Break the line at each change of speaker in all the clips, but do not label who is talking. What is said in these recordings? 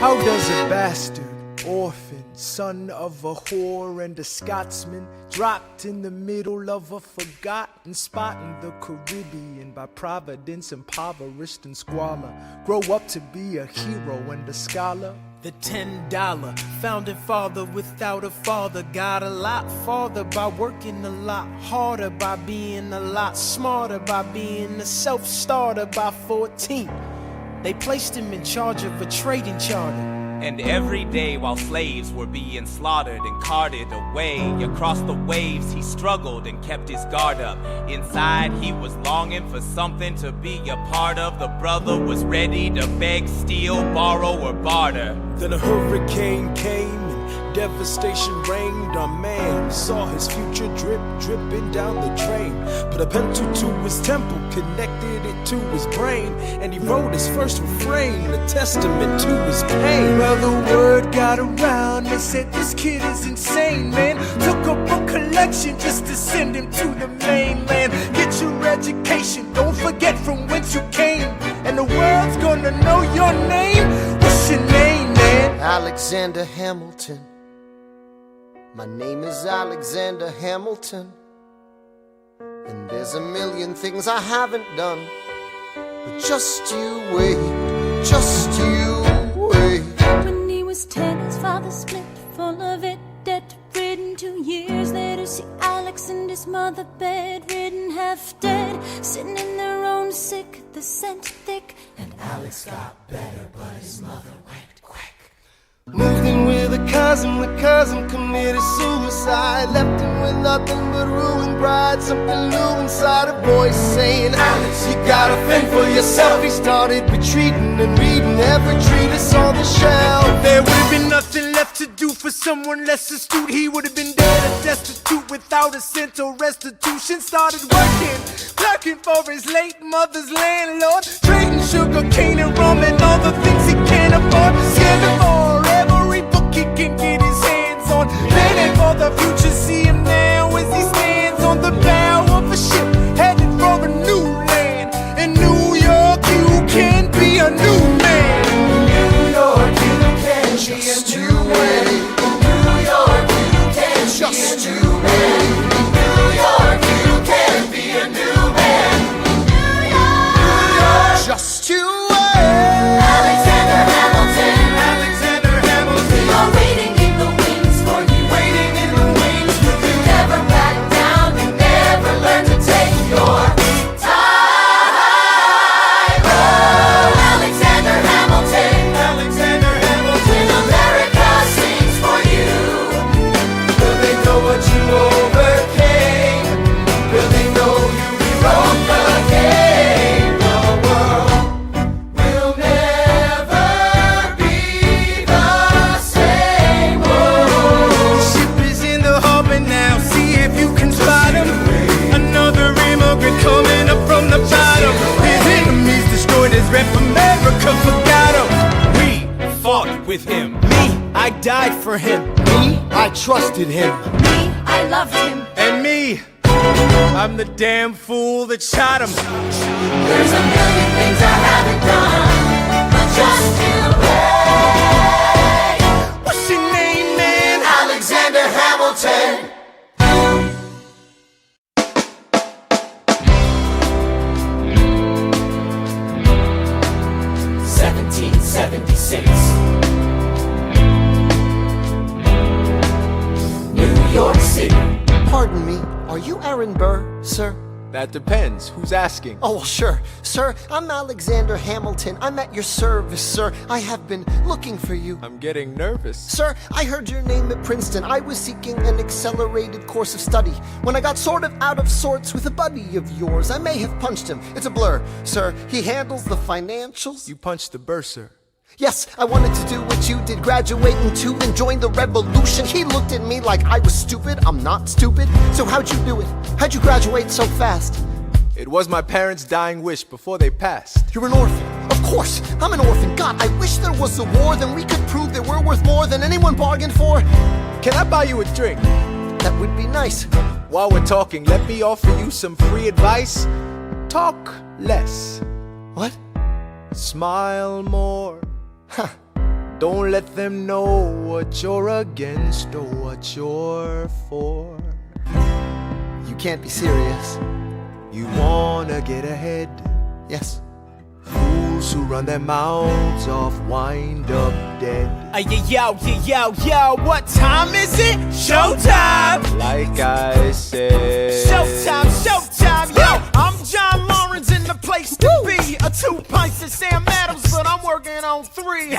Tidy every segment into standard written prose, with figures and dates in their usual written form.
How does a bastard, orphan, son of a whore and a Scotsman, dropped in the middle of a forgotten spot in the Caribbean, by providence impoverished and squalor, grow up to be a hero and a scholar? The $10 founding father without a father got a lot farther by working a lot harder, by being a lot smarter, by being a self-starter. By 14, they placed him in charge of a trading charter.
And every day while slaves were being slaughtered and carted away across the waves, he struggled and kept his guard up. Inside he was longing for something to be a part of. The brother was ready to beg, steal, borrow, or barter.
Then a hurricane came and devastation reigned. Our man saw his future dripping down the drain. Put a pencil to his temple, connected it to his brain, and he wrote his first refrain, a testament to his pain. Well, the word got around, they said this kid is insane, man. Took up a collection just to send him to the mainland. Get your education, don't forget from whence you came, and the world's gonna know your name. What's your name, man?
Alexander Hamilton. My name is Alexander Hamilton, and there's a million things I haven't done, but just you wait, just you wait.
When he was 10, his father split, full of it, debt-ridden. 2 years later, see Alex and his mother bedridden, half dead, sitting in their own sick, the scent thick. And Alex got better, but his mother went quick.
Moved in with a cousin, the cousin committed suicide, left him with nothing but ruined pride. Something new inside a voice saying, Alex, you gotta fend for yourself. He started retreating and reading every treatise on the shelf.
There would have been nothing left to do for someone less astute. He would have been dead and destitute without a cent or restitution. Started working, clerking for his late mother's landlord, trading sugar cane and rum and all the things he can't afford. Scamming for every book he can get his hands on, planning for the future. See him now as he stands on the bow of a ship, headed for a new land. In New York, you can be a new man.
In New York, you can just be a new man. In New York, you can just be a new man. In New York, you can be a new man. New York, just you wait.
Alexander Hamilton,
Alexander Hamilton,
you're waiting in the wings for you.
waiting in the wings for you.
You never back down, you never learn to take your time. Oh, Alexander Hamilton,
Alexander Hamilton,
when America sings for you.
Will they know what you overcame? Will they know you rewrote the game? The world will never be the same.
the ship is in the harbor now. See if you can spot him. Another immigrant coming up from the bottom. His enemies destroyed his rep. America forgot him. We fought with him. Me, I died for him.
Me, I trusted him.
Me, I loved him.
And me, I'm the damn fool that shot him.
There's a million things I haven't done, but just you wait.
What's your name, man?
Alexander Hamilton.
1776, New York City.
Pardon me, are you Aaron Burr, sir?
That depends. Who's asking?
Oh, well, sure. Sir, I'm Alexander Hamilton. I'm at your service, sir. I have been looking for you.
I'm getting nervous.
Sir, I heard your name at Princeton. I was seeking an accelerated course of study. When I got sort of out of sorts with a buddy of yours, I may have punched him. It's a blur. Sir, he handles the financials.
You punched the bursar.
Yes, I wanted to do what you did, graduate into and join the revolution. He looked at me like I was stupid. I'm not stupid. So how'd you do it? How'd you graduate so fast?
It was my parents' dying wish before they passed.
You're an orphan. Of course, I'm an orphan. God, I wish there was a war, then we could prove that we're worth more than anyone bargained for.
Can I buy you a drink?
That would be nice.
While we're talking, let me offer you some free advice. Talk less.
What?
Smile more.
Huh. Don't let them know what you're against or what you're for. You can't be serious. You wanna get ahead. Yes. Fools who run their mouths off wind up dead.
Yo, what time is it? Showtime!
Like I said.
Showtime, yo! I'm John Lawrence in the place to be. 2 pints of Sam Adams, but I'm working on 3.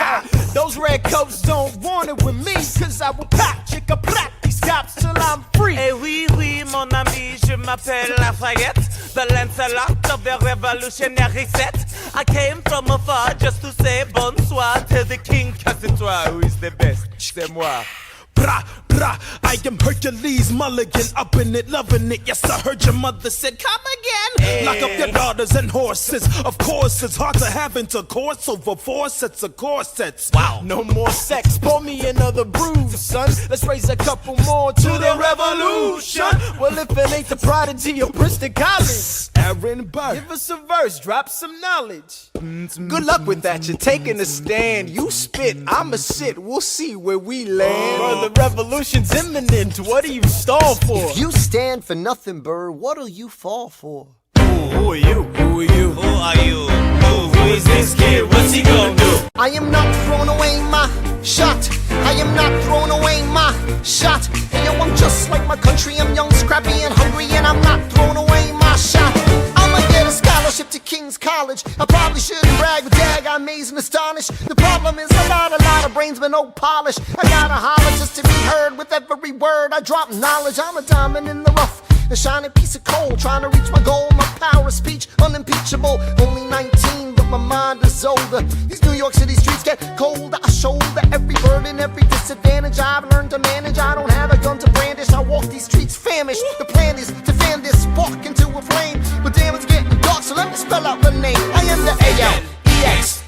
Those red coats don't want it with me, cause I will pop, chicka pop these cops till I'm free.
Eh oui, oui, mon ami, je m'appelle Lafayette, the Lancelot of the revolutionary set. I came from afar just to say bonsoir to the king, cause c'est toi who is the best, c'est moi.
Brah, brah, I am Hercules Mulligan, up in it, loving it. Yes, I heard your mother said, come again.
Hey.
Lock up your daughters and horses. Of course, it's hard to have intercourse over 4 sets of corsets.
Wow.
No more sex, pour me another brew, son. Let's raise a couple more to the revolution. Well, if it ain't the prodigy of Princeton College, Aaron Burr, give us a verse, drop some knowledge.
Good luck with that, you're taking a stand. You spit, I'ma sit, we'll see where we land.
The revolution's imminent, what do you stall for?
If you stand for nothing, Burr, what'll you fall for?
Who are you? Who are you?
Who are you? Who is this kid? What's he gonna do?
I am not throwing away my shot. I am not throwing away my shot. And yo, I'm just like my country. I'm young, scrappy, and hungry, and I'm not throwing away my shot. I'ma get a scholarship to King's College. I probably shouldn't brag, but dag, I'm amazed and astonished. The problem is a lot of brains, but no polish. I gotta holler just to be heard with every word. I drop knowledge. I'm a diamond in the rough, a shining piece of coal, trying to reach my goal. My power of speech, unimpeachable. Only 19, but my mind is older. These New York City streets get colder. I shoulder every burden, every disadvantage I've learned to manage. I don't have a gun to brandish. I walk these streets famished. The plan is to fan this spark into a flame. But damn, it's getting dark, so let me spell out the name. I am the A-L-E-X-A-N-D-E-R.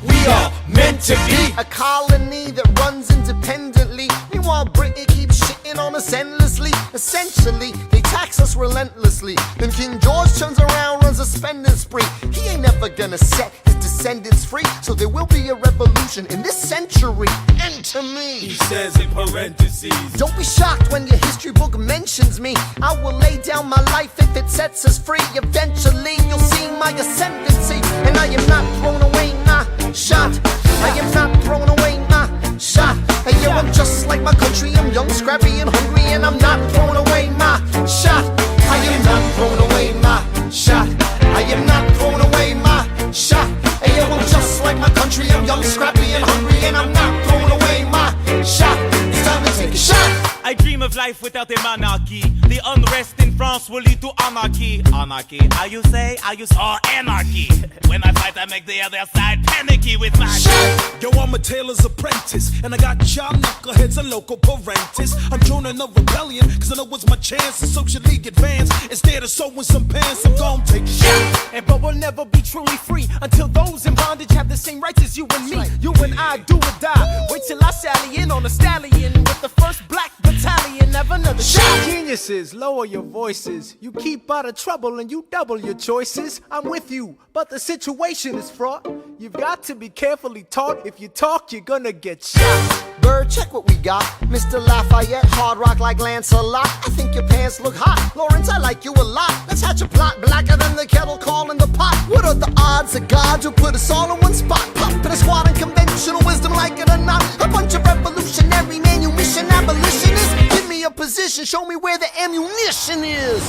We are meant to be a colony that runs independently. Meanwhile, Britain keeps shitting on us endlessly. Essentially, they tax us relentlessly. Then King George turns around, runs a spending spree. He ain't never gonna set his descendants free. So there will be a revolution in this century. Enter me.
He says in parentheses.
Don't be shocked when your history book mentions me. I will lay down my life if it sets us free. Eventually, you'll see my ascendancy. And I am not throwing away my shot. I am not throwing away my shot. And yo, I'm just like my country. I'm young, scrappy, and hungry, and I'm not throwing away my shot. I am not throwing away my shot. I am not throwing away my shot. And yo, I'm just like my country. I'm young, scrappy, and hungry, and I'm not throwing away my shot. It's time to take a shot.
I dream of life without a monarchy. The unrest in France will lead to anarchy. Anarchy, how you say? I use anarchy. When I fight, I make the other side panicky with my shot.
Yo, I'm a tailor's apprentice, and I got y'all knuckleheads and local parentis. I'm joining a rebellion, cause I know it's my chance to socially advance. Instead of sewing some pants, I'm gon' take a shot.
But we'll never be truly free until those in bondage have the same rights as you and me. You and I do or die. Wait till I sally in on a stallion with the first black battalion. Have another shot.
Geniuses, lower your voices. You keep out of trouble and you double your choices. I'm with you, but the situation is fraught. You've got to be carefully taught. If you talk, you're gonna get shot. Burr, check what we got. Mr. Lafayette, hard rock like Lancelot. I think your pants look hot. Lawrence, I like you a lot. Let's hatch a plot blacker than the kettle calling the pot. What are the odds that God will put us all in one spot? Pop in a squad and conventional wisdom, like it or not. A bunch of revolutionary manumission abolitionists. Give me a position, show me where the ammunition is.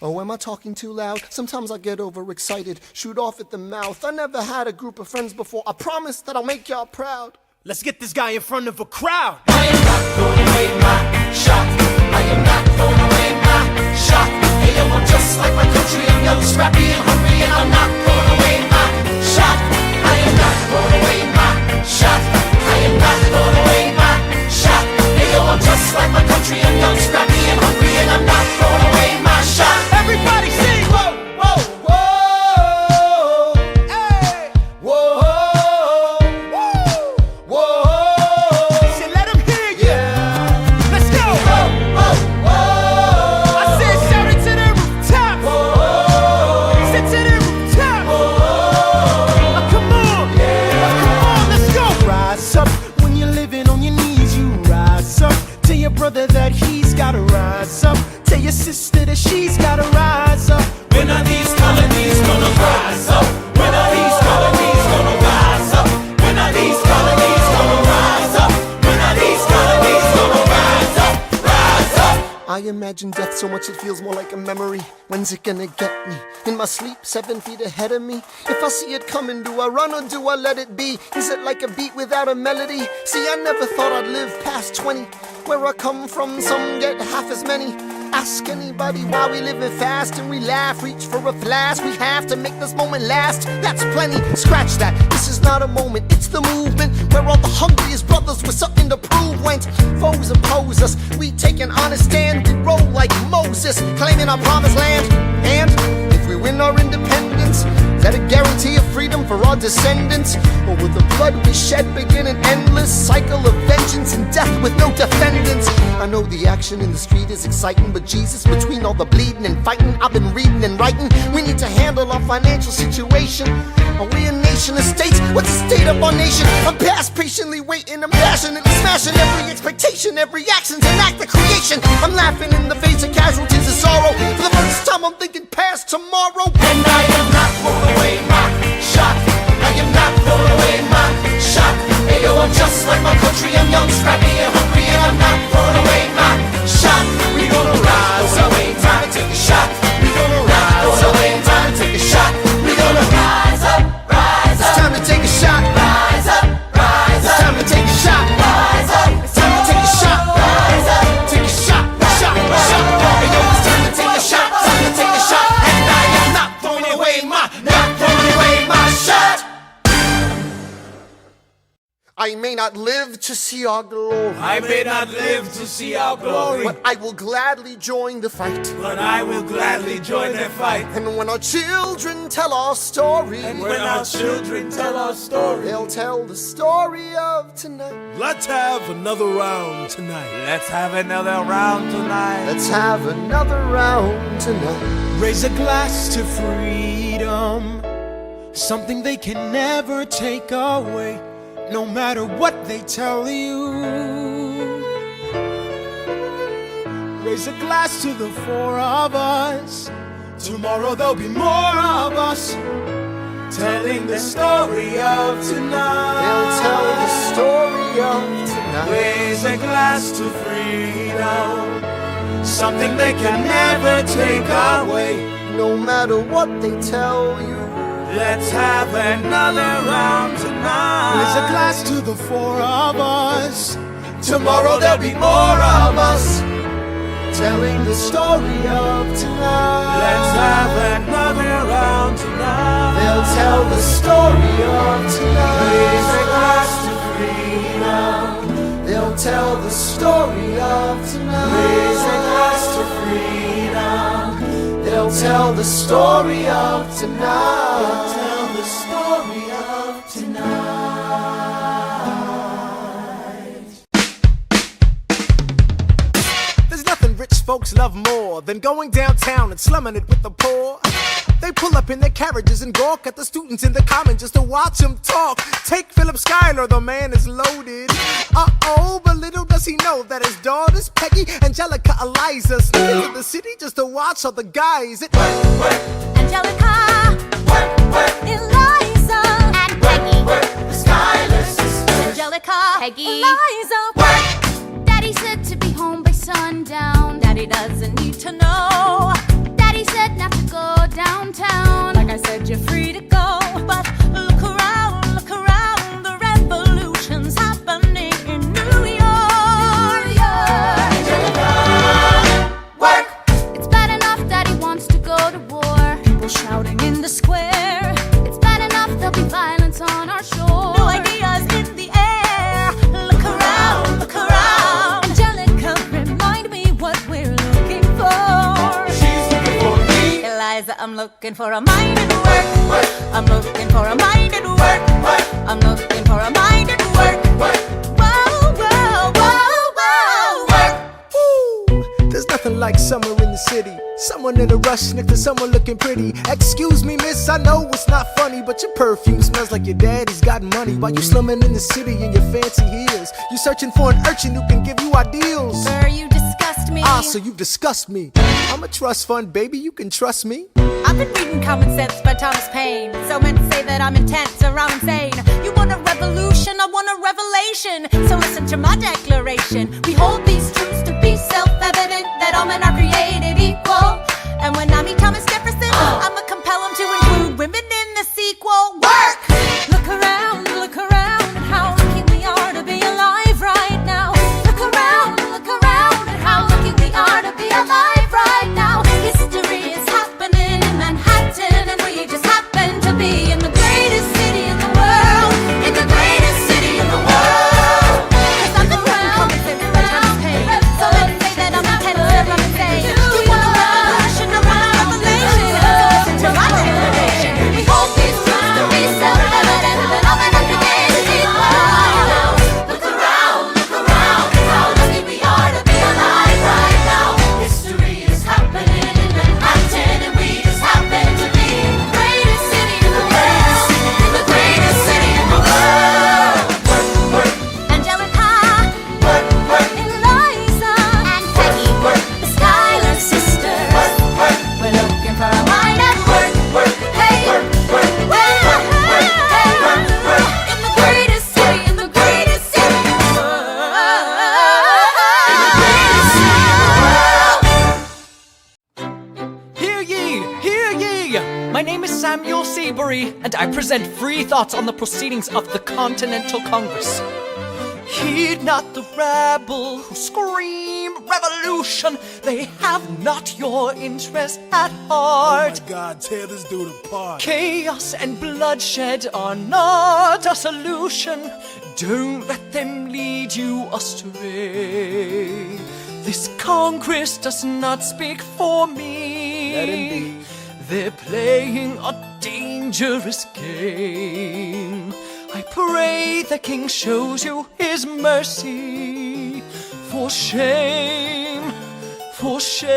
Oh, am I talking too loud? Sometimes I get overexcited, shoot off at the mouth. I never had a group of friends before. I promise that I'll make y'all proud.
Let's get this guy in front of a crowd.
I am not throwing away my shot. I am not throwing away my shot. Hey yo, I'm just like my country. I'm young, scrappy, and hungry, and I'm not throwing away my shot. I am not throwing away my shot. I am not throwing away my shot. Hey yo, I'm just like my country. I'm young, scrappy, and hungry, and I'm not throwing away my shot.
Everybody sing.
Whoa, whoa, whoa, hey, whoa. imagine death so much it feels more like a memory. When's it gonna get me? In my sleep, 7 feet ahead of me. If I see it coming, do I run or do I let it be? Is it like a beat without a melody? See, I never thought I'd live past 20. Where I come from, some get half as many. Ask anybody why we living fast and we laugh, reach for a flash. We have to make this moment last. That's plenty, scratch that. This is not a moment, it's the movement where all the hungriest brothers with something to prove went. Foes oppose us, we take an honest stand. We roll like Moses, claiming our promised land. And if we win our independence, is that a guarantee of freedom for our descendants? Or will the blood we shed begin an endless cycle of vengeance and death with no defendants? I know the action in the street is exciting, but Jesus, between all the bleeding and fighting I've been reading and writing, we need to handle our financial situation. Are we a nation of states? What's the state of our nation? I'm past patiently waiting, I'm passionately smashing every expectation, every action's an act of creation. I'm laughing in the face of casualties of sorrow. For the first time I'm thinking past tomorrow.
And I am not throwing away my shot. I am not throwing away my shot. Hey yo, I'm just like my country. I'm young, scrappy, and hungry, and I'm not throwing away my shot. We gonna rise up, time to take a shot. We gonna rise up, time to take a shot. We gonna rise up, rise up. It's time to take a shot. Rise up, rise up. It's time to take a shot. Rise up. It's time to take a shot. Rise up. Take a shot, shot, shot. Hey yo, it's time to take a shot. Time to take a shot. And I am not throwing away my shot.
I may not live to see our glory.
I may not live to see our glory,
but I will gladly join the fight.
but I will gladly join the fight.
And when our children tell our story,
And when our children tell our story,
they'll tell the story of tonight.
let's have another round tonight.
Let's have another round tonight.
Let's have another round tonight.
Raise a glass to freedom, something they can never take away, no matter what they tell you. Raise a glass to the four of us. Tomorrow there'll be more of us, telling the story of tonight.
They'll tell the story of tonight.
Raise a glass to freedom, something they can never take away.
No matter what they tell you.
Let's have another round tonight. Raise a glass to the four of us. Tomorrow there'll be more of us,
telling the story of tonight.
let's have another round tonight.
They'll tell the story of tonight.
Raise a glass to freedom.
They'll tell the story of tonight.
Raise a glass to freedom.
They'll tell the story of tonight.
Tell the story of tonight.
There's nothing rich folks love more than going downtown and slumming it with the poor. They pull up in their carriages and gawk at the students in the common just to watch them talk. Take Philip Schuyler, the man is loaded. Uh-oh, but little does he know that his daughters, Peggy, Angelica, Eliza, sneak into the city just to watch all the guys.
Angelica, Eliza, and Peggy,
The Schuyler Sisters.
Angelica,
Peggy.
Eliza,
Daddy said to be home by sundown.
Daddy doesn't need to know.
Daddy said not to go downtown.
Like I said, you're free to go, but look around, the revolution's happening in New York.
Work.
It's bad enough Daddy wants to go to war.
People shouting in the square,
It's bad enough there'll be violence on our shore.
new ideas in the air. Look around, Angelica, remind me what we're looking for.
She's looking for me.
Eliza, I'm looking for a mind at work. I'm looking for a mind at work. I'm looking for a mind at work. Whoa, whoa, whoa, whoa, work.
Ooh, there's nothing like summer in the city. Someone in a rush next to someone looking pretty. Excuse me, miss, I know it's not funny, but your perfume smells like your daddy's got money. While you slumming in the city in your fancy heels, you searching for an urchin who can give you ideals.
Burr, you disgust me.
Ah, so you've discussed me. I'm a trust fund, baby, you can trust me.
I've been reading Common Sense by Thomas Paine. So meant to say that I'm intense or I'm insane. You want a revolution, I want a revelation. So listen to my declaration. We hold these truths to be self-evident, that all men are created
Missouri, and I present free thoughts on the proceedings of the Continental Congress. Heed not the rabble who scream revolution. They have not your interest at heart.
Oh my God, tear this dude apart.
Chaos and bloodshed are not a solution. Don't let them lead you astray. This Congress does not speak for me.
Let him be.
They're playing a dangerous game. I pray the King shows you his mercy. For shame, for shame.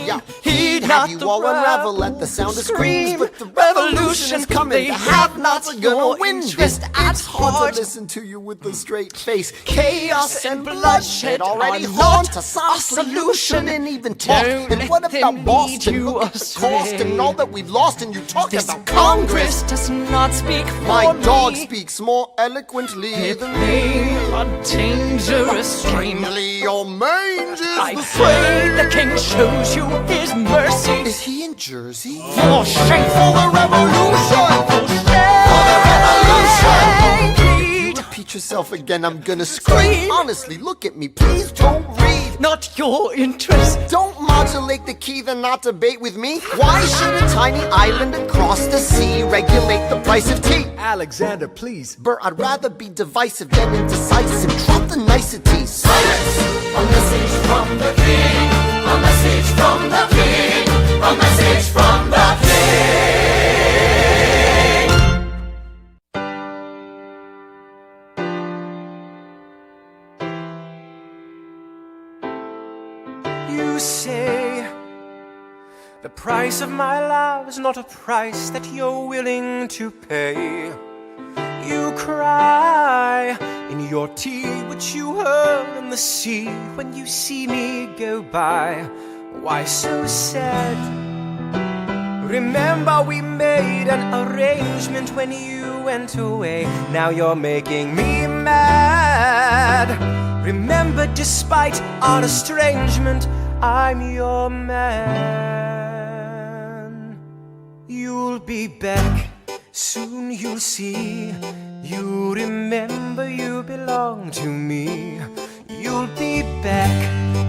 Yeah.
Heed
Have
not
you
the
all unravel
rabble
at the sound
who
of screams, but the revolution is coming.
They
The
have not
have-nots are
your
gonna win
interest
this.
at
It's hard
heart.
to listen to you with a straight face. Chaos and bloodshed already
are
haunt
not
us. Honestly, you shouldn't even talk.
Don't
And
let
what
them
about
lead
Boston?
you
Look at the
astray.
cost and all that we've lost, and you talk
This
about
Congress does not speak for
My
me.
dog speaks more eloquently
They
than
play a dangerous game.
Plainly, your mange is
I
the
pray
same.
the King shows you his mercy.
Is he in Jersey?
For shame,
For the revolution!
for shame,
For the revolution!
revolution.
You repeat yourself again, I'm gonna scream. Honestly, look at me, please don't read.
Not your interest.
Don't modulate the key, then not debate with me. Why should a tiny island across the sea regulate the price of tea?
Alexander, please.
Burr, I'd rather be divisive than indecisive. Drop the niceties.
Silence! A message from the king! A message from the king! A message from the king!
You say the price of my love is not a price that you're willing to pay. You cry in your tea, which you hurl in the sea when you see me go by. Why so sad? Remember we made an arrangement when you went away. Now you're making me mad. Remember, despite our estrangement, I'm your man. You'll be back, soon you'll see. You remember you belong to me. You'll be back,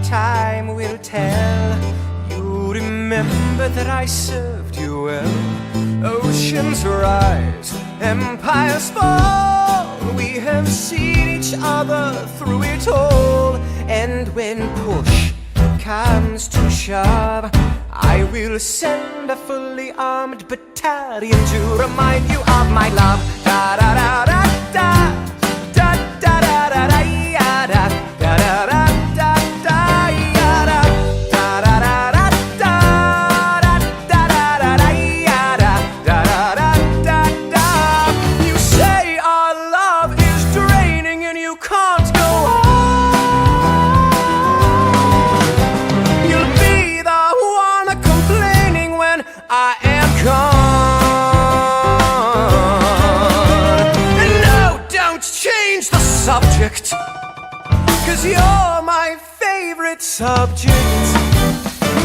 time will tell. You remember that I served you well. Oceans rise, empires fall. We have seen each other through it all. And when push comes to shove, I will send a fully armed battalion to remind you of my love. Da da da da da da da da da da ya da da da da da da ya da da da da da da da da da da ya da da da da da. You say our love is draining and you can't go on. You'll be the one complaining when I am gone. And no, don't change the subject, 'cause you're my favorite subject.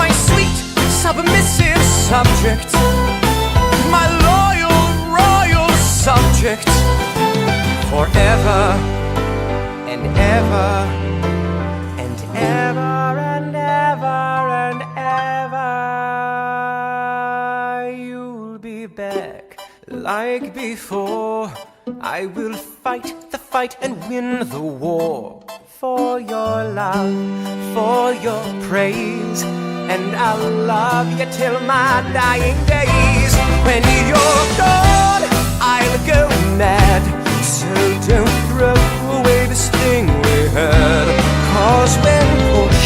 My sweet, submissive subject. My loyal, royal subject. Forever and ever and ever and ever and ever. You'll be back like before. I will fight the fight and win the war. For your love, for your praise. And I'll love you till my dying days. When you're gone, I'll go mad. So don't throw away this thing we had. 'Cause when push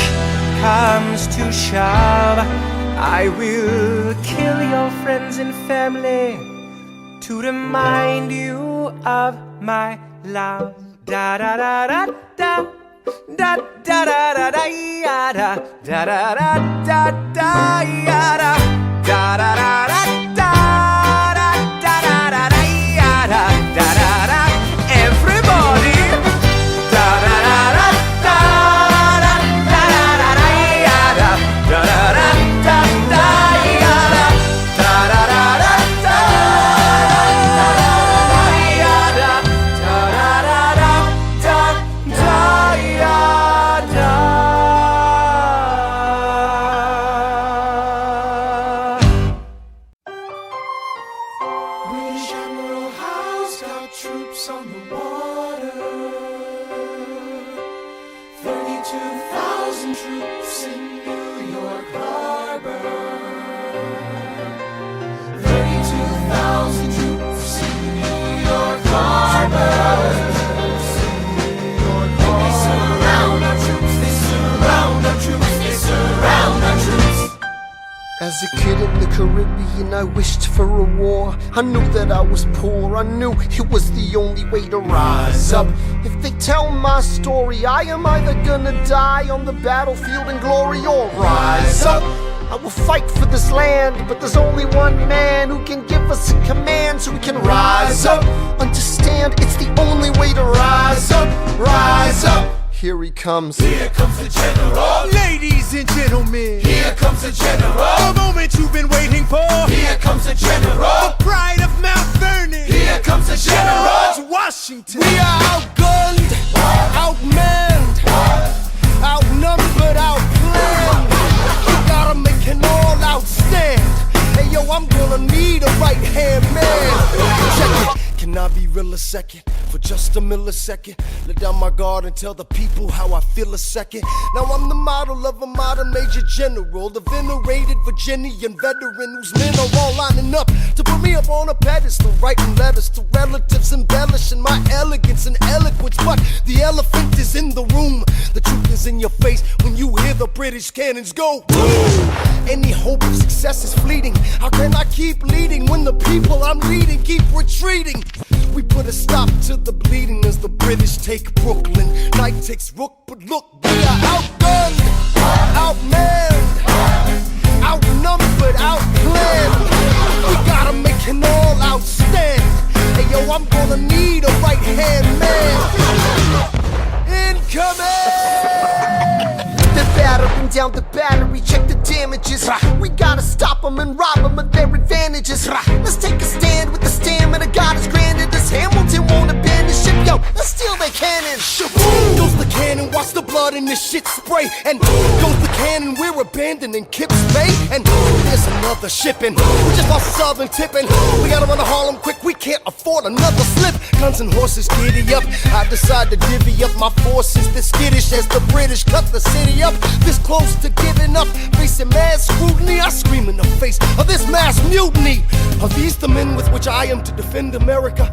comes to shove, I will kill your friends and family to remind you of my love. Da da da da da da da da da da ya da da da da da da ya da da da da da da da da da da ya da da da da. Everybody, da da da da da da da da da ya da da da da da da ya da da da da da.
troops on the water. 32,000 troops in New York Harbor. 32,000 troops in New York Harbor. They surround our troops, they surround our troops, they surround our troops.
As a kid in the Caribbean, I wished for a war. I knew that I was poor, I knew it was the only way to rise up. If they tell my story, I am either gonna die on the battlefield in glory or rise up. I will fight for this land, but there's only one man who can give us a command so we can rise up. Understand, it's the only way to rise up, rise up. Here he comes.
Here comes the general. Ladies and gentlemen, here comes the general. The moment you've been waiting for. Here comes the general. The pride of Mount Vernon. Here comes the general. George Washington. We are outgunned, outmanned, outnumbered, outplanned. We gotta make an all-out stand. Hey yo, I'm gonna need a right-hand man. Check it. Can I be real a second? For just a millisecond, let down my guard and tell the people how I feel a second. Now I'm the model of a modern major general, the venerated Virginian veteran whose men are all lining up to put me up on a pedestal, writing letters to relatives, embellishing my elegance and eloquence. But the elephant is in the room, the truth is in your face when you hear the British cannons go boom. Any hope of success is fleeting. How can I keep leading when the people I'm leading keep retreating? We put a stop to the bleeding as the British take Brooklyn. Night takes Rook, but look, we are outgunned, outmanned, outnumbered, outplanned. We gotta make an all-out stand. Hey yo, I'm gonna need a right-hand man. Incoming!
They're battering down the battery, check the damages. We gotta stop them and rob them of their advantages. Let's take a stand with the stamina God has granted us. Hamilton won't abandon ship, yo, let's steal their cannon.
Boom goes the cannon, watch the blood in this shit spray. And boom goes the cannon, we're abandoning Kips Bay. And there's another shipping, we just lost Southern tipping. We gotta run to Harlem quick, we can't afford another slip. Guns and horses giddy up, I decide to divvy up my forces. This skittish as the British cut the city up. This close to giving up, facing mass scrutiny, I scream in the face of this mass mutiny. Are these the men with which I am to defend America?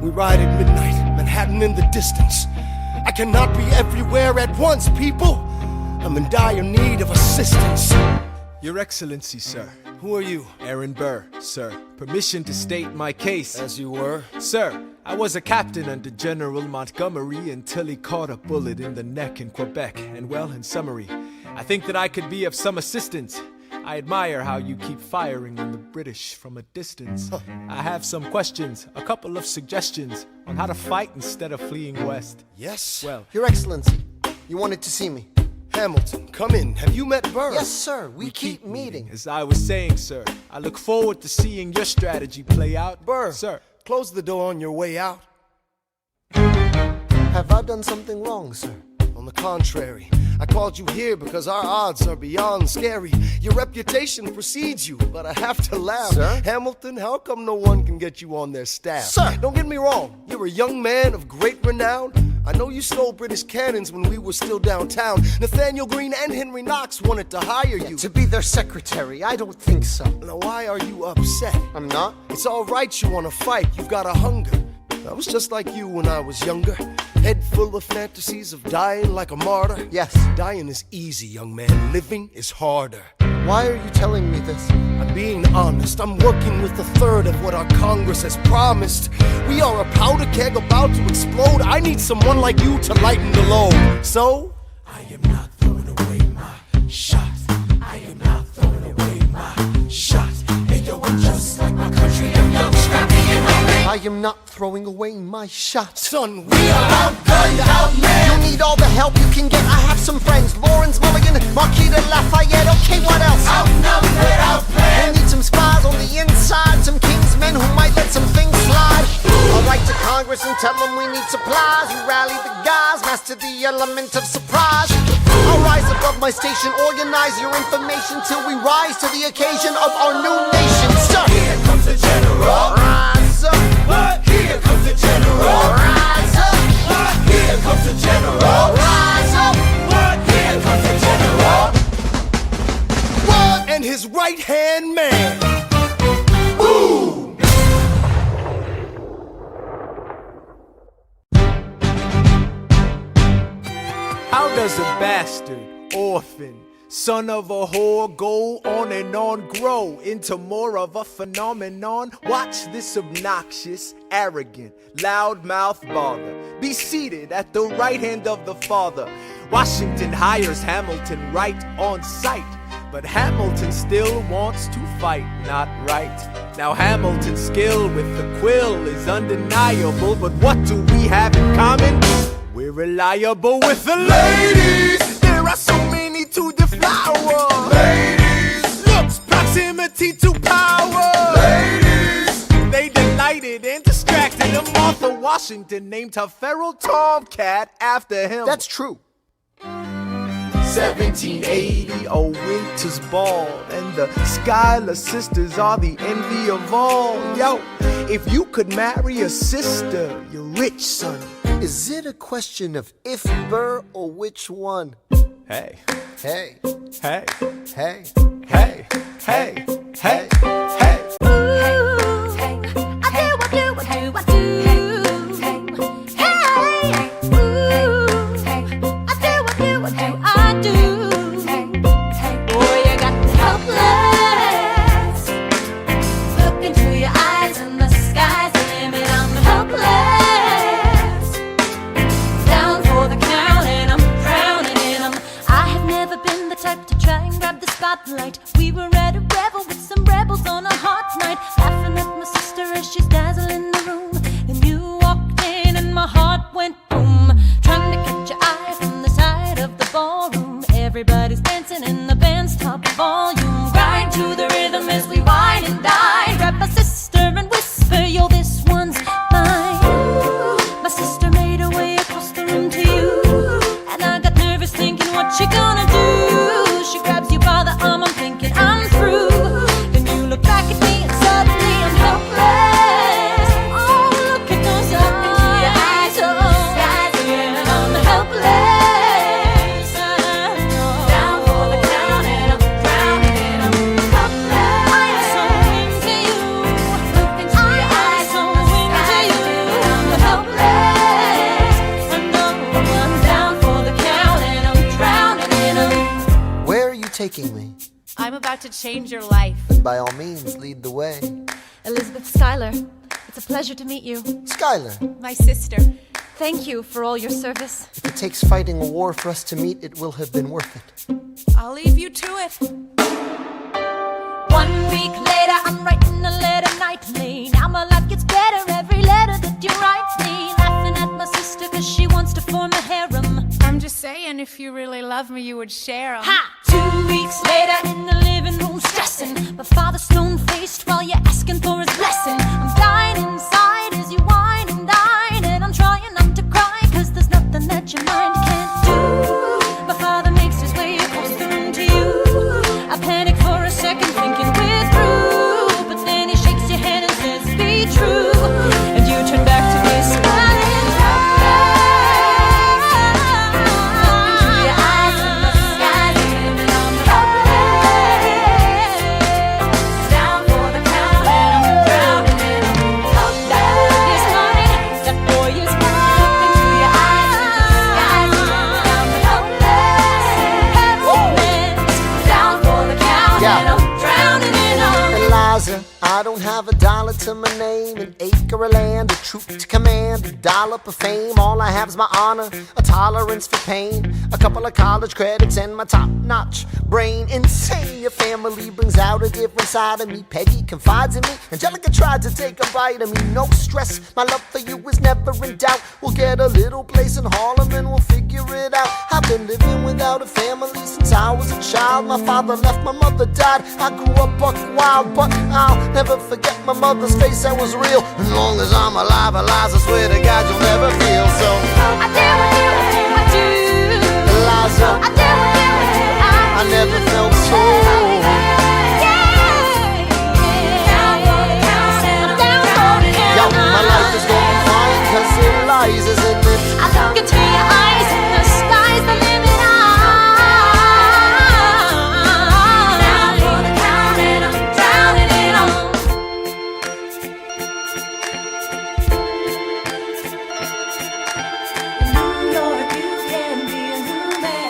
We ride at midnight, Manhattan in the distance. I cannot be everywhere at once, people. I'm in dire need of assistance.
Your Excellency, sir.
Who are you?
Aaron Burr, sir. Permission to state my case.
As you were?
Sir, I was a captain under General Montgomery until he caught a bullet in the neck in Quebec. And well, in summary, I think that I could be of some assistance. I admire how you keep firing on the British from a distance. I have some questions, a couple of suggestions on how to fight instead of fleeing west.
Yes?
Well,
Your Excellency, you wanted to see me.
Hamilton, come in. Have you met Burr?
Yes, sir, we keep meeting.
as I was saying, sir, I look forward to seeing your strategy play out.
Burr,
Sir.
close the door on your way out.
Have I done something wrong, sir?
On the contrary, I called you here because our odds are beyond scary. Your reputation precedes you, but I have to laugh.
Sir?
Hamilton, how come no one can get you on their staff?
Sir!
Don't get me wrong, you're a young man of great renown. I know you stole British cannons when we were still downtown. Nathaniel Greene and Henry Knox wanted to hire you.
To be their secretary, I don't think so.
Now why are you upset?
I'm not?
It's all right you want to fight, you've got a hunger. I was just like you when I was younger. Head full of fantasies of dying like a martyr.
Yes.
Dying is easy, young man. Living is harder.
Why are you telling me this?
I'm being honest. I'm working with a third of what our Congress has promised. We are a powder keg about to explode. I need someone like you to lighten the load. So, I am not throwing away my shot. I am not throwing away my shot. Hey yo, I'm just like my country. I'm young, scrappy, and hungry.
I am not throwing away my shot.
Son, we are outgunned, outmanned.
You'll need all the help you can get. I have some friends, Lawrence Mulligan, Marquis de Lafayette. Okay, what else?
Outnumbered, outplanned.
We'll need some spies on the inside, some kingsmen who might let some things slide. I'll write to Congress and tell them we need supplies. You rally the guys, master the element of surprise. I'll rise above my station, organize your information till we rise to the occasion of our new nation. Sir,
Here comes the general.
rise up.
What? Here comes the general.
does a bastard, orphan, son of a whore go on and on, grow into more of a phenomenon? Watch this obnoxious, arrogant, loudmouth bother be seated at the right hand of the Father. Washington hires Hamilton right on sight, but Hamilton still wants to fight, not right. Now Hamilton's skill with the quill is undeniable, but what do we have in common? We're reliable with the ladies. There are so many to deflower. Ladies. Looks, proximity to power. Ladies. They delighted and distracted him. Martha Washington named her feral tomcat after him.
That's true.
1780, a winter's ball, and the Schuyler Sisters are the envy of all. Yo, if you could marry a sister, you're rich, son.
Is it a question of if Burr or which one?
Hey,
Hey,
hey,
hey,
hey, hey, hey, hey.
We were at a revel with some rebels on a hot night, laughing at my sister as she's dazzling the room. Then you walked in and my heart went boom, trying to catch your eye from the side of the ballroom. Everybody's dancing and the band's top volume. Grind to the rhythm as we wine and dine. Grab my sister and whisper, yo, this one's mine. My sister made her way across the room to you, and I got nervous thinking, what you gonna do? She grabs you by the arm, I'm thinking I'm through. Then you look back at me and suddenly I'm helpless. Oh, look at those eyes, yeah, I'm helpless. Down for the count and I'm drowning and I'm helpless. I'm so into you. Look into your eyes, so into you. I'm helpless. I know I'm down for the count and I'm drowning and I'm.
Where are you taking me?
I'm about to change your life.
And by all means, lead the way.
Elizabeth Schuyler, it's a pleasure to meet you.
Schuyler,
My sister.
Thank you for all your service.
if it takes fighting a war for us to meet, it will have been worth it.
I'll leave you to it.
1 week later, I'm writing a letter nightly. Now my life gets better every letter that you write me. Laughing at my sister cause she wants to form a harem.
I'm just saying, if you really love me, you would share 'em.
Ha! 2 weeks later in the living room stressing. My father stone-faced while you're asking for his blessing. I'm dying inside as you whine and dine, and I'm trying not to cry cause there's nothing that your mind can't do. My father makes his way across the room to you. I panic for a second thinking we're through, but then he shakes your hand and says be true, and you turn back to me smiling.
I don't have $1 to my name, an acre of land, a troop to command, $1 of fame. All I have is my honor, a tolerance for pain, a couple of college credits and my top-notch brain. Insane, your family brings out a different side of me. Peggy confides in me, Angelica tried to take a bite of me. No stress, my love for you is never in doubt. We'll get a little place in Harlem and we'll figure it out. I've been living without a family since I was a child. My father left, my mother died. I grew up buck wild, but I'll never forget my mother's face, that was real. As long as I'm alive, Eliza, I swear to God you'll never feel so.
I do, I do.
Eliza,
I do,
I never felt so. Yo, my life is going fine, cause Eliza's in it.
I look into your eyes and the sky's the limit. Down for the count and I'm drowning it all. In New York you can be a new man.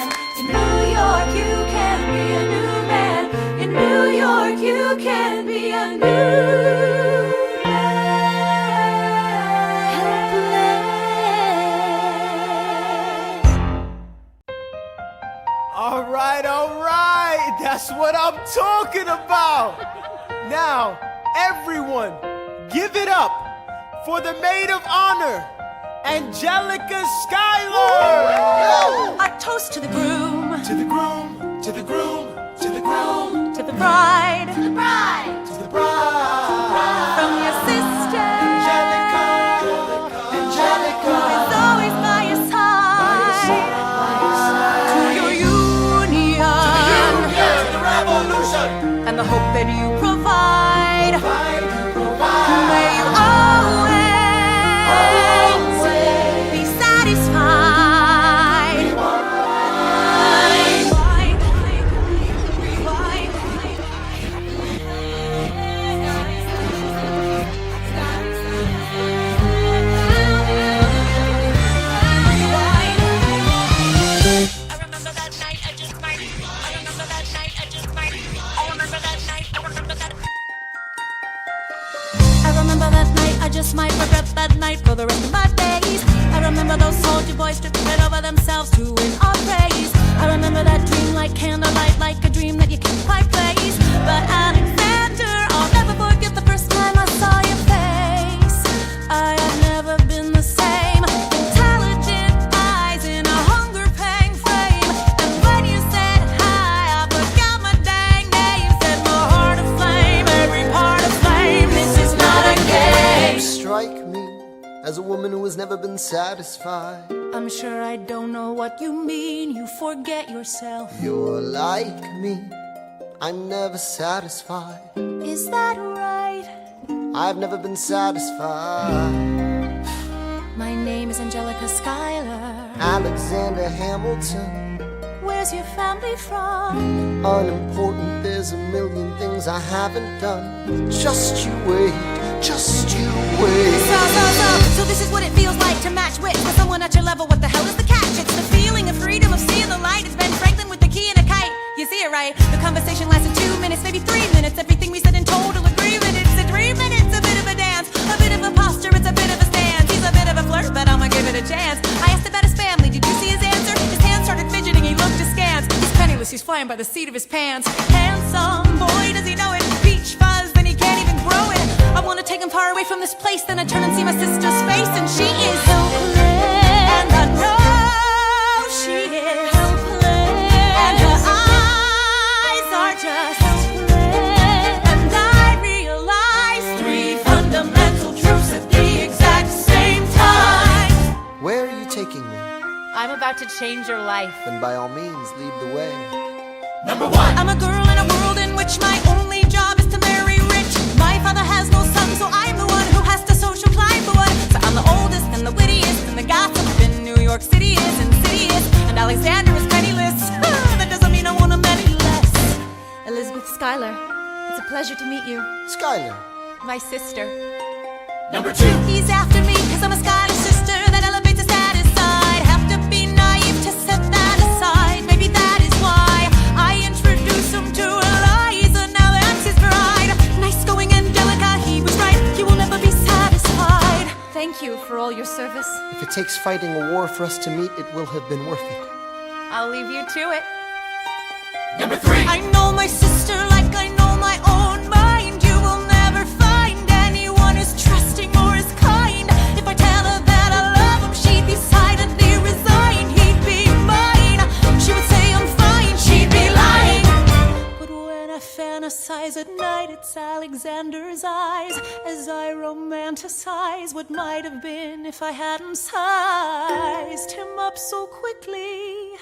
Give it up for the maid of honor, Angelica Schuyler!
A toast to the groom,
To the groom, to the groom, to the groom,
to the bride,
To the bride.
to the bride.
from your sister,
Angelica,
who is always by your side, to your union,
To the revolution.
and the hope that you provide. May you always be satisfied. I remember that night, I just might regret that night for the rest of my days. I remember those soldier boys stripping it over themselves to win our praise. I remember that dream like candlelight, like a dream that you can't quite place. But Alexander, I'll never forget the first time I saw your face. I have never been the same. Intelligent eyes in a hunger pang frame. And when you said hi, I forgot my dang name. Set my heart aflame, every part aflame. This is not a game.
You strike me as a woman who has never been satisfied.
I'm sure I don't know what you mean. You forget yourself.
You're like me, I'm never satisfied.
Is that right?
I've never been satisfied.
My name is Angelica Schuyler.
Alexander Hamilton,
Where's your family from?
unimportant, there's a million things I haven't done. Just you wait, just you wait.
So this is what it feels like to match wits with someone at your level. What the hell is the catch? It's the feeling of freedom, of seeing the light. It's Ben Franklin with the key and a kite. You see it right? The conversation lasted 2 minutes, maybe 3 minutes. Everything we said in total agreement. It's a dream and it's a bit of a dance, a bit of a posture, it's a bit of a stance. He's a bit of a flirt, but I'ma give it a chance. I asked about his family, did you see his answer? His hands started fidgeting, he looked askance. He's penniless, he's flying by the seat of his pants. Handsome boy, does he know it? Peach fuzz, then he can't even grow it. I wanna take him far away from this place, then I turn and see my sister's face, and she is helpless. And I know she is helpless. And her eyes are just helpless. And I realize 3 fundamental truths at the exact same time.
Where are you taking me?
I'm about to change your life.
Then by all means, lead the way.
Number 1.
I'm a girl in a world in which my only job is to marry rich. My father has no son, so I'm the one who has to social climb for one. So I'm the oldest and the wittiest, and the gossip in New York City is insidious. And Alexander is penniless. That doesn't mean I want him any less. Elizabeth Schuyler, it's a pleasure to meet you.
Schuyler,
My sister.
Number 2.
He's after me, cause I'm a Schuyler sister that elevates a status side. Have to be naive to set that aside. Maybe that is why I introduce him to Eliza. Now that's his bride. Nice going, Angelica, he was right. You will never be satisfied. Thank you for all your service.
if it takes fighting a war for us to meet, it will have been worth it.
I'll leave you to it.
Number 3.
I know my sister like I know my own mind. You will never find anyone as trusting or as kind. If I tell her that I love him, she'd be silently resigned. He'd be mine. She would say I'm fine. She'd be lying. But when I fantasize at night, it's Alexander's eyes as I romanticize what might have been if I hadn't sized him up so quickly.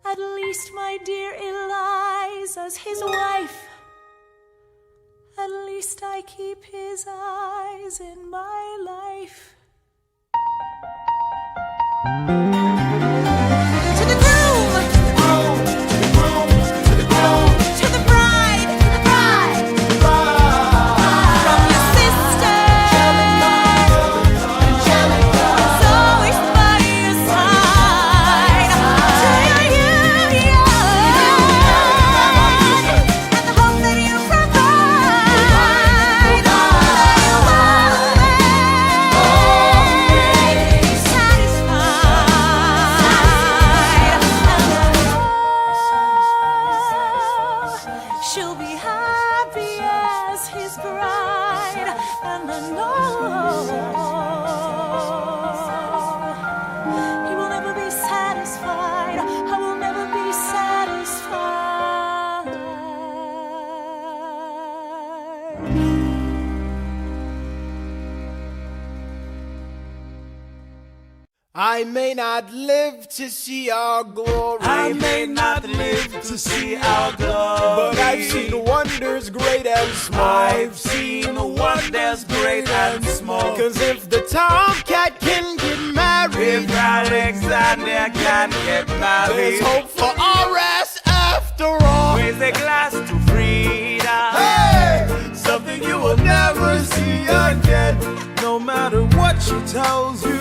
At least, my dear Eliza's his wife. At least I keep his eyes in my life. To the groom! To the bride! From your sister! Who's always by your side. To your union! And the hope that you provide. May you always be satisfied.
I may not live to see our glory.
I may not live to see our glory,
but I've seen wonders great and small.
I've seen wonders great and small.
Cause if the tomcat can get married,
if Alexander can get married,
there's hope for RS after all.
Raise a glass to freedom.
Hey! Something you will never see again, no matter what she tells you.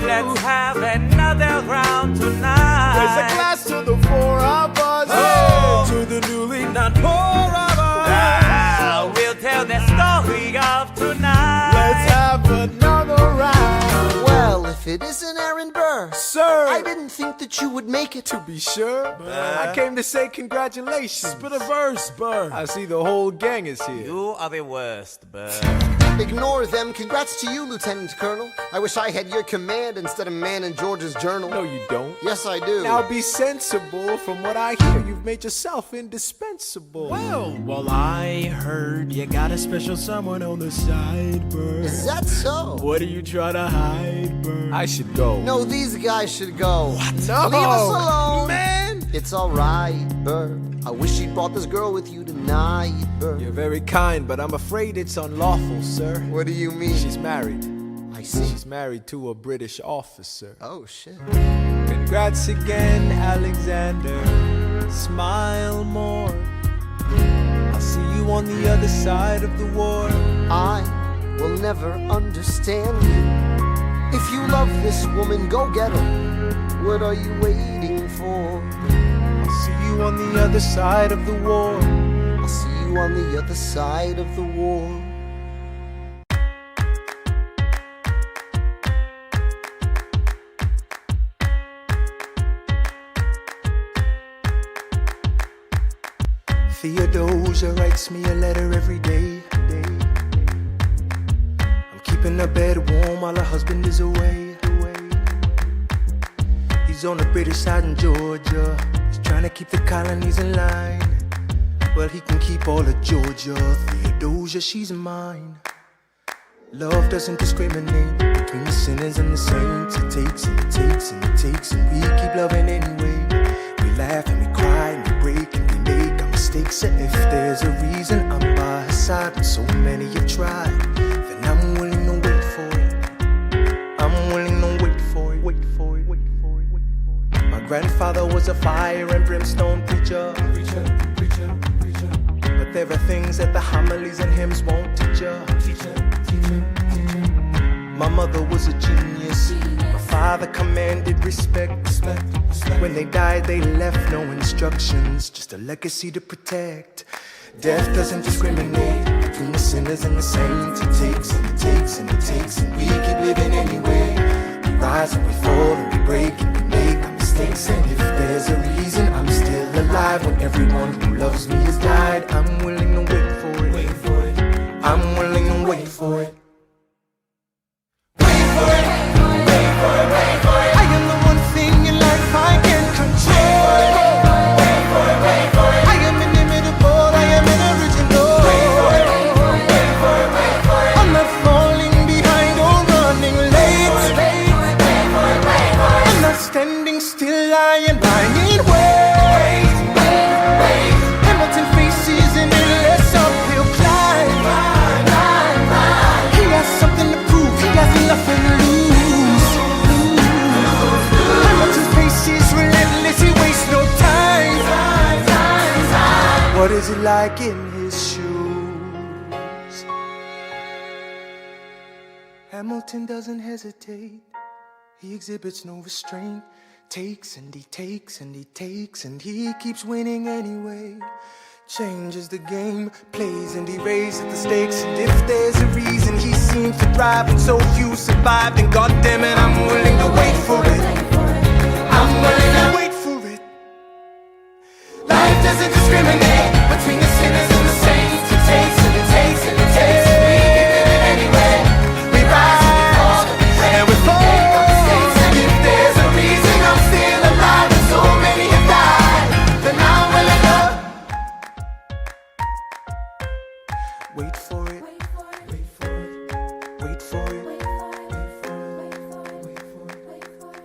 Let's have another round tonight.
Raise a glass to the four of us, to the newly not poor of us.
We'll tell the story of tonight.
Let's have another round.
Well, if it isn't Aaron Burr,
sir,
I didn't think that you would make it.
To be sure, I came to say congratulations. Spit a verse, Burr. I see the whole gang is here.
You are the worst, Burr.
Ignore them. Congrats to you, Lieutenant Colonel. I wish I had your command instead of man in George's journal.
No, you don't.
Yes, I do.
Now be sensible. From what I hear, you've made yourself indispensable. Well, I heard you got a special someone on the side, Burr.
Is that so?
What are you trying to hide, Burr? I should go.
No, these guys should go.
What? No.
Leave us alone.
Man.
It's alright, Burr. I wish you'd brought this girl with you tonight, Burr.
You're very kind, but I'm afraid it's unlawful, sir.
What do you mean?
She's married.
I see.
She's married to a British officer.
Oh, shit.
Congrats again, Alexander. Smile more. I'll see you on the other side of the war.
I will never understand you. If you love this woman, go get her. What are you waiting for?
I'll see you on the other side of the war.
I'll see you on the other side of the war.
Theodosia writes me a letter every day. I'm keeping her bed warm while her husband is away. He's on the British side in Georgia. He's trying to keep the colonies in line. Well, he can keep all of Georgia. Theodosia, she's mine. Love doesn't discriminate between the sinners and the saints. It takes and it takes and it takes, and we keep loving anyway. We laugh and we cry and we break and we make our mistakes. And if there's a reason I'm by her side when so many have tried, then I'm willing to wait for it. I'm willing to wait for it. Wait for it. Wait for it. Wait for it. My grandfather was a fire and brimstone preacher. But there are things that the homilies and hymns won't teach ya. My mother was a genius. My father commanded respect. When they died, they left no instructions, just a legacy to protect. Death doesn't discriminate between the sinners and the saints. It takes and it takes and it takes, and we keep living anyway. We rise and we fall and we break and we make our mistakes. And if there's a reason I'm still alive when everyone who loves me has died, I'm willing to wait for it. Wait for it. I'm willing to wait for it.
I am the one thing in life I can control. I am inimitable, I am original. I'm not falling behind or running late. I'm not standing still, I am lying wait. Hamilton faces an endless uphill climb. He has something to prove, he has nothing to lose. He's relentless, he wastes no time.
What is it like in his shoes? Hamilton doesn't hesitate. He exhibits no restraint. Takes and he takes and he takes, and he keeps winning anyway. Changes the game, plays and he raises the stakes. And if there's a reason he seems to thrive and so few survive, then goddammit, I'm willing to wait for it. I'm willing to wait for it.
Life doesn't discriminate between the sinners and the saints. It takes and it takes and it takes, and we keep living anyway. We rise and we fall and we make our mistakes. And if there's a reason I'm still alive and so many have died, then I'm willing to
wait for it. Wait for it. Wait for it. Wait for it. Wait for it.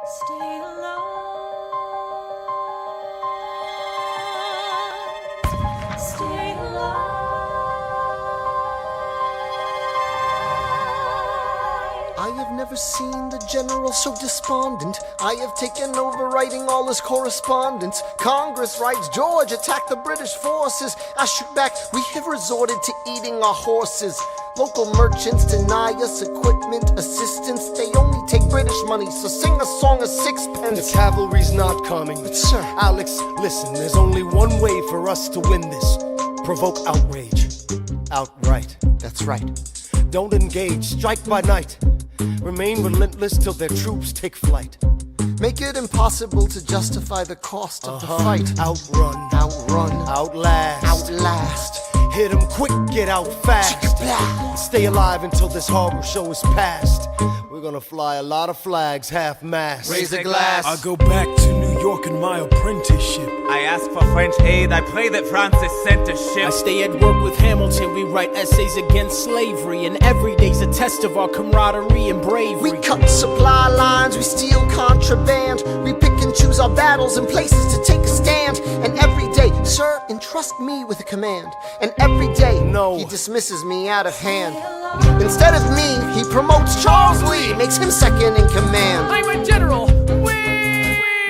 Stay alive. Stay alive.
I have never seen the general so despondent. I have taken over writing all his correspondence. Congress writes, George attacked the British forces. I shoot back, we have resorted to eating our horses. Local merchants deny us equipment, assistance. They only take British money, so sing a song of sixpence.
The cavalry's not coming.
But sir,
Alex, listen, there's only one way for us to win this. Provoke outrage. Outright.
that's right.
Don't engage, strike by night. Remain relentless till their troops take flight.
Make it impossible to justify the cost of the fight.
Outrun, outlast, hit 'em quick, get out fast. Stay alive until this horror show is past. We're gonna fly a lot of flags, half-mast.
Raise a glass.
I go back to New York in my apprenticeship.
I ask for French aid, I pray that Francis sent a ship.
I stay at work with Hamilton, we write essays against slavery, and every day's a test of our camaraderie and bravery.
We cut supply lines, we steal contraband, we pick and choose our battles and places to take a stand. And every day, sir, entrust me with a command. And every day,
no,
he dismisses me out of hand. Instead of me, he promotes Charles Lee, makes him second in command.
I'm a general.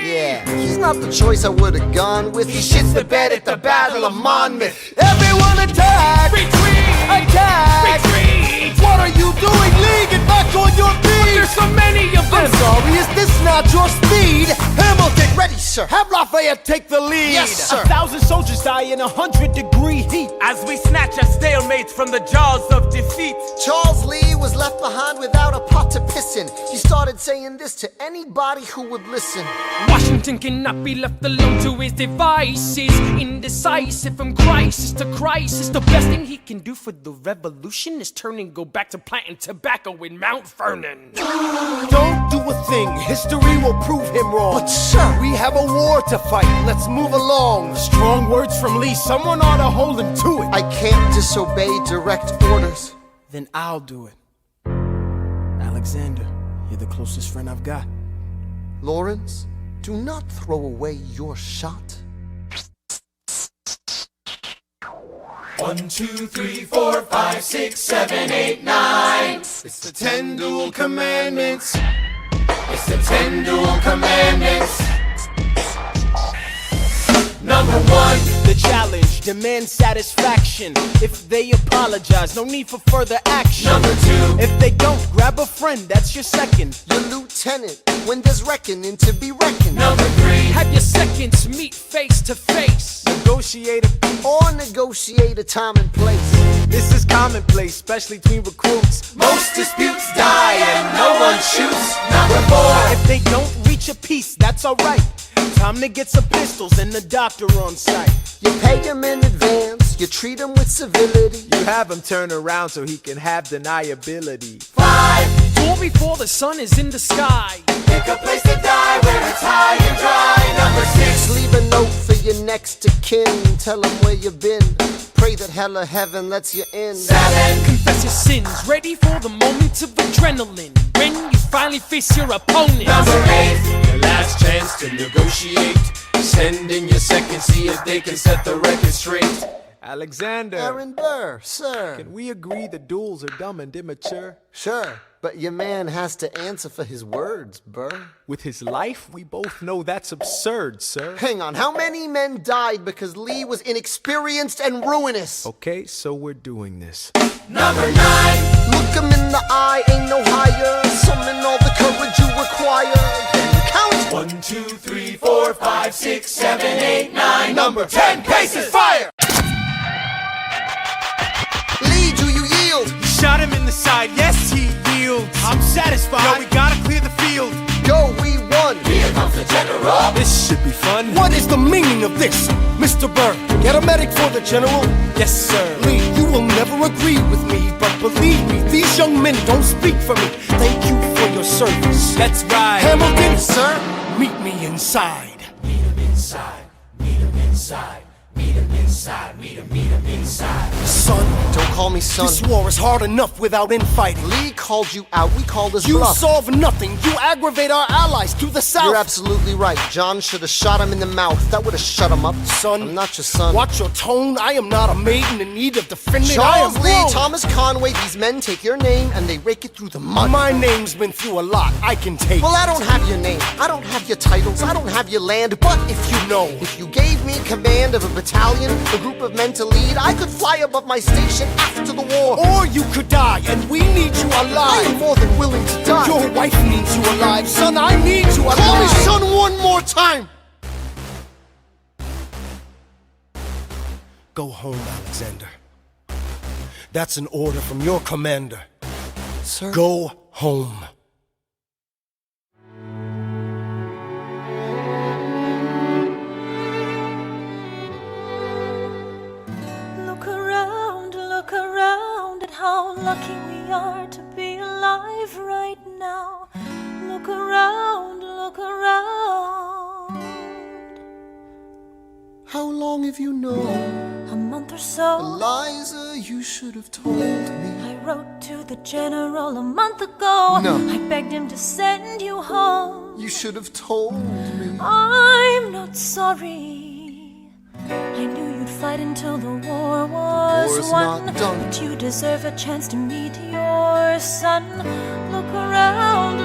Yeah, he's not the choice I would've gone with. He shits the bed at the Battle of Monmouth.
Everyone attack!
Retreat!
Attack!
Retreat!
What are you doing, Lee? Get back on your feet!
There's so many of them!
I'm sorry, is this not your speed? Hamilton,
Ready, sir.
have Lafayette take the lead.
Yes, sir.
1,000 soldiers die in 100-degree heat.
As we snatch a stalemate from the jaws of defeat.
Charles Lee was left behind without a pot to piss in. He started saying this to anybody who would listen.
Washington cannot be left alone to his devices. Indecisive from crisis to crisis. The best thing he can do for the revolution is turn and go back to planting tobacco in Mount Vernon.
Don't do a thing, history will prove him wrong.
But sir,
We have a war to fight, let's move along. Strong words from Lee, someone ought to hold him to it.
I can't disobey direct orders.
Then I'll do it. Alexander, you're the closest friend I've got.
Lawrence, do not throw away your shot.
1, 2, 3, 4, 5, 6, 7, 8, 9.
It's the 10 Duel Commandments.
It's the 10 Duel Commandments. Number 1.
The challenge, demand satisfaction. If they apologize, no need for further action.
Number 2.
If they don't, grab a friend, that's your second.
Your lieutenant, when there's reckoning to be reckoned.
Number 3.
Have your seconds meet face to face.
Negotiate a
Or negotiate a time and place.
This is commonplace, especially between recruits.
Most disputes die and no one shoots. Number 4.
If they don't reach a peace, that's alright. Time to get some pistols and the doctor on site.
You pay him in advance, you treat him with civility.
You have him turn around so he can have deniability.
5.
Duel before the sun is in the sky.
Pick a place to die where it's high and dry. Number 6.
Leave a note for your next of kin, tell him where you've been. Pray that hell or heaven lets you in.
7.
Confess your sins, ready for the moments of adrenaline. When you finally face your opponent.
Number 8.
Your last chance to negotiate. Send in your second, see if they can set the record straight.
Alexander,
Aaron Burr, sir.
can we agree the duels are dumb and immature?
Sure, but your man has to answer for his words, Burr.
With his life, we both know that's absurd, sir.
Hang on, how many men died because Lee was inexperienced and ruinous?
Okay, so we're doing this.
Number 9.
Look him in the eye, ain't no higher. Summon all the courage you require. Then count.
1, 2, 3, 4, 5, 6, 7, 8, 9. Number 10. Paces, fire!
Lee, do you yield?
Shot him in the side, yes, he yields.
I'm satisfied.
Yo, we gotta clear the field.
Go, we won.
Here comes the general.
This should be fun.
What is the meaning of this, Mr. Burr? Get a medic for the general.
Yes, sir.
Lee, you will never agree with me, but believe me, these young men don't speak for me. Thank you for your service.
That's right.
Hamilton,
Sir?
meet me inside.
Meet him inside. Meet him inside.
Son,
Don't call me son.
this war is hard enough without infighting.
Lee called you out, we called his
You
bluff.
solve nothing. You aggravate our allies to the south.
You're absolutely right. John should have shot him in the mouth. That would have shut him up.
Son,
I'm not your son.
Watch your tone. I am not a maiden in need of defending.
Charles
I am
Lee,
wrong.
Thomas Conway, these men take your name and they rake it through the mud.
My name's been through a lot. I can take.
Well, I don't have your name, I don't have your titles, I don't have your land, but if you
know,
if you gave me command of a battalion, a group of men to lead, I could fly above my station after the war.
Or you could die, and we need you
I
alive.
am more than willing to die.
Your wife needs you alive. Son, I need you alive.
Call me son one more time.
Go home, Alexander. That's an order from your commander.
Sir?
Go home.
Look around at how lucky we are to be alive right now. Look around, look around.
How long have you known?
A month or so.
Eliza, you should have told me.
I wrote to the general a month ago.
No.
I begged him to send you home.
You should have told me.
I'm not sorry. I knew you'd fight until the war was
War's
won.
not done.
But you deserve a chance to meet your son. Look around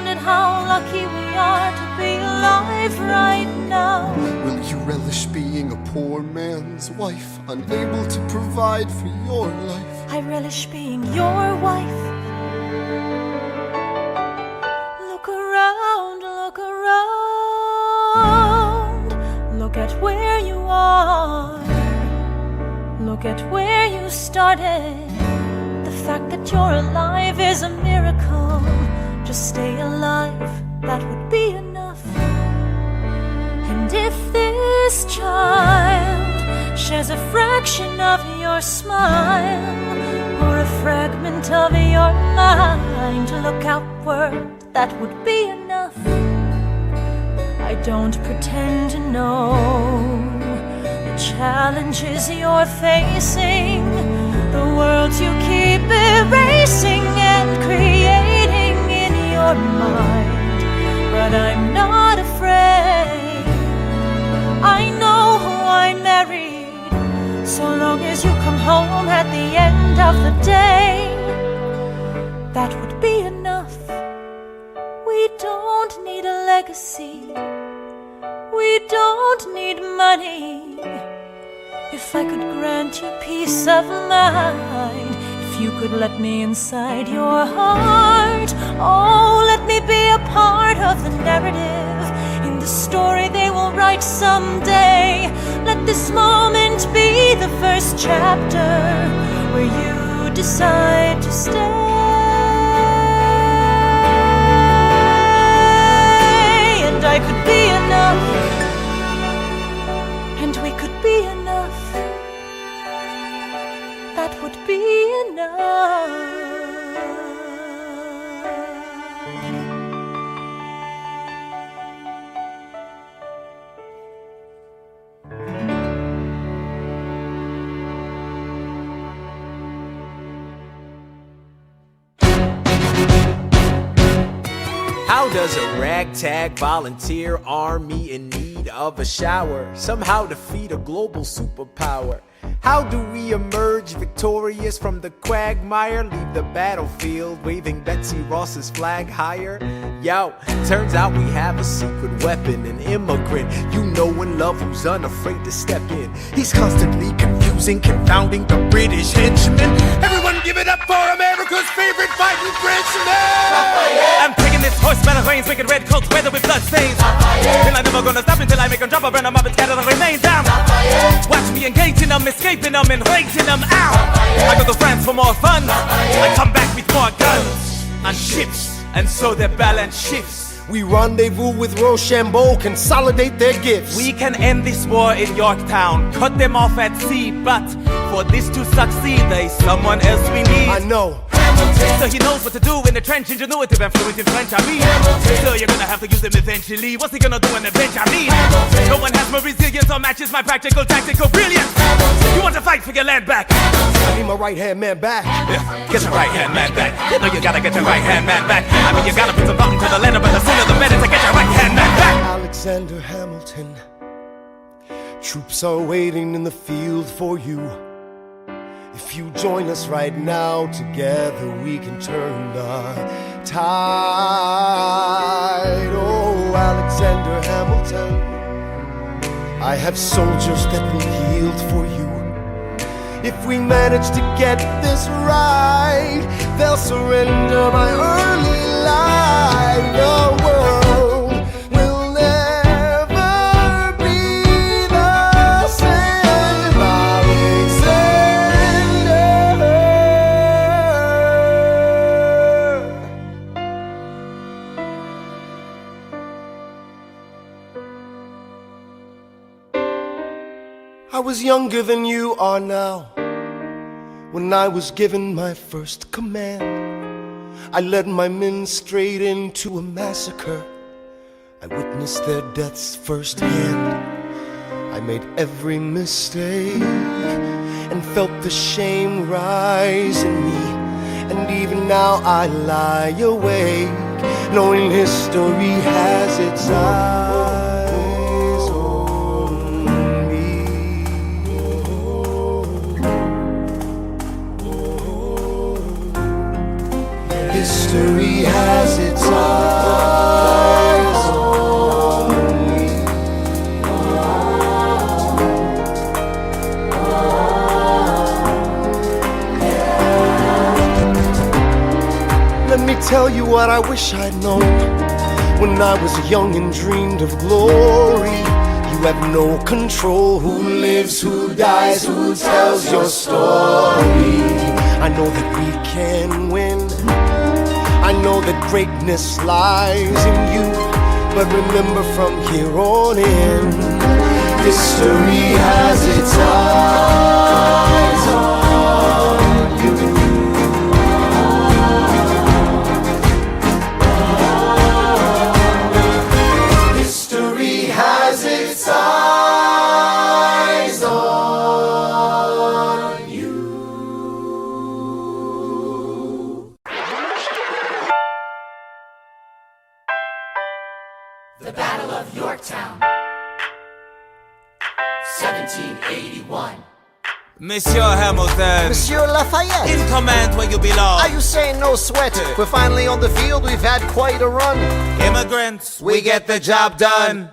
at how lucky we are to be alive right now.
Will you relish being a poor man's wife, unable to provide for your life?
I relish being your wife. Look around, look around. Look at where you are. Look at where you started. The fact that you're alive is a miracle. Just stay alive, that would be enough. And if this child shares a fraction of your smile, or a fragment of your mind, look outward, that would be enough. I don't pretend to know the challenges you're facing, the worlds you keep erasing and creating in your mind. But I'm not afraid. I know who I married. So long as you come home at the end of the day, that would be enough. We don't need a legacy. We don't need money. If I could grant you peace of mind, if you could let me inside your heart, oh, let me be a part of the narrative in the story they will write someday. Let this moment be the first chapter where you decide to stay. And I could be enough, and we could be enough. That would be enough.
How does a ragtag volunteer army in need of a shower somehow defeat a global superpower? How do we emerge victorious from the quagmire? Leave the battlefield waving Betsy Ross's flag higher? Yo, turns out we have a secret weapon, an immigrant you know and love who's unafraid to step in. He's constantly confusing, confounding the British henchmen. Everyone give it up for America's favorite fighting Frenchman!
I'm taking this horse battle reins, wicked red coats, weather with blood stains. And I'm never gonna stop until I make them drop, burn them up and scatter the remains down. Watch me engaging them, escaping them, and raising them out. I go to France for more fun. I come back with more guns and ships, and so their balance shifts.
We rendezvous with Rochambeau, consolidate their gifts.
We can end this war in Yorktown, cut them off at sea, but for this to succeed, there's someone else we need.
I know.
So he knows what to do in the trench, ingenuitive and fluent in French, I mean. So you're gonna have to use him eventually. What's he gonna do on the bench, I mean? No one has more resilience or matches my practical, tactical brilliance. You want to fight for your land back?
I need my right-hand man back.
Yeah, get your right-hand man back. You know you gotta get your right-hand man back. I mean, you gotta put some thought into the letter, but the sooner the better to get your right-hand man back.
Alexander Hamilton, troops are waiting in the field for you. If you join us right now, together we can turn the tide. Oh, Alexander Hamilton, I have soldiers that will yield for you. If we manage to get this right, they'll surrender my early life. The world will never be the same. I was younger than you are now when I was given my first command. I led my men straight into a massacre. I witnessed their deaths firsthand. I made every mistake and felt the shame rise in me. And even now I lie awake, knowing history has its eyes on me. History has its eyes on me. Let me tell you what I wish I'd known when I was young and dreamed of glory. You have no control who lives, who dies, who tells your story. I know that we can win. I know that greatness lies in you. But remember, from here on in, history has its eyes on you. History has its eyes on you.
The Battle of Yorktown, 1781.
Monsieur Hamilton,
Monsieur Lafayette,
in command where you belong.
are you saying no sweat? We're finally on the field, we've had quite a run.
Immigrants, we get the job done.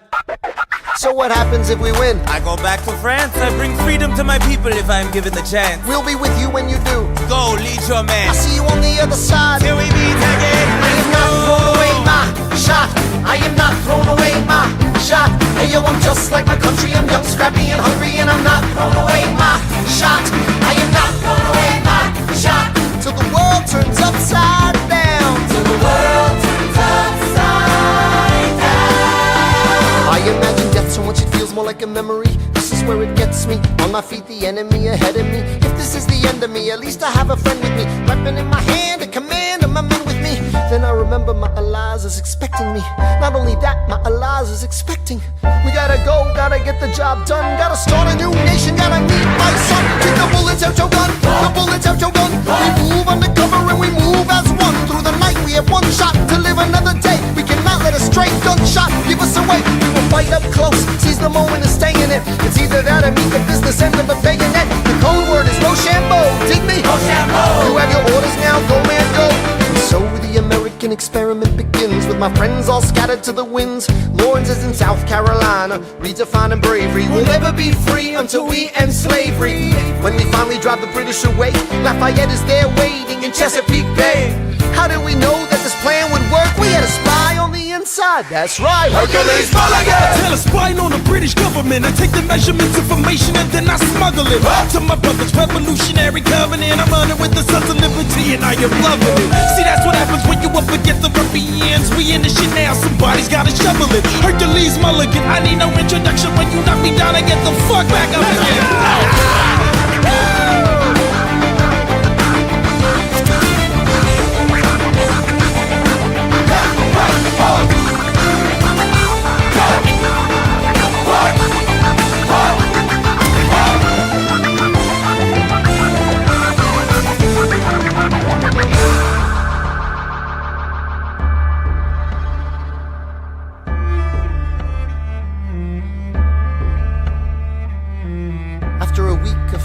So what happens if we win?
I go back to France. I bring freedom to my people if I'm given the chance.
We'll be with you when you do.
Go, lead your man.
I'll see you on the other side.
Till we meet again.
I am not thrown away my shot. I am not thrown away my shot. Hey yo, I'm just like my country. I'm young, scrappy, and hungry, and I'm not thrown away my shot. I am not thrown away my shot.
Till the world turns upside down.
Till the world turns upside down.
I imagine death so much it feels more like a memory. This is where it gets me. On my feet, the enemy ahead of me. If this is the end of me, at least I have a friend with me. Weapon in my hand, a command of my men with me. Then I remember my Eliza is expecting me. Not only that, my Eliza is expecting. We gotta go, gotta get the job done. Gotta start a new nation, gotta meet my son. Keep the bullets out your gun, the bullets out your gun. We move undercover and we move as one. Through the night we have one shot to live another day. We cannot let a stray gunshot give us away. We will fight up close, seize the moment and stay in it. It's either that or meet the business end of a bayonet. The code word is Rochambeau, dig me? Rochambeau. You have your orders now, go man go. And so the American experiment begins, with my friends all scattered to the winds. Lawrence is in South Carolina, redefining bravery. We'll never be free until we end slavery. When we finally drive the British away, Lafayette is there waiting in Chesapeake Bay. How did we know that this plan would work? We had a spy on the inside, that's right.
Hercules Mulligan! Tell a spying on the British government. I take the measurements, information, and then I smuggle it to my brother's revolutionary covenant. I'm running with the Sons of Liberty, and I am loving it. See, that's what happens when you up against the ruffians. We in the shit now, somebody's gotta shovel it. Hercules Mulligan, I need no introduction. When you knock me down, I get the fuck back up again.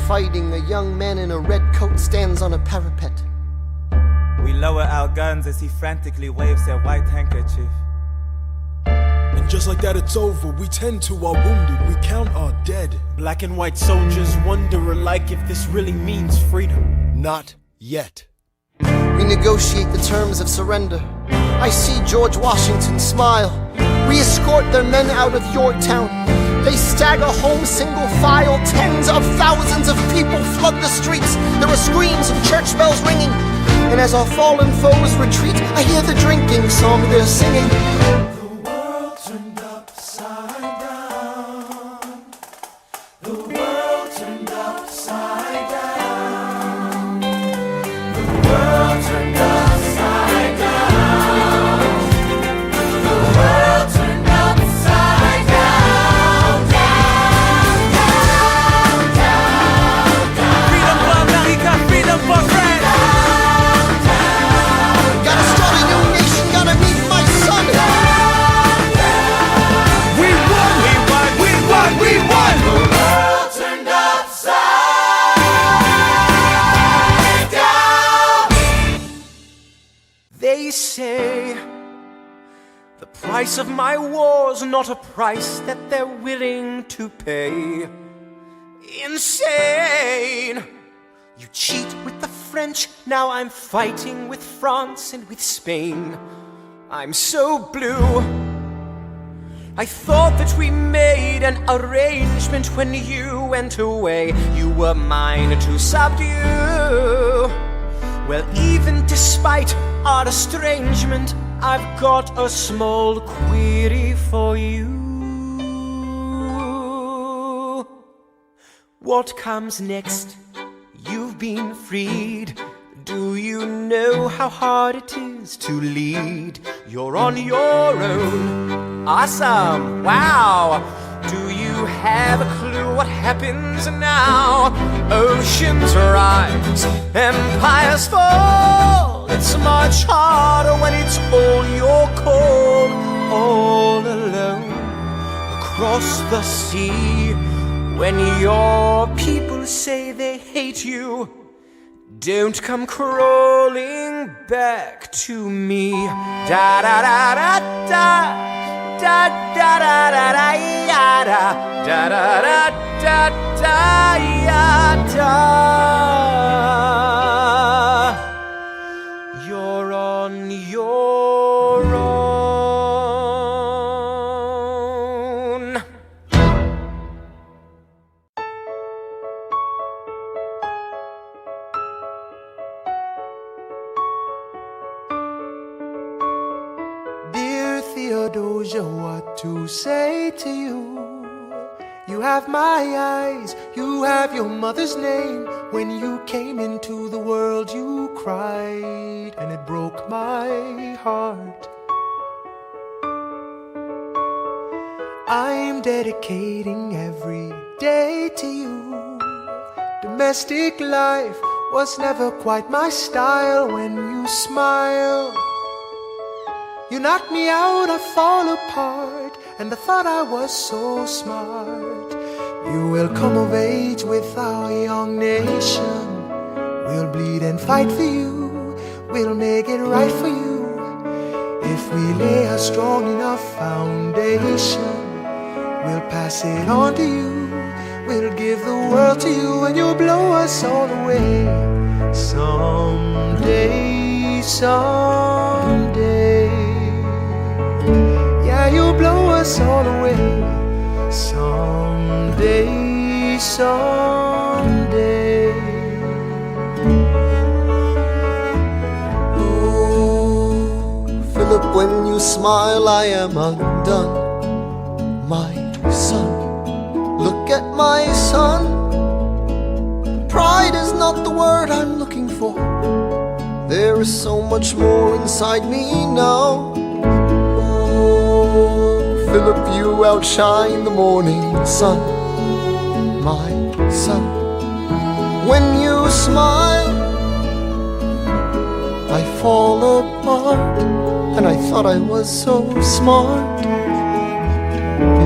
fighting, a young man in a red coat stands on a parapet.
We lower our guns as he frantically waves their white handkerchief.
And just like that it's over, we tend to our wounded, we count our dead.
Black and white soldiers wonder alike if this really means freedom.
Not yet.
We negotiate the terms of surrender. I see George Washington smile. We escort their men out of Yorktown. They stagger home single file. Tens of thousands of people flood the streets. There are screams and church bells ringing. And as our fallen foes retreat, I hear the drinking song they're singing.
The world turned upside down. The world turned upside down. The world turned upside down. The world turned upside down. Down, down, down, down.
Freedom for America, freedom for France.
Gotta start a new nation, gotta meet my son.
We won, we won, we won, we won.
The world turned upside down.
They say the price of my war's not a price that they're willing to pay. Insane! You cheat with the French, now I'm fighting with France and with Spain. I'm so blue. I thought that we made an arrangement when you went away. You were mine to subdue. Well, even despite our estrangement, I've got a small query for you. What comes next? You've been freed. Do you know how hard it is to lead? You're on your own. Awesome. Wow. Do you have a clue what happens now? Oceans rise, empires fall. It's much harder when it's all your call. All alone across the sea. When your people say they hate you, don't come crawling back to me. Da da da da da da da da da da ya da da da da da ya da. You're on your own.
Theodosia, what to say to you? You have my eyes, you have your mother's name. When you came into the world you cried, and it broke my heart. I'm dedicating every day to you. Domestic life was never quite my style. When you smile, you knock me out, I fall apart, and I thought I was so smart. You will come of age with our young nation. We'll bleed and fight for you. We'll make it right for you. If we lay a strong enough foundation, we'll pass it on to you. We'll give the world to you, and you'll blow us all away. Someday, someday. Yeah, you'll blow us all away. Someday, someday. Oh, Philip, when you smile, I am undone. My son, look at my son. Pride is not the word I'm looking for. There is so much more inside me now. Philip, you outshine the morning sun, my son. When you smile, I fall apart, and I thought I was so smart.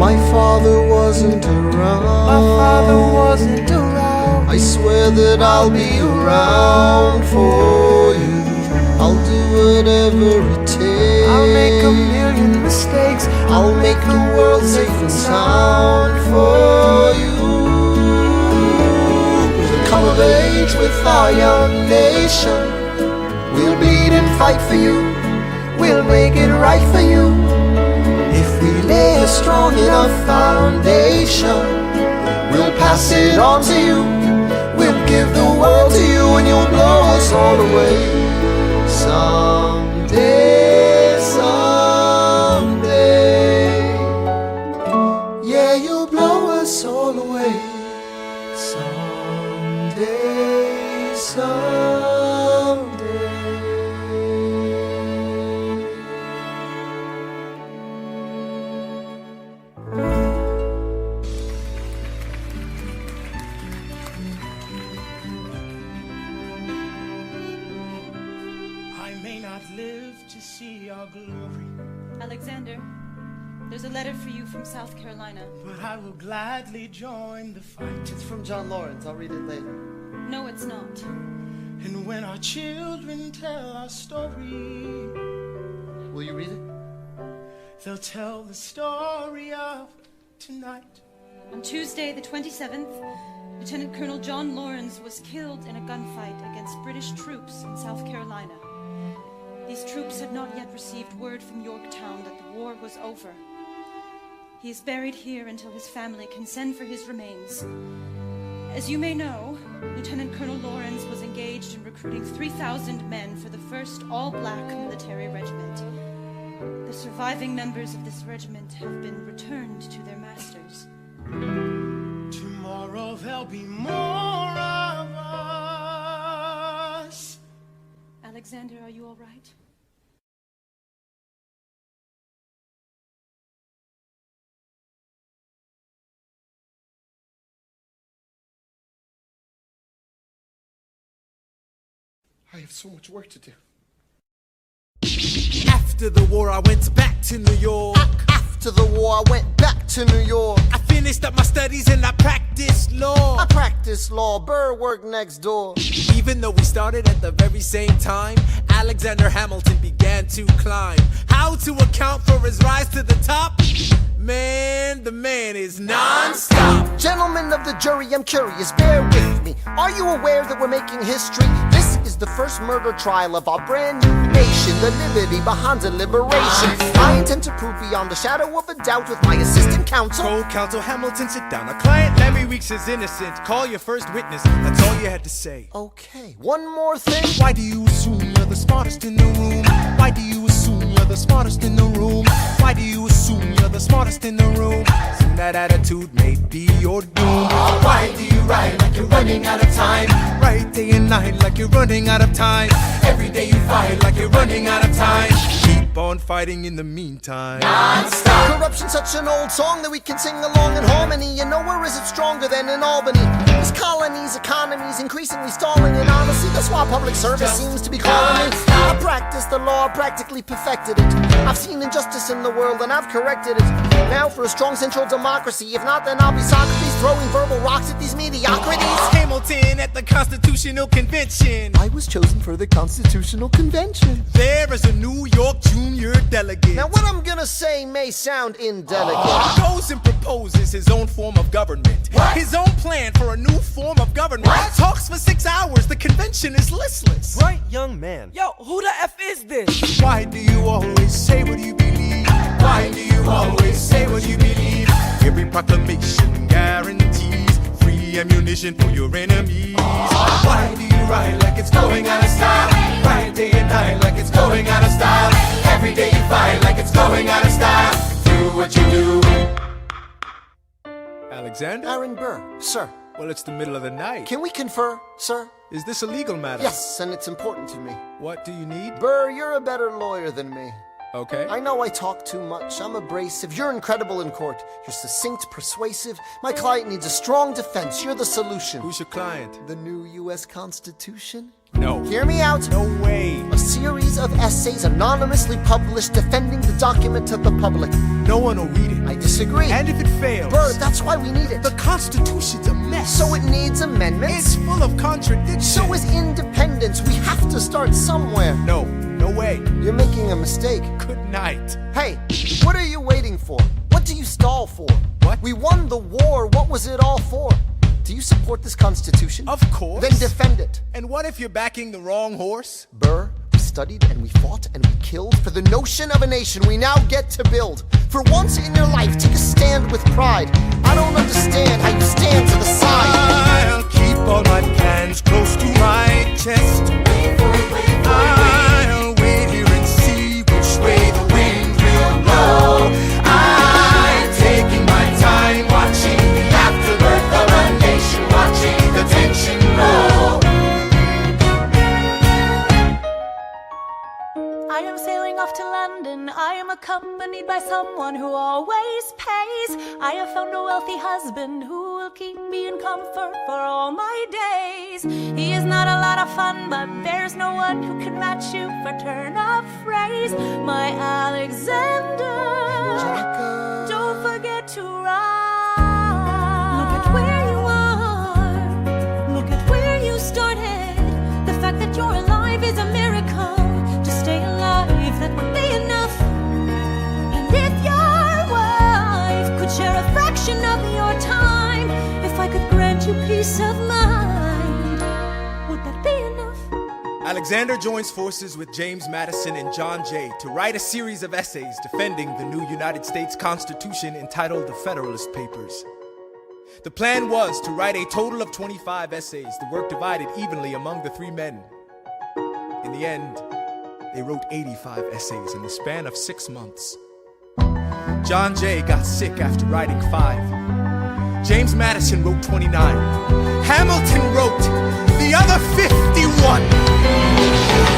My father wasn't around. My father wasn't around. I swear that I'll be around for you. I'll do whatever it takes.
I'll make a million mistakes.
I'll make the world safe and sound for you. We'll come of age with our young nation. We'll bleed and fight for you. We'll make it right for you. If we lay a strong enough foundation, we'll pass it on to you. We'll give the world to you, and you'll blow us all away. Someday, someday, yeah, you'll blow us all away. Someday, someday.
Glory.
Alexander, there's a letter for you from South Carolina.
But I will gladly join the fight.
It's from John Lawrence. I'll read it later.
No, it's not.
And when our children tell our story,
will you read it?
They'll tell the story of tonight.
On Tuesday, the 27th, Lieutenant Colonel John Lawrence was killed in a gunfight against British troops in South Carolina. These troops had not yet received word from Yorktown that the war was over. He is buried here until his family can send for his remains. As you may know, Lieutenant Colonel Lawrence was engaged in recruiting 3,000 men for the 1st all-black military regiment. The surviving members of this regiment have been returned to their masters.
Tomorrow there'll be more of us.
Alexander, are you all right?
I have so much work to do.
After the war, I went back to New York.
After the war, I went back to New York.
I finished up my studies and I practiced law.
I practiced law. Burr worked next door.
Even though we started at the very same time, Alexander Hamilton began to climb. How to account for his rise to the top? Man, the man is non-stop.
Gentlemen of the jury, I'm curious, bear with me. Are you aware that we're making history? This is the first murder trial of our brand new nation, the liberty behind the liberation. I intend to prove beyond a shadow of a doubt with my assistant counsel.
Co-counsel Hamilton, sit down. Our client Larry Weeks is innocent. Call your first witness. That's all you had to say.
Okay, one more thing.
Why do you assume you're the smartest in the room? Why do you assume you're the smartest in the room? Why do you assume you're the smartest in the room? Soon that attitude may be your doom.
Why do you ride like you're running out of time?
Right day and night like you're running out of time.
Every day you fight like you're running out of time.
Keep on fighting in the meantime.
Non-stop.
Corruption's such an old song that we can sing along in harmony. And nowhere is it stronger than in Albany. This colony's economy's increasingly stalling. And honestly, that's why public service seems to be calling me. I practiced the law, practically perfected it. I've seen injustice in the world and I've corrected it. Now for a strong central democracy. If not, then I'll be Socrates throwing verbal rocks at these mediocrities.
Hamilton at the Constitutional Convention.
I was chosen for the Constitutional Convention.
There is a New York junior delegate.
Now what I'm gonna say may sound indelicate.
Goes and proposes his own form of government.
What?
His own plan for a new form of government.
What?
Talks for 6 hours. The convention is listless.
Right, young man.
Yo, who the F is this?
Why do you always say what you believe? Why do you always say what you believe? Every proclamation guarantees free ammunition for your enemies.
Why do you ride like it's going out of style? Ride day and night like it's going out of style. Every day you fight like it's going out of style. Do what you do.
Alexander?
Aaron Burr, sir.
Well, it's the middle of the night.
Can we confer, sir?
Is this a legal matter?
Yes, and it's important to me.
What do you need?
Burr, you're a better lawyer than me.
Okay.
I know I talk too much. I'm abrasive. You're incredible in court. You're succinct, persuasive. My client needs a strong defense. You're the solution.
Who's your client?
The new U.S. Constitution?
No.
Hear me out.
No way.
A series of essays anonymously published defending the document to the public.
No one will read it.
I disagree.
And if it fails...
Burr, that's why we need it.
The Constitution's a mess.
So it needs amendments?
It's full of contradictions.
So is independence. We have to start somewhere.
No way.
You're making a mistake.
Good night.
Hey, what are you waiting for? What do you stall for?
What?
We won the war. What was it all for? Do you support this Constitution?
Of course.
Then defend it.
And what if you're backing the wrong horse?
Burr, we studied and we fought and we killed for the notion of a nation we now get to build. For once in your life, take a stand with pride. I don't understand how you stand to the side.
I'll keep all my plans close to my chest. I'll wait here and see which way the wind will blow. I'm taking my time, watching the afterbirth of a nation, watching the tension grow.
I am sailing off to London. I am accompanied by someone who always pays. I have found a wealthy husband who will keep me in comfort for all my days. He is not a lot of fun, but there's no one who can match you for turn of phrase. My Alexander, don't forget to ride. Look at where you are. Look at where you started. The fact that you're alive is a miracle. To stay alive, that would be enough. And if your wife could share a fraction of your time, if I could grant you peace of mind, would that be enough?
Alexander joins forces with James Madison and John Jay to write a series of essays defending the new United States Constitution entitled the Federalist Papers. The plan was to write a total of 25 essays, the work divided evenly among the three men. In the end, they wrote 85 essays in the span of 6 months. John Jay got sick after writing 5. James Madison wrote 29. Hamilton wrote the other 51.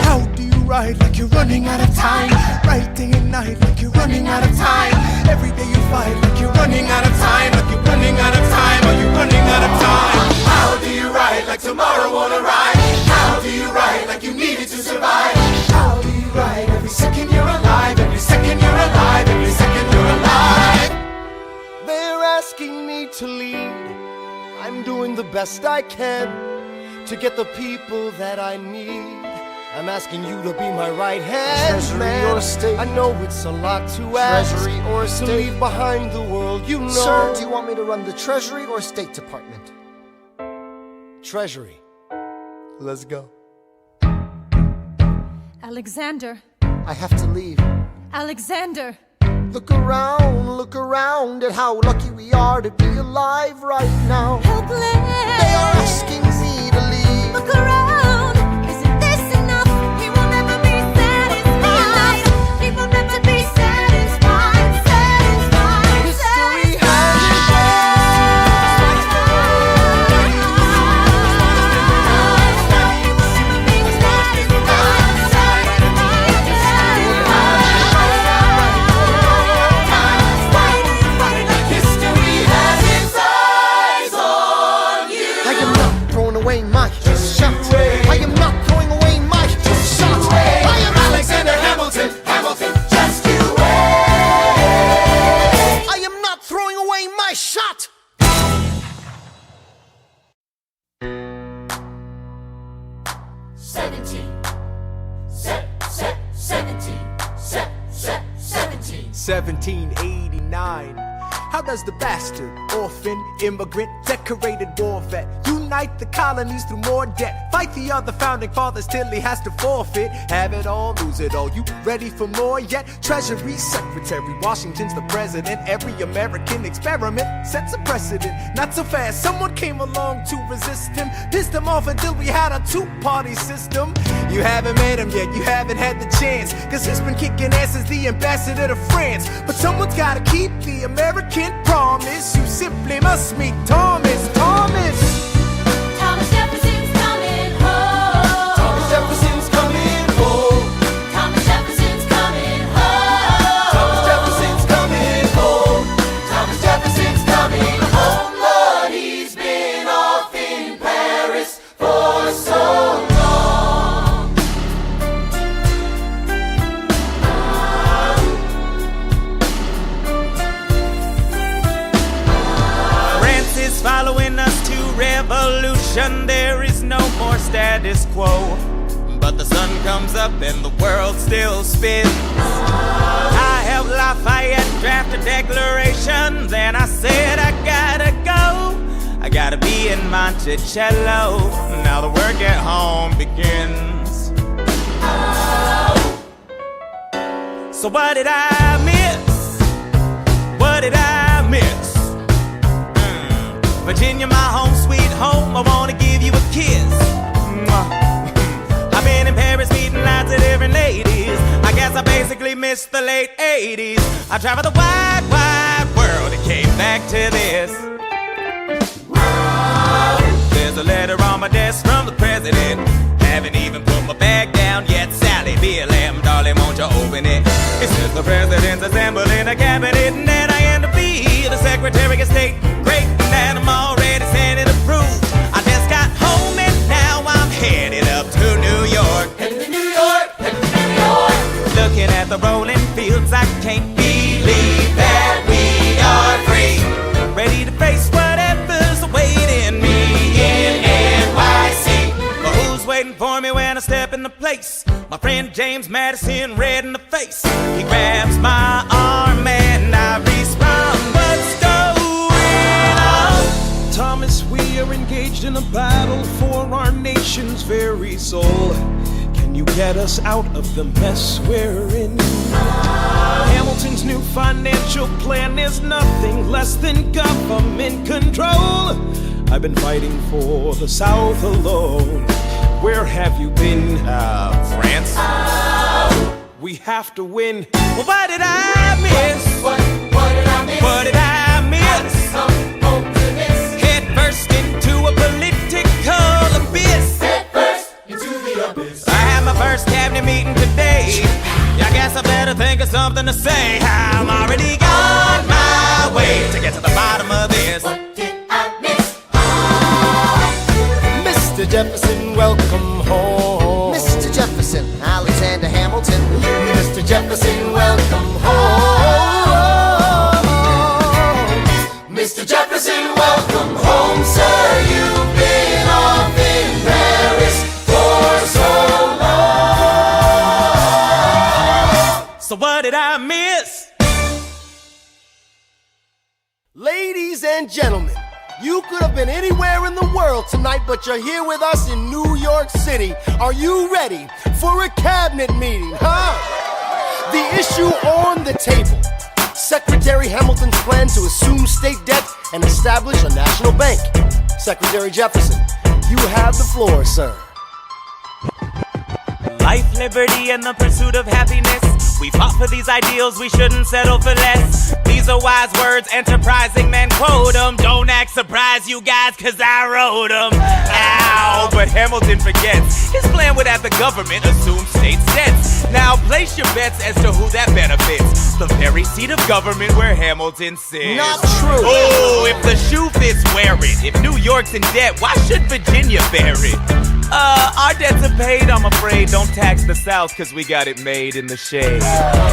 How do you write like you're running out of time? Write day and night like you're running out of time. Every day you fight like you're running out of time. Like you're running out of time. Are you running out of time?
How do you write like tomorrow won't arrive? How do you write like you need it to survive? How do you write every second you're alive? Every second you're alive. Every second you're alive.
They're asking me to lead. I'm doing the best I can to get the people that I need. I'm asking you to be my right hand, Treasury man. or state? I know it's a lot to ask. Treasury or to state? leave behind the world, you know. Sir, do you want me to run the Treasury or State Department? Treasury. Let's go.
Alexander,
I have to leave.
Alexander.
Look around at how lucky we are to be alive right now.
Helpless.
They are asking me to leave.
Look around. Isn't this enough? He will never be satisfied. He will never be satisfied.
History has
$17.
1789. How does the bastard, orphan, immigrant, decorated war vet unite the colonies through more debt? Fight the other founding fathers till he has to forfeit. Have it all, lose it all. You ready for more yet? Treasury Secretary, Washington's the president. Every American experiment sets a precedent. Not so fast, someone came along to resist him. Pissed him off until we had a two-party system. You haven't met him yet, you haven't had the chance, cause he's been kicking ass as the ambassador to France. But someone's gotta keep the American promise. You simply must meet Thomas.
Thomas Jefferson's coming home.
Thomas Jefferson's coming home.
Thomas Jefferson's coming home.
Thomas Jefferson's coming home.
Thomas Jefferson's coming home. Lord, he's been off in Paris for so long.
following us to revolution. There is no more status quo. But the sun comes up and the world still spins. I helped Lafayette draft a declaration. Then I said I gotta go. I gotta be in Monticello. Now the work at home begins. So what did I miss? What did I miss? Virginia, my home sweet home. I wanna give you a kiss. I've been in Paris meeting lots of different ladies. I guess I basically missed the late 80s. I traveled the wide, wide world and came back to this. There's a letter on my desk from the president. Haven't even put my bag down yet. Sally, be a lamb, darling, won't you open it? It says the president's assembling a cabinet, and then I end up being the Secretary of State. Great, and I'm already sending approved. I just got home and now I'm headed up to New York.
Headed to New York, headed to New York.
Looking at the rolling fields, I can't believe that we are free. Ready to face whatever's awaiting me in NYC. But who's waiting for me when I step into place? My friend James Madison, red in the face. He grabs my arm and I respond, what's going on?
Thomas, we are engaged in a battle for our nation's very soul. Can you get us out of the mess we're in? Hamilton's new financial plan is nothing less than government control. I've been fighting for the South alone. Where have you been?
France?
We have to win.
Well, what did I miss?
What did I miss?
What did I miss?
Come home to this.
Head first into a political abyss.
Head first into the abyss.
I had my first cabinet meeting today. I guess I better think of something to say. I'm already on my way to get to the bottom of this.
What did I miss?
Mr. Jefferson, welcome home.
Mr. Jefferson, Alexander Hamilton.
Mr. Jefferson, welcome home.
Mr. Jefferson, welcome home, sir. You've been off in Paris for so long.
So what did I miss?
Ladies and gentlemen, you could have been anywhere in the world tonight, but you're here with us in New York City. Are you ready for a cabinet meeting, huh? The issue on the table: Secretary Hamilton's plan to assume state debt and establish a national bank. Secretary Jefferson, you have the floor, sir.
Life, liberty, and the pursuit of happiness. We fought for these ideals, we shouldn't settle for less. These are wise words, enterprising men quote them. Don't act surprised, you guys, cause I wrote them. Ow, but Hamilton forgets. His plan would have the government assume state debts. Now place your bets as to who that benefits. The very seat of government where Hamilton sits.
Not true.
Oh, if the shoe fits, wear it. If New York's in debt, why should Virginia bear it? Our debts are paid, I'm afraid. Don't tax the South, cause we got it made in the shade.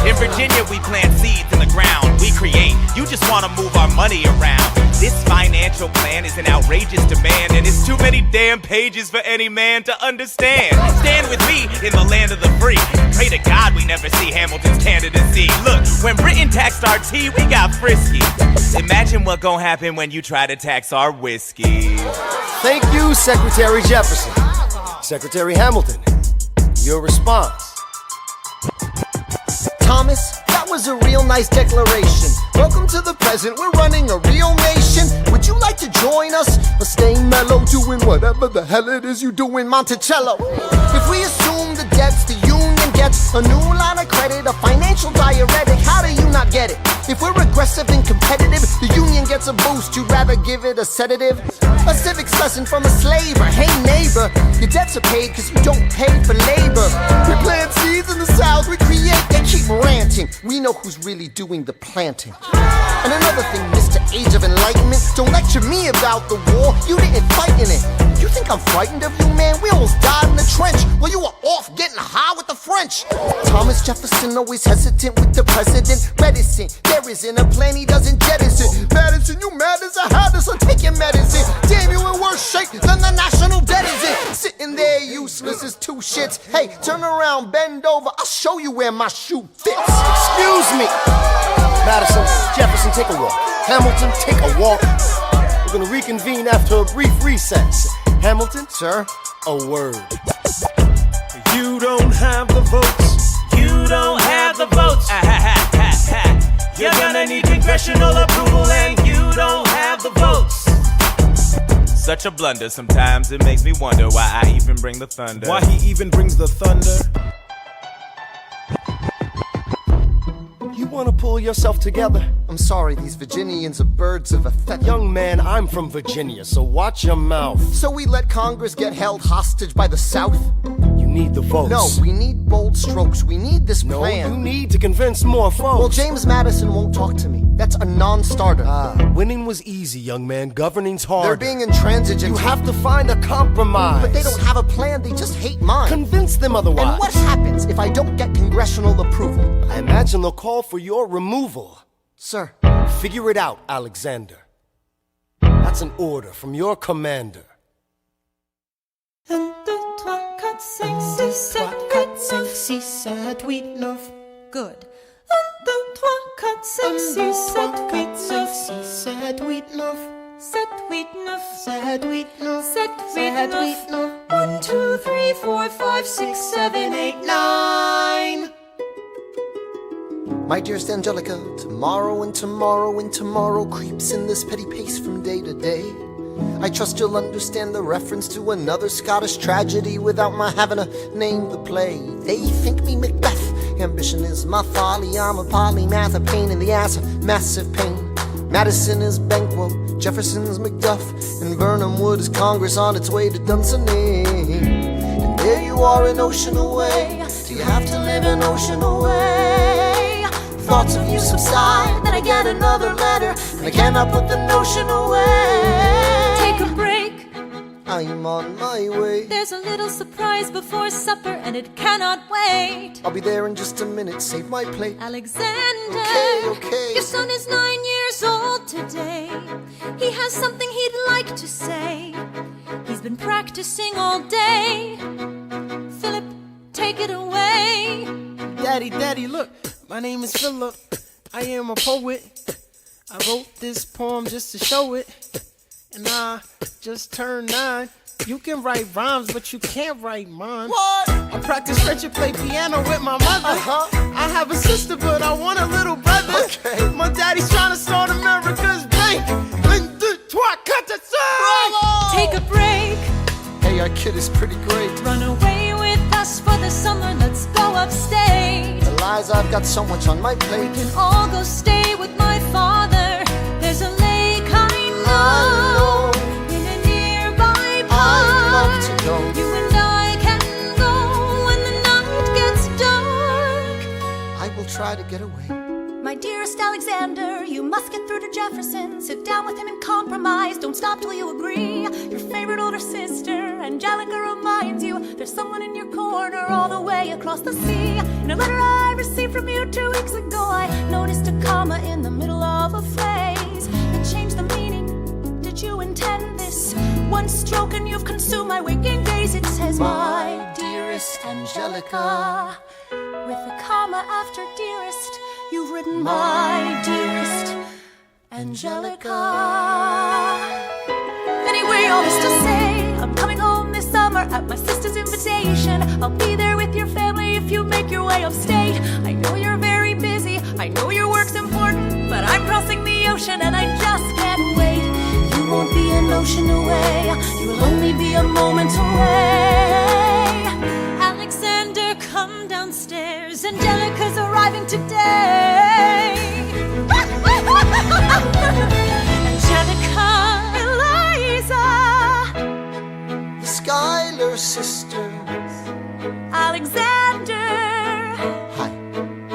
In Virginia, we plant seeds in the ground. We create, you just wanna move our money around. This financial plan is an outrageous demand, and it's too many damn pages for any man to understand. Stand with me in the land of the free. Pray to God we never see Hamilton's candidacy. Look, when Britain taxed our tea, we got frisky. Imagine what gon' happen when you try to tax our whiskey.
Thank you, Secretary Jefferson. Secretary Hamilton, your response.
Thomas, that was a real nice declaration. Welcome to the present, we're running a real nation. Would you like to join us? Or stay mellow, doing whatever the hell it is you do in Monticello? If we assume the debts the union gets, a new line of credit, a financial diuretic, how do you not get it? If we're aggressive and competitive, the union gets a boost, you'd rather give it a sedative? A civics lesson from a slaver. Hey neighbor, your debts are paid cause you don't pay for labor. We plant seeds in the South, we create, they keep ranting. We know who's really doing the planting. And another thing, Mr. Age of Enlightenment, enlightenment. Don't lecture me about the war, you didn't fight in it. You think I'm frightened of you, man? We almost died in the trench while you were off getting high with the French. Thomas Jefferson always hesitant with the president. Reticent, there isn't a plan he doesn't jettison. Madison, you mad as a hat, so take your medicine. Damn, you in worse shape than the national debt is in. Sitting there useless as two shits. Hey, turn around, bend over, I'll show you where my shoe fits.
Excuse me. Madison, Jefferson, take a walk. Hamilton, take a walk. We're gonna reconvene after a brief recess. Hamilton, sir, a word.
You don't have the votes.
You don't have the votes. You're gonna need congressional approval, and you don't have the votes. Such a blunder, sometimes it makes me wonder why I even bring the thunder.
Why he even brings the thunder?
You wanna pull yourself together?
I'm sorry, these Virginians are birds of a feather.
Young man, I'm from Virginia, so watch your mouth.
So we let Congress get held hostage by the South?
You need the votes.
No, we need bold strokes. We need this plan.
No, you need to convince more folks.
Well, James Madison won't talk to me. That's a non-starter.
Winning was easy, young man. Governing's hard.
They're being intransigent.
You have to find a compromise.
But they don't have a plan. They just hate mine.
Convince them otherwise.
And what happens if I don't get congressional approval?
I imagine they'll call for your removal.
Sir.
Figure it out, Alexander. That's an order from your commander.
1, 2, 3, 4, 5, 6, 7, 8, 9. Good. 1, 2, 3, 4, 5, 6, 7, 8, 9. 7, 8, 9. 1, 2, 3, 4, 5, 6, 7, 8, 9.
My dearest Angelica, tomorrow and tomorrow and tomorrow creeps in this petty pace from day to day. I trust you'll understand the reference to another Scottish tragedy without my having to name the play. They think me Macbeth, ambition is my folly. I'm a polymath, a pain in the ass, a massive pain. Madison is Banquo, Jefferson's Macduff, and Burnham Wood is Congress on its way to Dunsinane. And there you are an ocean away. Do you have to live an ocean away? Thoughts of you subside, then I get another letter, and I cannot put the notion away.
Take a break.
I'm on my way.
There's a little surprise before supper, and it cannot wait.
I'll be there in just a minute, save my plate.
Alexander,
okay.
Your son is 9 years old today. He has something he'd like to say. He's been practicing all day. Philip, take it away.
Daddy, look, my name is Philip. I am a poet. I wrote this poem just to show it. And I just turned 9. You can write rhymes, but you can't write mine.
What?
I practice French and play piano with my mother. I have a sister, but I want a little brother.
Okay.
My daddy's trying to start America's bank. 1, 2, 3, 4.
Take a break.
Hey, our kid is pretty great.
Run away with us for the summer. Let's go upstate.
Eliza, I've got so much on my plate.
We can all go stay with my father. There's a lake I know in a nearby park.
I'd love to go.
You and I can go when the night gets dark.
I will try to get away.
My dearest Alexander, you must get through to Jefferson. Sit down with him and compromise. Don't stop till you agree. Your favorite older sister, Angelica, reminds you there's someone in your corner all the way across the sea. In a letter I received from you 2 weeks ago, I noticed a comma in the middle of a phrase. It changed the meaning. Did you intend this? One stroke and you've consumed my waking days. It says, my dearest Angelica, with a comma after dearest. You've written my dearest Angelica. Anyway, all this to say, I'm coming home this summer at my sister's invitation. I'll be there with your family if you make your way upstate. I know you're very busy, I know your work's important, but I'm crossing the ocean and I just can't wait. You won't be an ocean away, you will only be a moment away. Alexander, come downstairs, Angelica's arriving today. Angelica, Eliza,
The Schuyler Sisters.
Alexander.
Hi.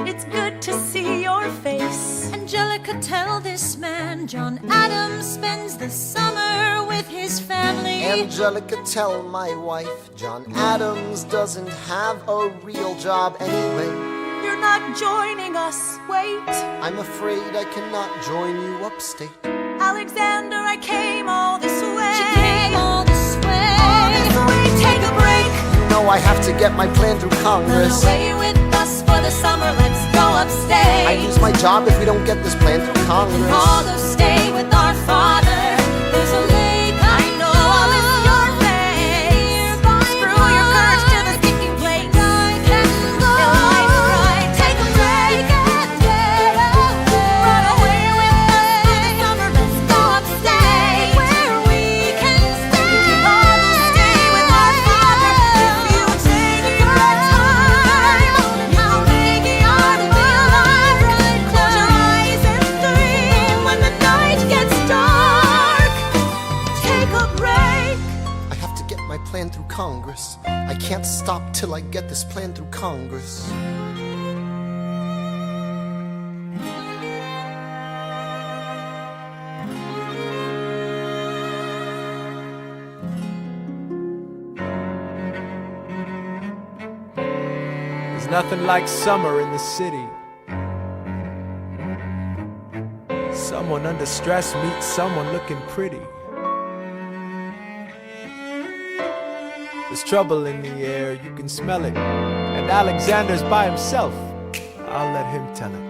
It's good to see your face. Angelica, tell this man John Adams spends the summer with his family.
Angelica, tell my wife John Adams doesn't have a real job anyway.
You're not joining us, wait.
I'm afraid I cannot join you upstate.
Alexander, I came all this way. She came all this way. All this way, take a break.
You know I have to get my plan through Congress.
Run away with us for the summer, let's go upstate.
I lose my job if we don't get this plan through Congress.
All go stay with our father. There's a lake, I know, I'll miss your face. Screw your courage to the sticking place. I can go. Life's right, take a break and get away. Run away with us for the summer, let's go upstate. Where we can stay. We can all go stay with our father. If you take your time, how lucky you are to be alive. Close your eyes and dream when the night gets dark. Take a break.
I have to get my plan through Congress. I can't stop till I get this plan through Congress.
There's nothing like summer in the city. Someone under stress meets someone looking pretty. There's trouble in the air, you can smell it. And Alexander's by himself. I'll let him tell it.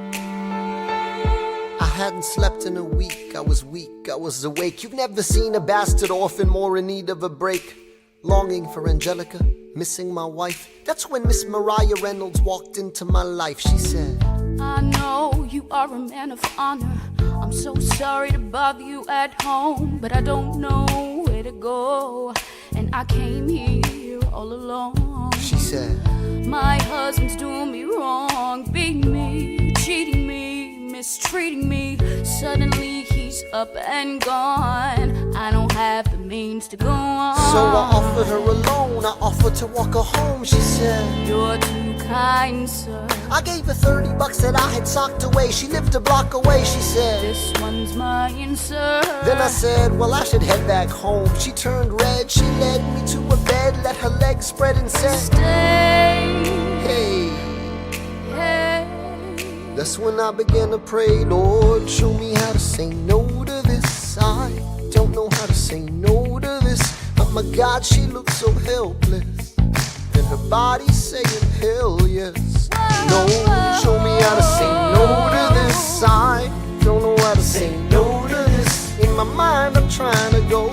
I hadn't slept in a week, I was weak, I was awake. You've never seen a bastard orphan more in need of a break. Longing for Angelica, missing my wife. That's when Miss Mariah Reynolds walked into my life. She said,
I know you are a man of honor. I'm so sorry to bother you at home, but I don't know where to go, and I came here all alone.
She said,
my husband's doing me wrong, beating me, cheating me, mistreating me. Suddenly he's up and gone. I don't have the means to go on.
So I offered her a loan, I offered to walk her home. She said,
you're too kind, sir.
I gave her $30 that I had socked away. She lived a block away. She said,
this one's mine, sir.
Then I said, well, I should head back home. She turned red, she led me to a bed, let her legs spread and said,
stay.
Hey.
Hey.
That's when I began to pray, Lord, show me how to say no to this. I don't know how to say no to this. Oh my God, she looks so helpless. And her body saying hell yes. No, show me how to say no to this. I don't know how to say no to this. In my mind I'm trying to go.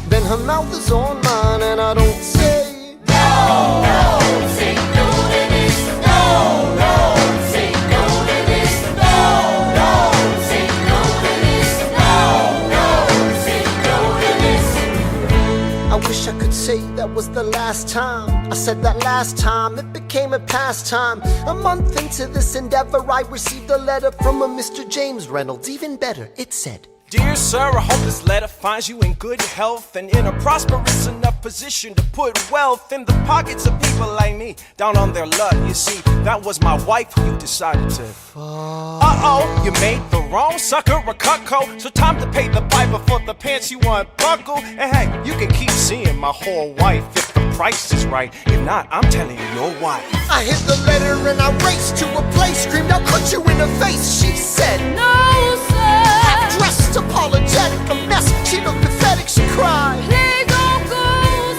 Then her mouth is on mine and I don't say no, no, say no to this. No, no, say no to this. No, no, say no to this. No, no, say no to this. I wish I could say that was the last time I said that last time. It became a pastime. A month into this endeavor, I received a letter from a Mr. James Reynolds. Even better, it said,
Dear sir, I hope this letter finds you in good health and in a prosperous enough position to put wealth in the pockets of people like me, down on their luck. You see, that was my wife who you decided to uh-oh, you made the wrong sucker a cucko. So time to pay the piper for the pants you unbuckle. And hey, you can keep seeing my whole wife if the price is right. If not, I'm telling you, your wife.
I hit the letter and I raced to a place, screamed, I'll cut you in the face. She said,
no, sir.
Dressed apologetic, a mess. She looked pathetic, she cried.
Please don't go,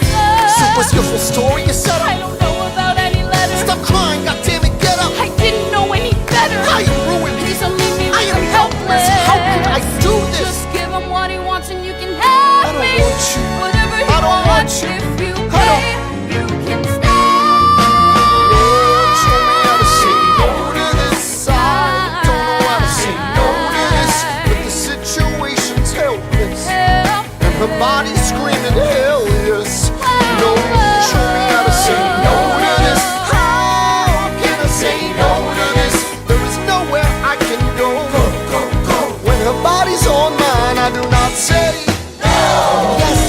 sir.
So what's your full story? You said
I don't know about any letter.
Stop crying, goddammit, get up.
I didn't know any better.
I am ruined.
Please don't leave me.
I am helpless. How could I do this?
Just give him what he wants and you can have
I don't
me.
want you.
Whatever he
I don't want
wants.
you.
If you pay, you can stay.
Lord, show me how to say no to this. I don't know how to say no to this, but the situation's helpless. And her body's screaming hell yes. Lord, show me how to say no to this. How can I say no to this? There is nowhere I can go. When her body's on mine, I do not say no. Yes.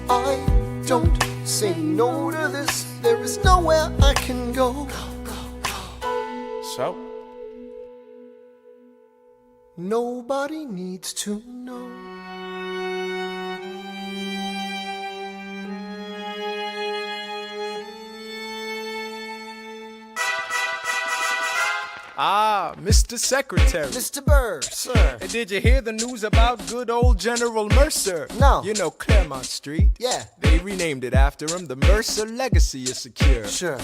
I don't say no to this. There is nowhere I can go.
So?
Nobody needs to know.
Ah, Mr. Secretary.
Mr. Burr, sir.
Hey, did you hear the news about good old General Mercer?
No.
You know Claremont Street?
Yeah.
They renamed it after him. The Mercer legacy is secure.
Sure.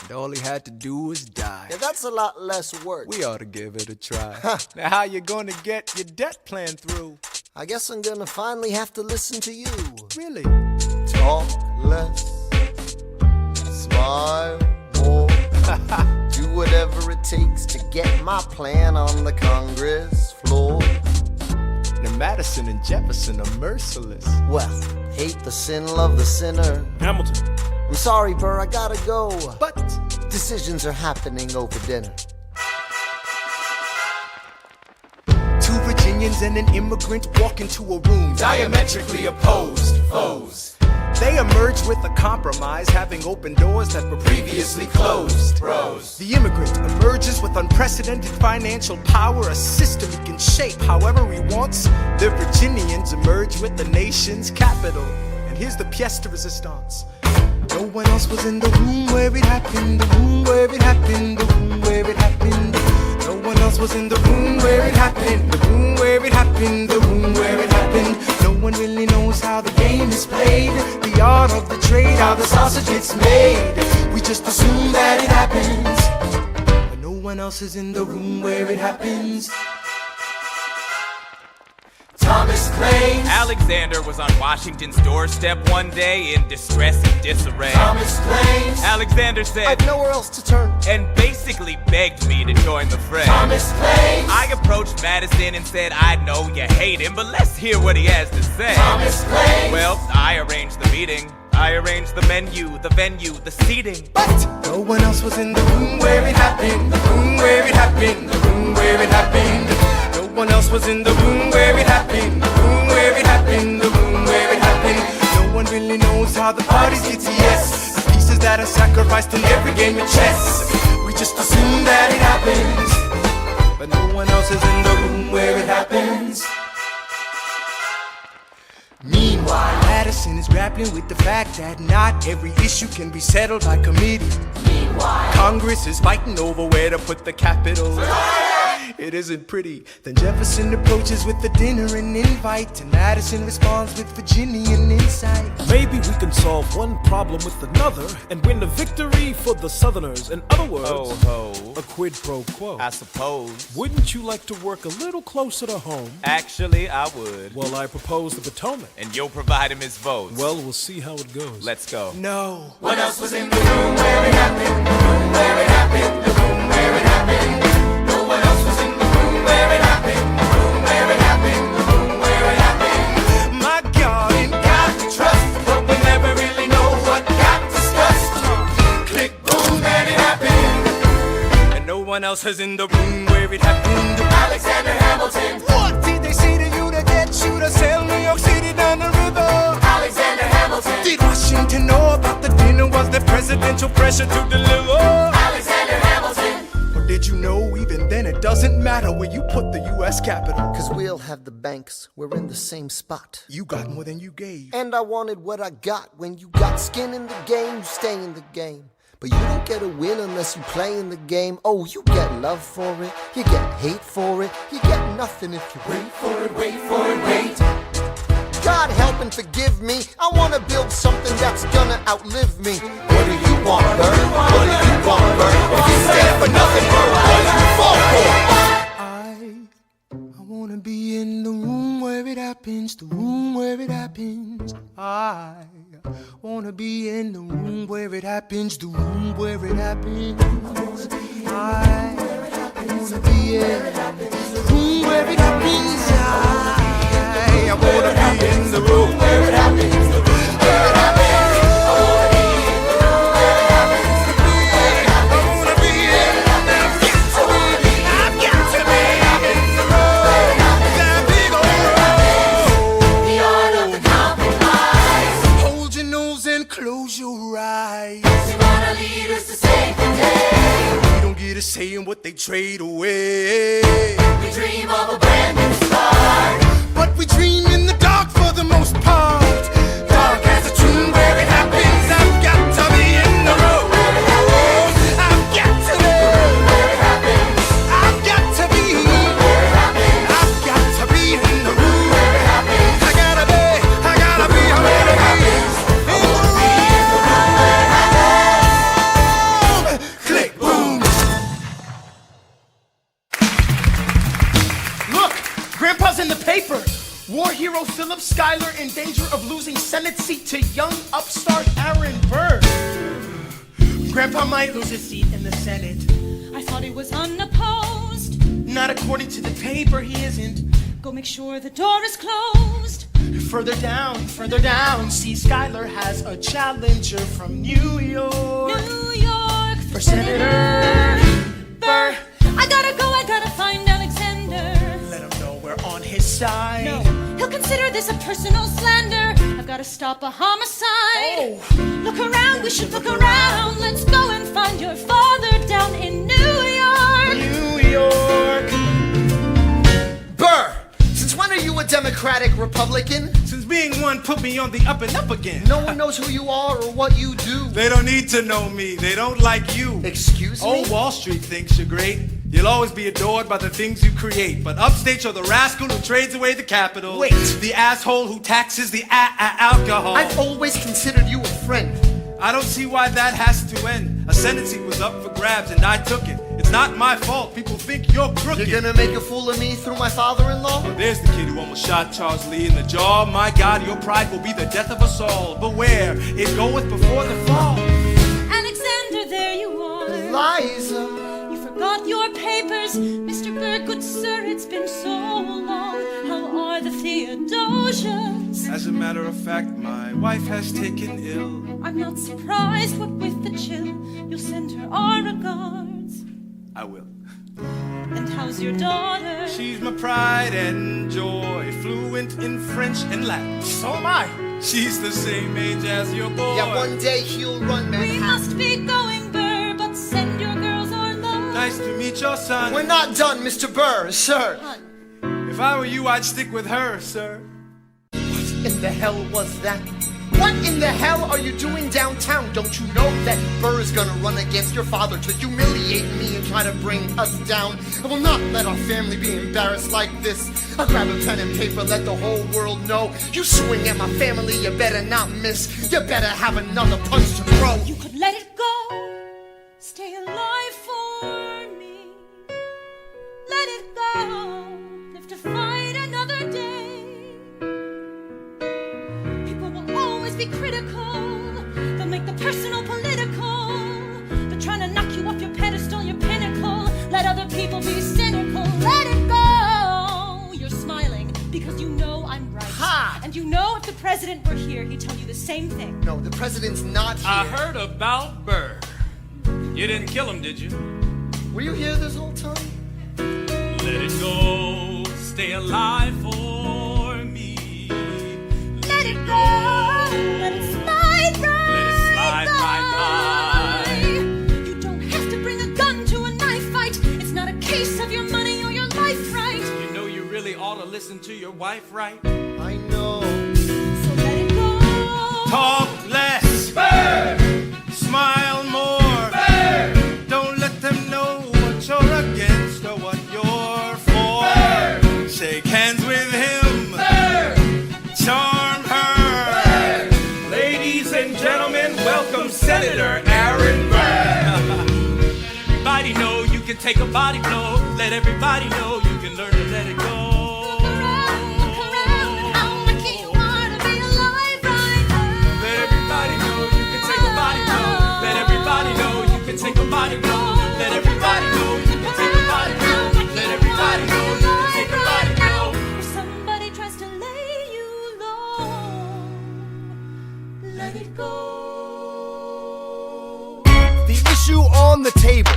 And all he had to do was die.
Yeah, that's a lot less work.
We ought to give it a try. Now, how you gonna get your debt plan through?
I guess I'm gonna finally have to listen to you.
Really?
Talk less, smile more. Do whatever it takes to get my plan on the Congress floor.
Now Madison and Jefferson are merciless.
Well, hate the sin, love the sinner.
Hamilton.
I'm sorry, Burr, I gotta go.
But
decisions are happening over dinner.
two Virginians and an immigrant walk into a room
Diametrically opposed foes.
They emerge with a compromise, having opened doors that were previously closed.
Bros.
The immigrant emerges with unprecedented financial power, a system he can shape however he wants. The Virginians emerge with the nation's capital. And here's the pièce de résistance. No one else was in the room where it happened, the room where it happened, the room where it happened. No one else was in the room where it happened, the room where it happened, the room where it happened. No one really knows how the game is played, the art of the trade, how the sausage gets made. We just assume that it happens, but no one else is in the room where it happens.
Thomas claims Alexander was on Washington's doorstep one day in distress and disarray.
Thomas claims
Alexander said,
I've nowhere else to turn,
and basically begged me to join the fray.
Thomas claims
I approached Madison and said, I know you hate him, but let's hear what he has to say.
Thomas claims
Well, I arranged the meeting, I arranged the menu, the venue, the seating.
But no one else was in the room where it happened, the room where it happened, the room where it happened. No one else was in the room where it happened, the room where it happened, the room where it happened. No one really knows how the parties get to yes, the pieces that are sacrificed in every game of chess. We just assume that it happens, but no one else is in the room where it happens. Meanwhile, Madison is grappling with the fact that not every issue can be settled by committee. Meanwhile, Congress is fighting over where to put the capital. It isn't pretty. Then Jefferson approaches with the dinner and invite, and Madison responds with Virginian insight.
Maybe we can solve one problem with another and win a victory for the Southerners. In other words,
Ho ho,
a quid pro quo.
I suppose.
Wouldn't you like to work a little closer to home?
Actually, I would.
Well, I propose the Potomac.
And you'll provide him his votes.
Well, we'll see how it goes.
Let's go.
No.
What else was in the room where it happened? The room where it happened, the room where it happened. No one else was in the room where it happened, the room where it happened, the room where it happened.
My God,
You got to trust, but we never really know what got discussed. Click, boom, and it happened.
and no one else is in the room where it happened.
Alexander Hamilton,
What did they say to you to get you to sail New York City down the river?
Alexander Hamilton,
Did Washington know about the dinner? Was there presidential pressure to deliver?
Alexander Hamilton.
Or did you know even then it doesn't matter where you put the U.S. Capitol?
Cause we'll have the banks, we're in the same spot.
You got more than you gave.
And I wanted what I got. When you got skin in the game, you stay in the game. But you don't get a win unless you play in the game. Oh, you get love for it, you get hate for it, you get nothing if you wait for it, wait for it, wait. God help and forgive me, I wanna build something that's gonna outlive me. What do you want, Burr? What do you want, Burr? If you stand for nothing, Burr, what do you fall for?
I wanna be in the room where it happens, the room where it happens. I wanna be in the room where it happens, the room where it happens. I wanna be in the room where it happens. I wanna be in the room where it happens, the room where it happens. I wanna be in the room where it happens, the room where it happens. I wanna be in the room where it happens. I've got to be in the room where it happens. That big old room.
The art of the compromise.
saying what they trade away.
We dream of a brand new start,
but we dream in the dark for the most part.
Dark as a tomb where it happens.
I've got to be in the room
where it happens.
I've got to be
where it happens.
I've got to be
where it happens.
I've got to be in the room
where it happens.
I gotta be
where it happens. I wanna be in the room where it happens.
Click, boom.
Look, Grandpa's in the paper. War hero Philip Schuyler in danger of losing Senate seat to young upstart Aaron Burr. Grandpa might lose his seat in the Senate.
I thought he was unopposed.
Not according to the paper, he isn't.
Go make sure the door is closed.
Further down, see Schuyler has a challenger from New York.
New York
For Senator Burr.
I gotta find Alexander.
Let him know we're on his side.
No, he'll consider this a personal slander. I've gotta stop a homicide.
Oh.
Look around, we should look around. Let's go and find your father down in New York.
New York.
Burr, since when are you a Democratic Republican?
Since being one put me on the up and up again.
No one knows who you are or what you do.
They don't need to know me. They don't like you.
Excuse me?
Old Wall Street thinks you're great. You'll always be adored by the things you create. But upstate, you're the rascal who trades away the capital.
Wait.
The asshole who taxes the alcohol.
I've always considered you a friend.
I don't see why that has to end. A Senate seat was up for grabs and I took it. It's not my fault. People think you're crooked.
You're gonna make a fool of me through my father-in-law?
Well, there's the kid who almost shot Charles Lee in the jaw. My God, your pride will be the death of us all. Beware, it goeth before the fall.
Alexander, there you are.
Eliza.
You forgot your papers. Mr. Burr, good sir, it's been so long. How are the Theodosias?
As a matter of fact, my wife has taken ill.
I'm not surprised, what with the chill. You'll send her our regards.
I will.
And how's your daughter?
She's my pride and joy, fluent in French and Latin.
So am I.
She's the same age as your boy.
Yeah, one day he'll run Manhattan.
We must be going, Burr, but send your girls our love.
Nice to meet your son.
We're not done, Mr. Burr, sir.
If I were you, I'd stick with her, sir.
What in the hell was that? What in the hell are you doing downtown? Don't you know that Burr is gonna run against your father to humiliate me and try to bring us down? I will not let our family be embarrassed like this. I'll grab a pen and paper, let the whole world know. You swing at my family, you better not miss. You better have another punch to throw.
You could let it go. Stay alive for me. Let it go. Live to fight another day. Be critical, they'll make the personal political. They're trying to knock you off your pedestal, your pinnacle. Let other people be cynical. Let it go. You're smiling because you know I'm right.
Ha!
And you know if the president were here, he'd tell you the same thing.
No, the president's not here.
I heard about Burr. You didn't kill him, did you?
Were you here this whole time?
Let it go, stay alive for me.
Let it go. Let it slide right.
Let it slide right by.
You don't have to bring a gun to a knife fight. It's not a case of your money or your life, right?
You know you really ought to listen to your wife, right?
I know.
So let it go.
Talk less.
Burr.
Smile more.
Burr.
Don't let them know what you're against or what you're for.
Burr.
Shake hands with him.
Burr.
Charm her. Ladies and gentlemen, welcome Senator Aaron Burr.
Everybody know you can take a body blow. Let everybody know you can learn to let it go.
Look around, how lucky you are to be alive right now.
Let everybody know you can take a body blow. Let everybody know you can take a body blow. Let everybody know you can take a body blow. Let everybody know you can take a body blow.
If somebody tries to lay you low, let it go.
The issue on the table.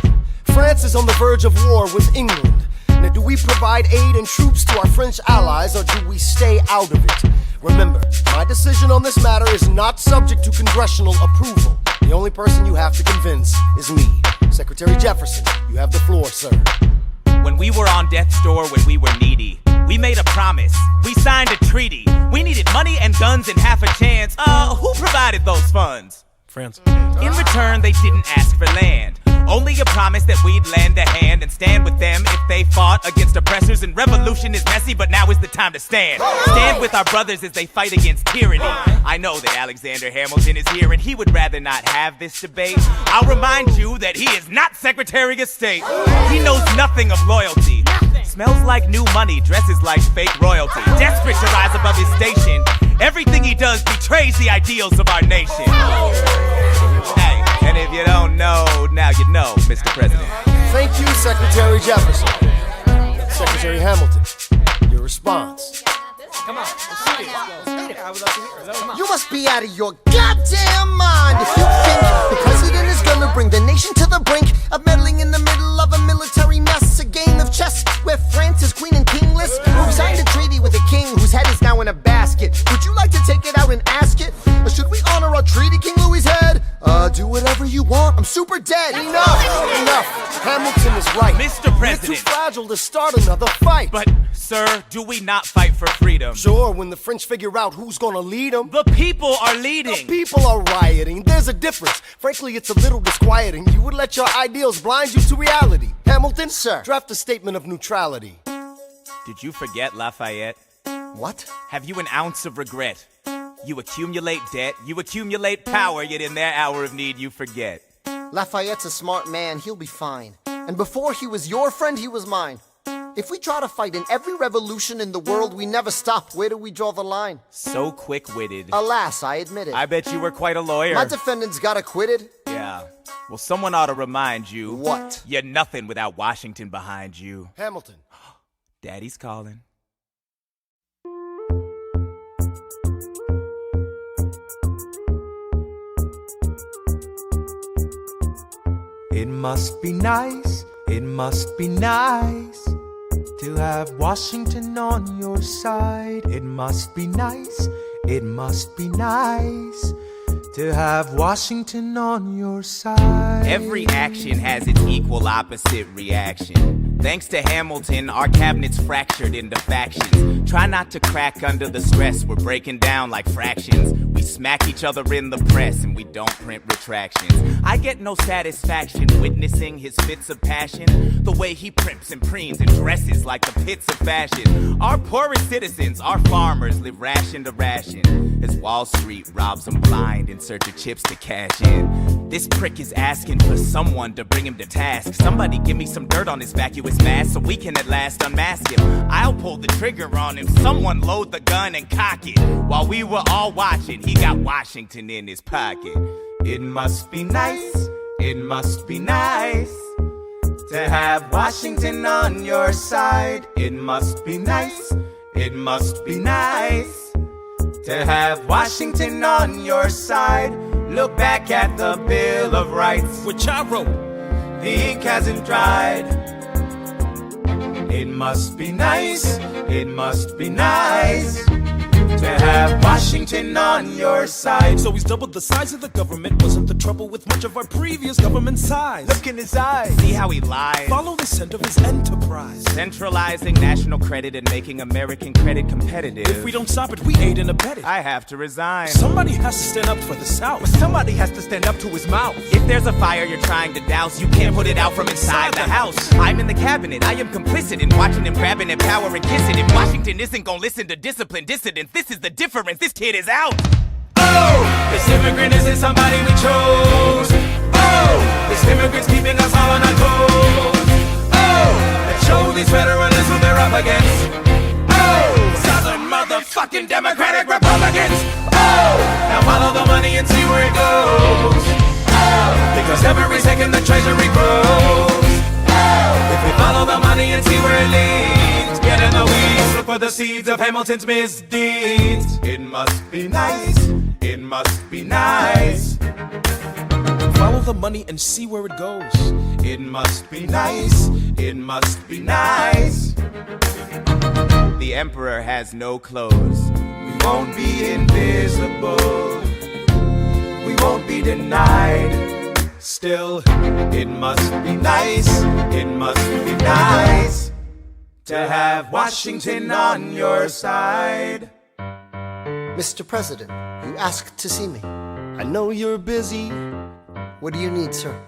France is on the verge of war with England. Now, do we provide aid and troops to our French allies, or do we stay out of it? Remember, my decision on this matter is not subject to congressional approval. The the only person you have to convince is me. Secretary Jefferson, you have the floor, sir.
When we were on death's door, when we were needy, we made a promise, we signed a treaty. We needed money and guns and half a chance. Who provided those funds?
France.
In return, they didn't ask for land. Only a promise that we'd lend a hand and stand with them if they fought against oppressors. And revolution is messy, but now is the time to stand. Stand with our brothers as they fight against tyranny. I know that Alexander Hamilton is here and he would rather not have this debate. I'll remind you that he is not Secretary of State. He knows nothing of loyalty. Smells like new money, dresses like fake royalty. Desperate to rise above his station, everything he does betrays the ideals of our nation. Hey, and if you don't know, now you know, Mr. President.
Thank you, Secretary Jefferson. Secretary Hamilton, your response.
Come on, let's read it. I would love to hear it.
You must be out of your goddamn mind if you think the president is gonna bring the nation to the brink of meddling in the middle of a military mess, a game of chess where France is queen and kingless. We've signed a treaty with a king whose head is now in a basket. Would you like to take it out and ask it? Or should we honor our treaty, King Louis's head? Do whatever you want. I'm super dead.
Enough. Hamilton is right.
Mr. President.
We're too fragile to start another fight.
But, sir, do we not fight for freedom?
Sure, when the French figure out who's gonna lead them.
The people are leading.
The people are rioting. There's a difference. Frankly, it's a little disquieting. You would let your ideals blind you to reality. Hamilton,
sir,
draft a statement of neutrality.
Did you forget Lafayette?
What?
Have you an ounce of regret? You accumulate debt, you accumulate power, yet in their hour of need you forget.
Lafayette's a smart man, he'll be fine. And before he was your friend, he was mine. If we try to fight in every revolution in the world, we never stop. Where do we draw the line?
So quick-witted.
Alas, I admit it.
I bet you were quite a lawyer.
My defendants got acquitted.
Yeah. Well, someone ought to remind you.
What?
You're nothing without Washington behind you.
Hamilton.
Daddy's calling.
It must be nice, it must be nice to have Washington on your side. It must be nice, it must be nice to have Washington on your side.
Every action has its equal opposite reaction. Thanks to Hamilton, our cabinet's fractured into factions. Try not to crack under the stress, we're breaking down like fractions. We smack each other in the press and we don't print retractions. I get no satisfaction witnessing his fits of passion. The way he primps and preens and dresses like the pits of fashion. Our poorest citizens, our farmers, live ration to ration as Wall Street robs them blind in search of chips to cash in. This prick is asking for someone to bring him to task. Somebody give me some dirt on his vacuous mask so we can at last unmask him. I'll pull the trigger on him. Someone load the gun and cock it. While we were all watching, he got Washington in his pocket.
It must be nice, it must be nice to have Washington on your side. It must be nice, it must be nice to have Washington on your side. Look back at the Bill of Rights,
which I wrote.
The ink hasn't dried. It must be nice, it must be nice to have Washington on your side.
So he's doubled the size of the government. Wasn't the trouble with much of our previous government size?
Look in his eyes. See how he lies.
Follow the scent of his enterprise.
Centralizing national credit and making American credit competitive.
If we don't stop it, we aid and abet it.
I have to resign.
Somebody has to stand up for the South.
But somebody has to stand up to his mouth. If there's a fire you're trying to douse, you can't put it out from inside the house. I'm in the cabinet. I am complicit in watching him grabbing at power and kissing. If Washington isn't gonna listen to disciplined dissidents, this is the difference. This kid is out.
Oh, this immigrant isn't somebody we chose. Oh, this immigrant's keeping us all on our toes. Oh, let's show these federalists who they're up against. Oh, Southern motherfucking Democratic Republicans. Oh, now follow the money and see where it goes. Oh, because every second the treasury grows. Oh, if we follow the money and see where it leads, get in the weeds, look for the seeds of Hamilton's misdeeds. It must be nice, it must be nice.
Follow the money and see where it goes.
It must be nice, it must be nice.
The emperor has no clothes.
We won't be invisible. We won't be
be denied. Still, it must be nice, it must be nice to have Washington on your side.
Mr. President, you asked to see me. I know you're busy. What do you need, sir?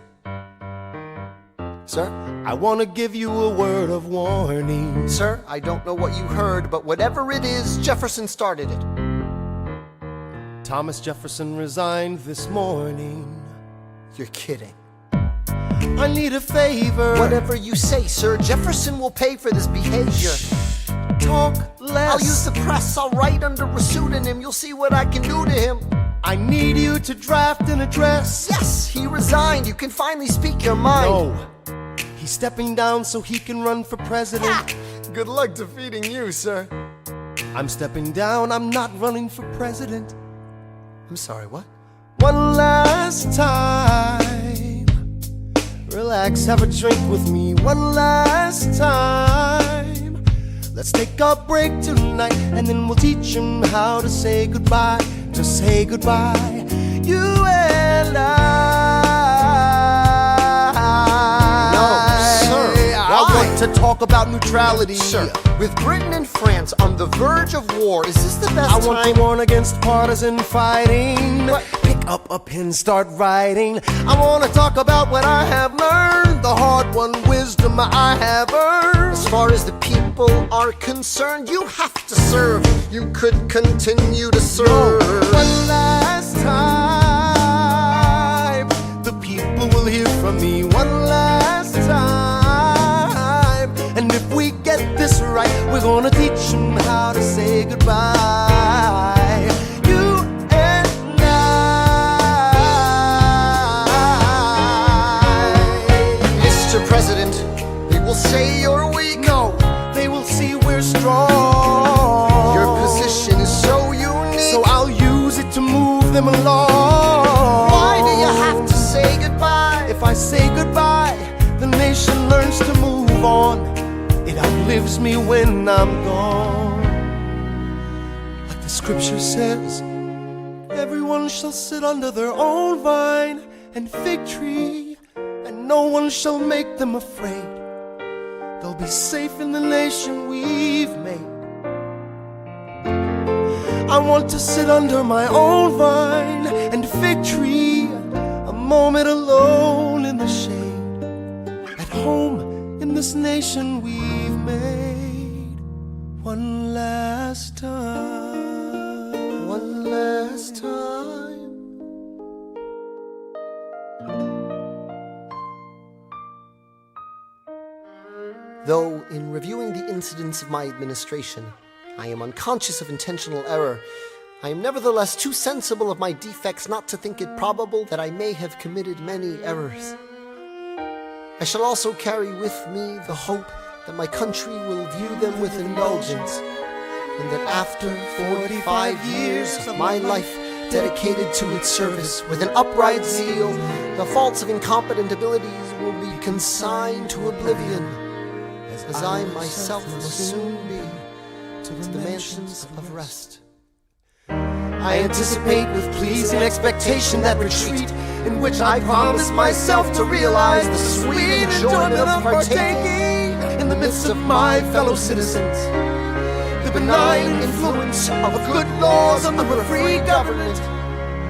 Sir, I want to give you a word of warning. Sir, I don't know what you heard, but whatever it is, Jefferson started it. Thomas Jefferson resigned this morning. You're kidding. I need a favor. Whatever you say, sir, Jefferson will pay for this behavior. Talk less. I'll use the press, I'll write under a pseudonym. You'll see what I can do to him. I need you to draft an address. Yes, he resigned. You can finally speak your mind. No. He's stepping down so he can run for president. Good luck defeating you, sir. I'm stepping down, I'm not running for president. I'm sorry, what? One last time. Relax, have a drink with me. One last time. Let's take a break tonight, and then we'll teach him how to say goodbye. To say goodbye, you and I. I want to talk about neutrality. Sir, with Britain and France on the verge of war, is this the best time? I want to warn against partisan fighting. What? Pick up a pen, start writing. I want to talk about what I have learned, the hard-won wisdom I have earned. As far as the people are concerned, you have to serve. You could continue to serve. One last time, the people will hear from me. One last time. And if we get this right, we're gonna teach them how to say goodbye. You and I. Mr. President, they will say you're weak. No, they will see we're strong. Your position is so unique, so I'll use it to move them along. Why do you have to say goodbye? If I say goodbye, the nation learns to move on. It outlives me when I'm gone. Like the scripture says, everyone shall sit under their own vine and fig tree, and no one shall make them afraid. They'll be safe in the nation we've made. I want to sit under my own vine and fig tree, a moment alone in the shade, at home in this nation we've made. One last time. One last time. Though in reviewing the incidents of my administration, I am unconscious of intentional error, I am nevertheless too sensible of my defects not to think it probable that I may have committed many errors. I shall also carry with me the hope that my country will view them with indulgence, and that after 45 years of my life dedicated to its service with an upright zeal, the faults of incompetent abilities will be consigned to oblivion, as I myself will soon be to the mansions of rest. I anticipate with pleasing expectation that retreat in which I promise myself to realize the sweet enjoyment of partaking in the midst of my fellow citizens, the benign influence of good laws and of a free government,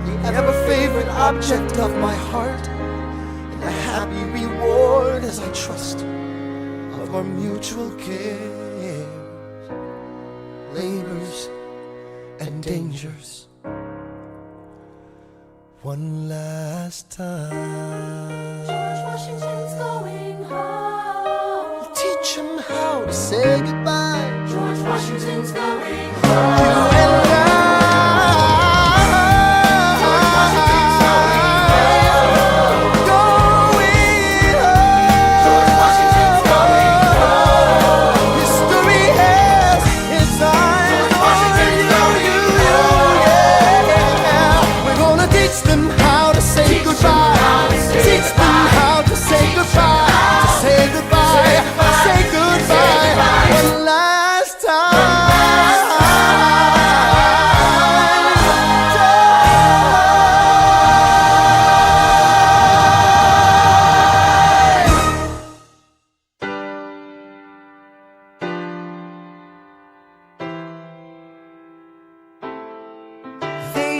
the ever-favorite object of my heart, and the happy reward, as I trust, of our mutual cares, labors, and dangers. One last time. George Washington's going home. Teach him how to say goodbye. George Washington's going home. You and I. George Washington's going home. Going home. George Washington's going home. History has its eyes. George Washington's going home. Yeah. We're gonna teach them how to say goodbye. Teach them how to say goodbye. To say goodbye. Say goodbye. One last time.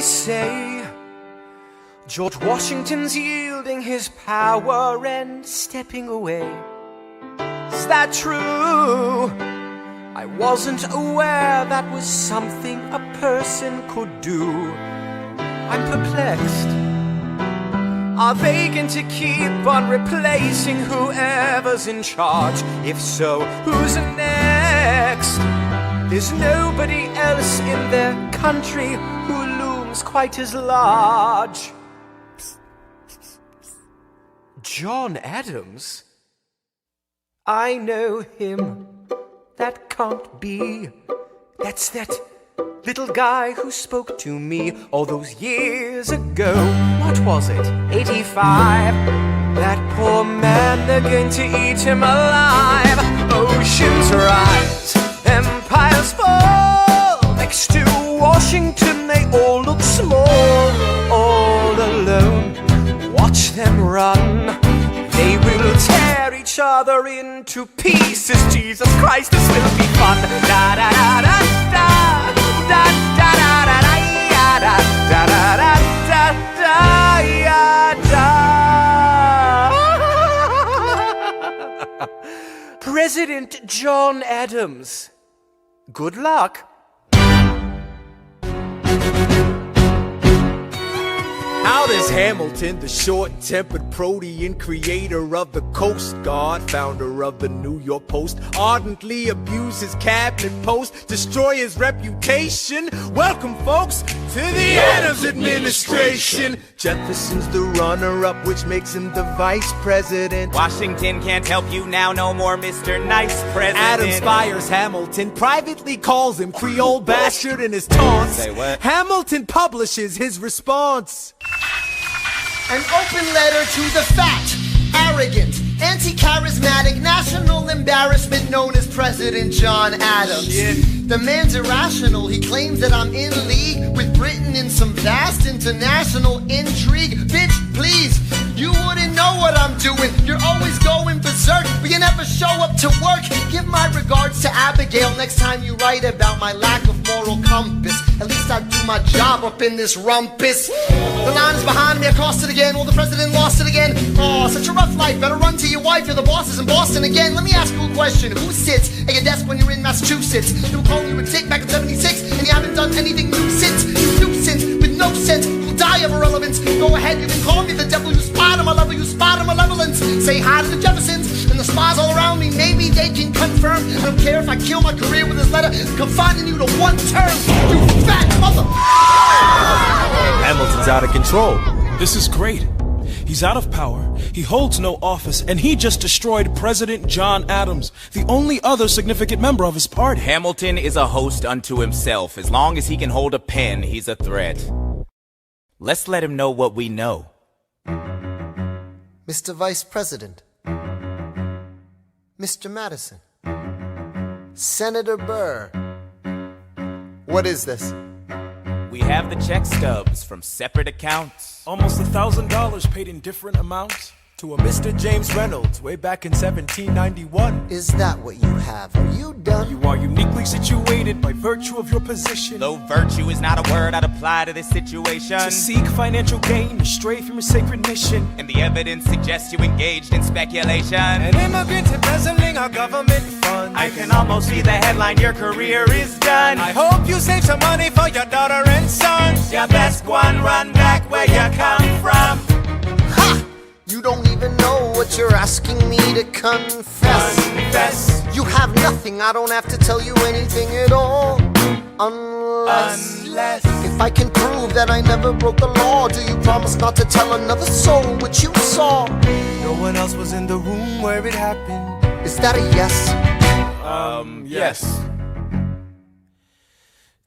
say George Washington's yielding his power and stepping away. Is that true? I wasn't aware that was something a person could do. I'm perplexed. Are they going to keep on replacing whoever's in charge? If so, who's next? There's nobody else in their country who looms quite as large. John Adams? I know him. That can't be. That's that little guy who spoke to me all those years ago. What was it? 85. That poor man, they're going to eat him alive. Oceans rise, empires fall. Next to Washington, they all look small. All alone, watch them run. They will tear each other into pieces. Jesus Christ, this will be fun. Da da da da da da da da da da da da da da. President John Adams. Good luck.
How does Hamilton, the short-tempered protean creator of the Coast Guard, founder of the New York Post, ardently abuse his cabinet post, destroy his reputation? Welcome, folks, to the Adams administration. Jefferson's the runner-up, which makes him the vice president.
Washington can't help you now, no more Mr. Nice President.
Adams fires Hamilton, privately calls him Creole bastard in his taunts.
Say what?
Hamilton publishes his response.
An open letter to the fat, arrogant, anti-charismatic, national embarrassment known as President John Adams.
Shit.
The man's irrational. He claims that I'm in league with Britain in some vast international intrigue. Bitch, please, you wouldn't know what I'm doing. You're always going berserk, but you never show up to work. Give my regards to Abigail next time you write about my lack of moral compass. At least I do my job up in this rumpus. The line's behind me, I crossed it again. Well, the president lost it again. Oh, such a rough life. Better run to your wife. You're the bosses in Boston again. Let me ask you a question. Who sits at your desk when you're in Massachusetts? They were calling you a dick back in 76, and you haven't done anything new since. You nuisance with no sense. You'll die of irrelevance. Go ahead, you can call me the devil. You spot him, I love you. You spot him, malevolence. Say hi to the Jeffersons and the spies all around me. Maybe they can confirm. I don't care if I kill my career with this letter. Confining you to one term. You fat mother.
Hamilton's out of control.
This is great. He's out of power, he holds no office, and he just destroyed President John Adams, the only other significant member of his party.
Hamilton is a host unto himself. As long as he can hold a pen, he's a threat. Let's let him know what we know.
Mr. Vice President, Mr. Madison, Senator Burr. What is this?
We have the check stubs from separate accounts.
Almost $1,000 paid in different amounts
To a Mr. James Reynolds, way back in 1791.
Is that what you have? Are you done?
You are uniquely situated by virtue of your position.
Though virtue is not a word I'd apply to this situation.
To seek financial gain, you stray from your sacred mission.
And the evidence suggests you engaged in speculation.
An immigrant embezzling our government funds.
I can almost see the headline, your career is done.
I hope you save some money for your daughter and sons.
Your best one, run back where you come from.
Ha! You don't even know what you're asking me to confess.
Confess.
You have nothing, I don't have to tell you anything at all. Unless if I can prove that I never broke the law, do you promise not to tell another soul what you saw?
No one else was in the room where it happened.
Is that a yes?
Yes.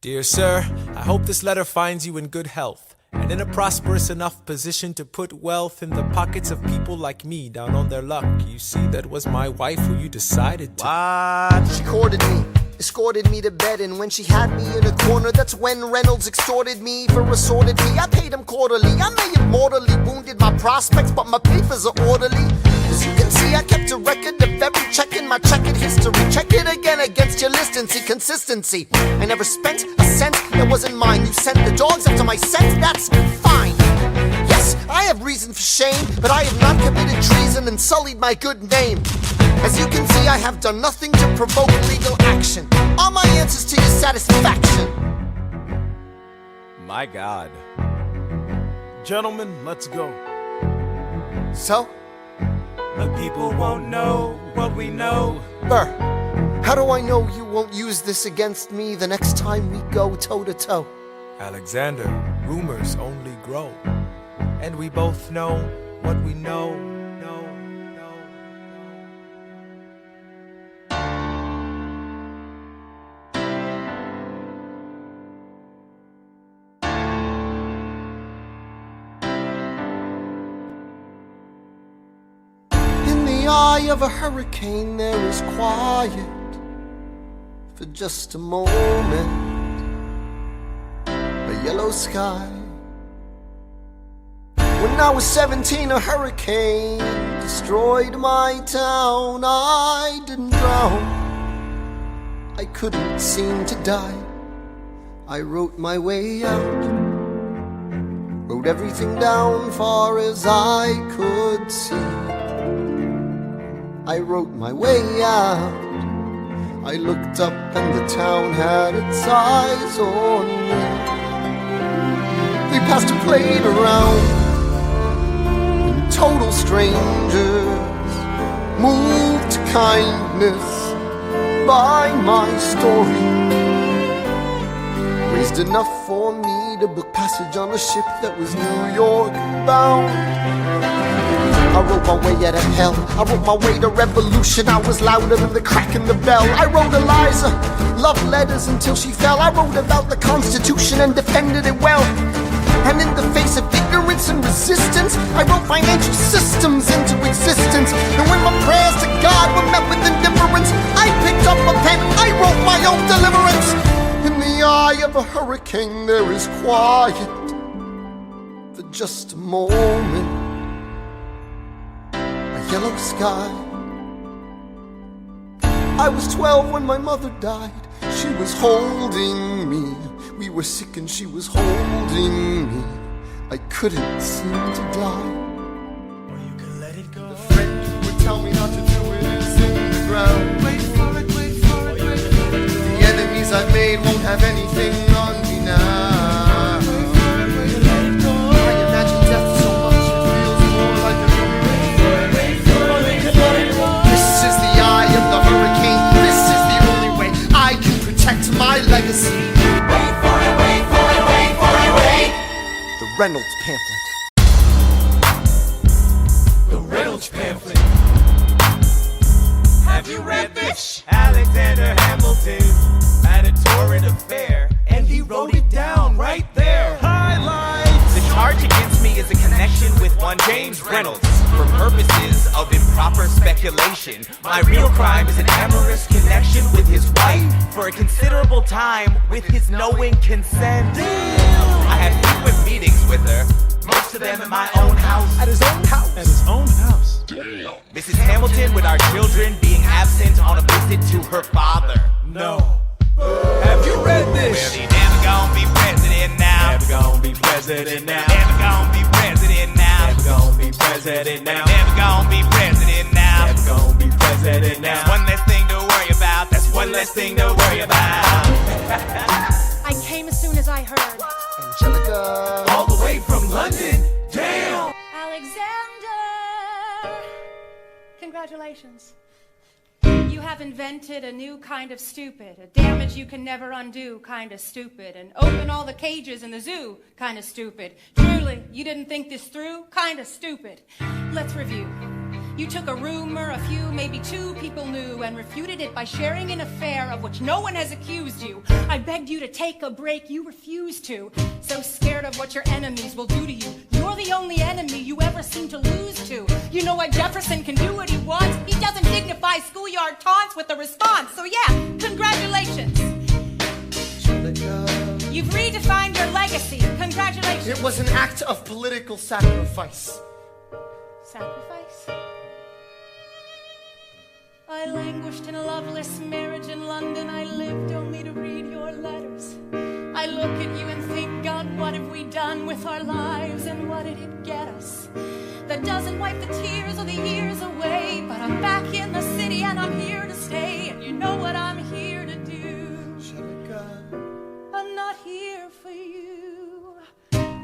Dear sir, I hope this letter finds you in good health and in a prosperous enough position to put wealth in the pockets of people like me down on their luck. You see, that was my wife who you decided to.
She courted me, escorted me to bed, and when she had me in a corner, that's when Reynolds extorted me for assorted fee. I paid him quarterly. I may have mortally wounded my prospects, but my papers are orderly. As you can see, I kept a record of every check in my checkered history. Check it again against your list and see consistency. I never spent a cent that wasn't mine. You sent the dogs after my scent, that's fine. Yes, I have reason for shame, but I have not committed treason and sullied my good name. As you can see, I have done nothing to provoke legal action. All my answers to your satisfaction.
My God.
Gentlemen, let's go.
So?
The people won't know what we know.
Burr, how do I know you won't use this against me the next time we go toe-to-toe?
Alexander, rumors only grow. And we both know what we know.
In the eye of a hurricane there is quiet for just a moment. A yellow sky. When I was 17, a hurricane destroyed my town. I didn't drown. I couldn't seem to die. I wrote my way out. Wrote everything down far as I could see. I wrote my way out. I looked up and the town had its eyes on me. They passed a plate around. Total strangers, moved to kindness by my story, raised enough for me to book passage on a ship that was New York bound. I wrote my way out of hell, I wrote my way to revolution. I was louder than the crack in the bell. I wrote Eliza love letters until she fell. I wrote about the Constitution and defended it well. And in the face of ignorance and resistance, I wrote financial systems into existence. And when my prayers to God were met with indifference, I picked up a pen, I wrote my own deliverance. In the eye of a hurricane there is quiet for just a moment. A yellow sky. I was 12 when my mother died. She was holding me. We were sick and she was holding me. I couldn't seem to die.
Or you can let it go.
The friend who would tell me not to do it is in the ground.
Wait for it, wait for it, wait for it.
The enemies I've made won't have anything on me now.
Wait for it, wait for it, let it go.
I imagine death so much it feels more like a memory.
Wait for it, wait for it, wait for it, let it go.
This is the eye of the hurricane. This is the only way I can protect my legacy.
Wait for it, wait for it, wait for it, wait.
The Reynolds Pamphlet.
The Reynolds Pamphlet. Have you read this? Alexander Hamilton had a torrid affair, and he wrote it down right there. Highlights. The charge against me is a connection with one James Reynolds. For purposes of improper speculation, my real crime is an amorous connection with his wife for a considerable time with his knowing consent. Damn. I had frequent meetings with her, most of them in my own house.
At his own house? At his own house.
Damn. Mrs. Hamilton, with our children being absent on a visit to her father.
No. Have you read this?
Well, he never gonna be president now.
Never gonna be president now.
Never gonna be president now.
Never gonna be president now.
Never gonna be president now.
Never gonna be president now.
That's one less thing to worry about. That's one less thing to worry about.
I came as soon as I heard.
Angelica.
All the way from London. Damn.
Alexander! Congratulations. You have invented a new kind of stupid, a damage you can never undo kind of stupid, and open all the cages in the zoo kind of stupid. Truly, you didn't think this through kind of stupid. Let's review.
You took a rumor a few, maybe two people knew, and refuted it by sharing an affair of which no one has accused you. I begged you to take a break, you refused to. So scared of what your enemies will do to you. You're the only enemy you ever seem to lose to. You know why Jefferson can do what he wants? He doesn't dignify schoolyard taunts with a response. So yeah, congratulations. You've redefined your legacy. Congratulations.
It was an act of political sacrifice.
Sacrifice? I languished in a loveless marriage in London. I lived only to read your letters. I look at you and think, God, what have we done with our lives, and what did it get us? That doesn't wipe the tears or the years away, but I'm back in the city and I'm here to stay, and you know what I'm here to do. I'm not here for you.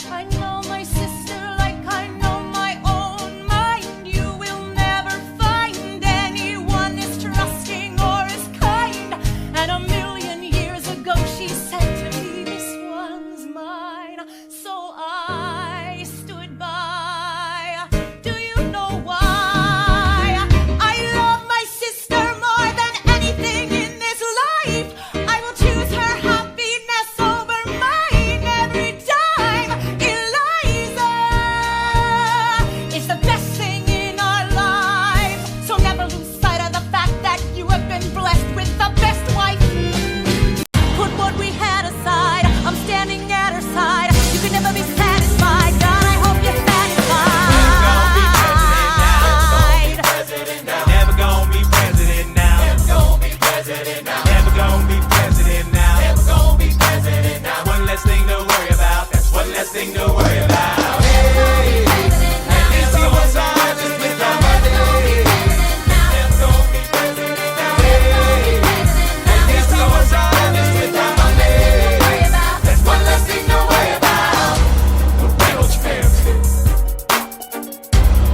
I know my sister like I know my own mind. You will never find anyone as trusting or as kind. And a million years ago she said to me, this one's mine. So I stood by. Do you know why? I love my sister more than anything in this life. I will choose her happiness over mine every time. Eliza is the best thing in our lives. So never lose sight of the fact that you have been blessed with the best wife. Put what we had aside. I'm standing at her side. You can never be satisfied. God, I hope you're satisfied.
Never gonna be president now. Never gonna be president now. Never gonna be president now. Never gonna be president now. One less thing to worry about. That's one less thing to worry about. Hey, at least he was honest with the money. Never gonna be president now. Hey, at least he was honest with the money. That's one less thing to worry about. The Reynolds pamphlet.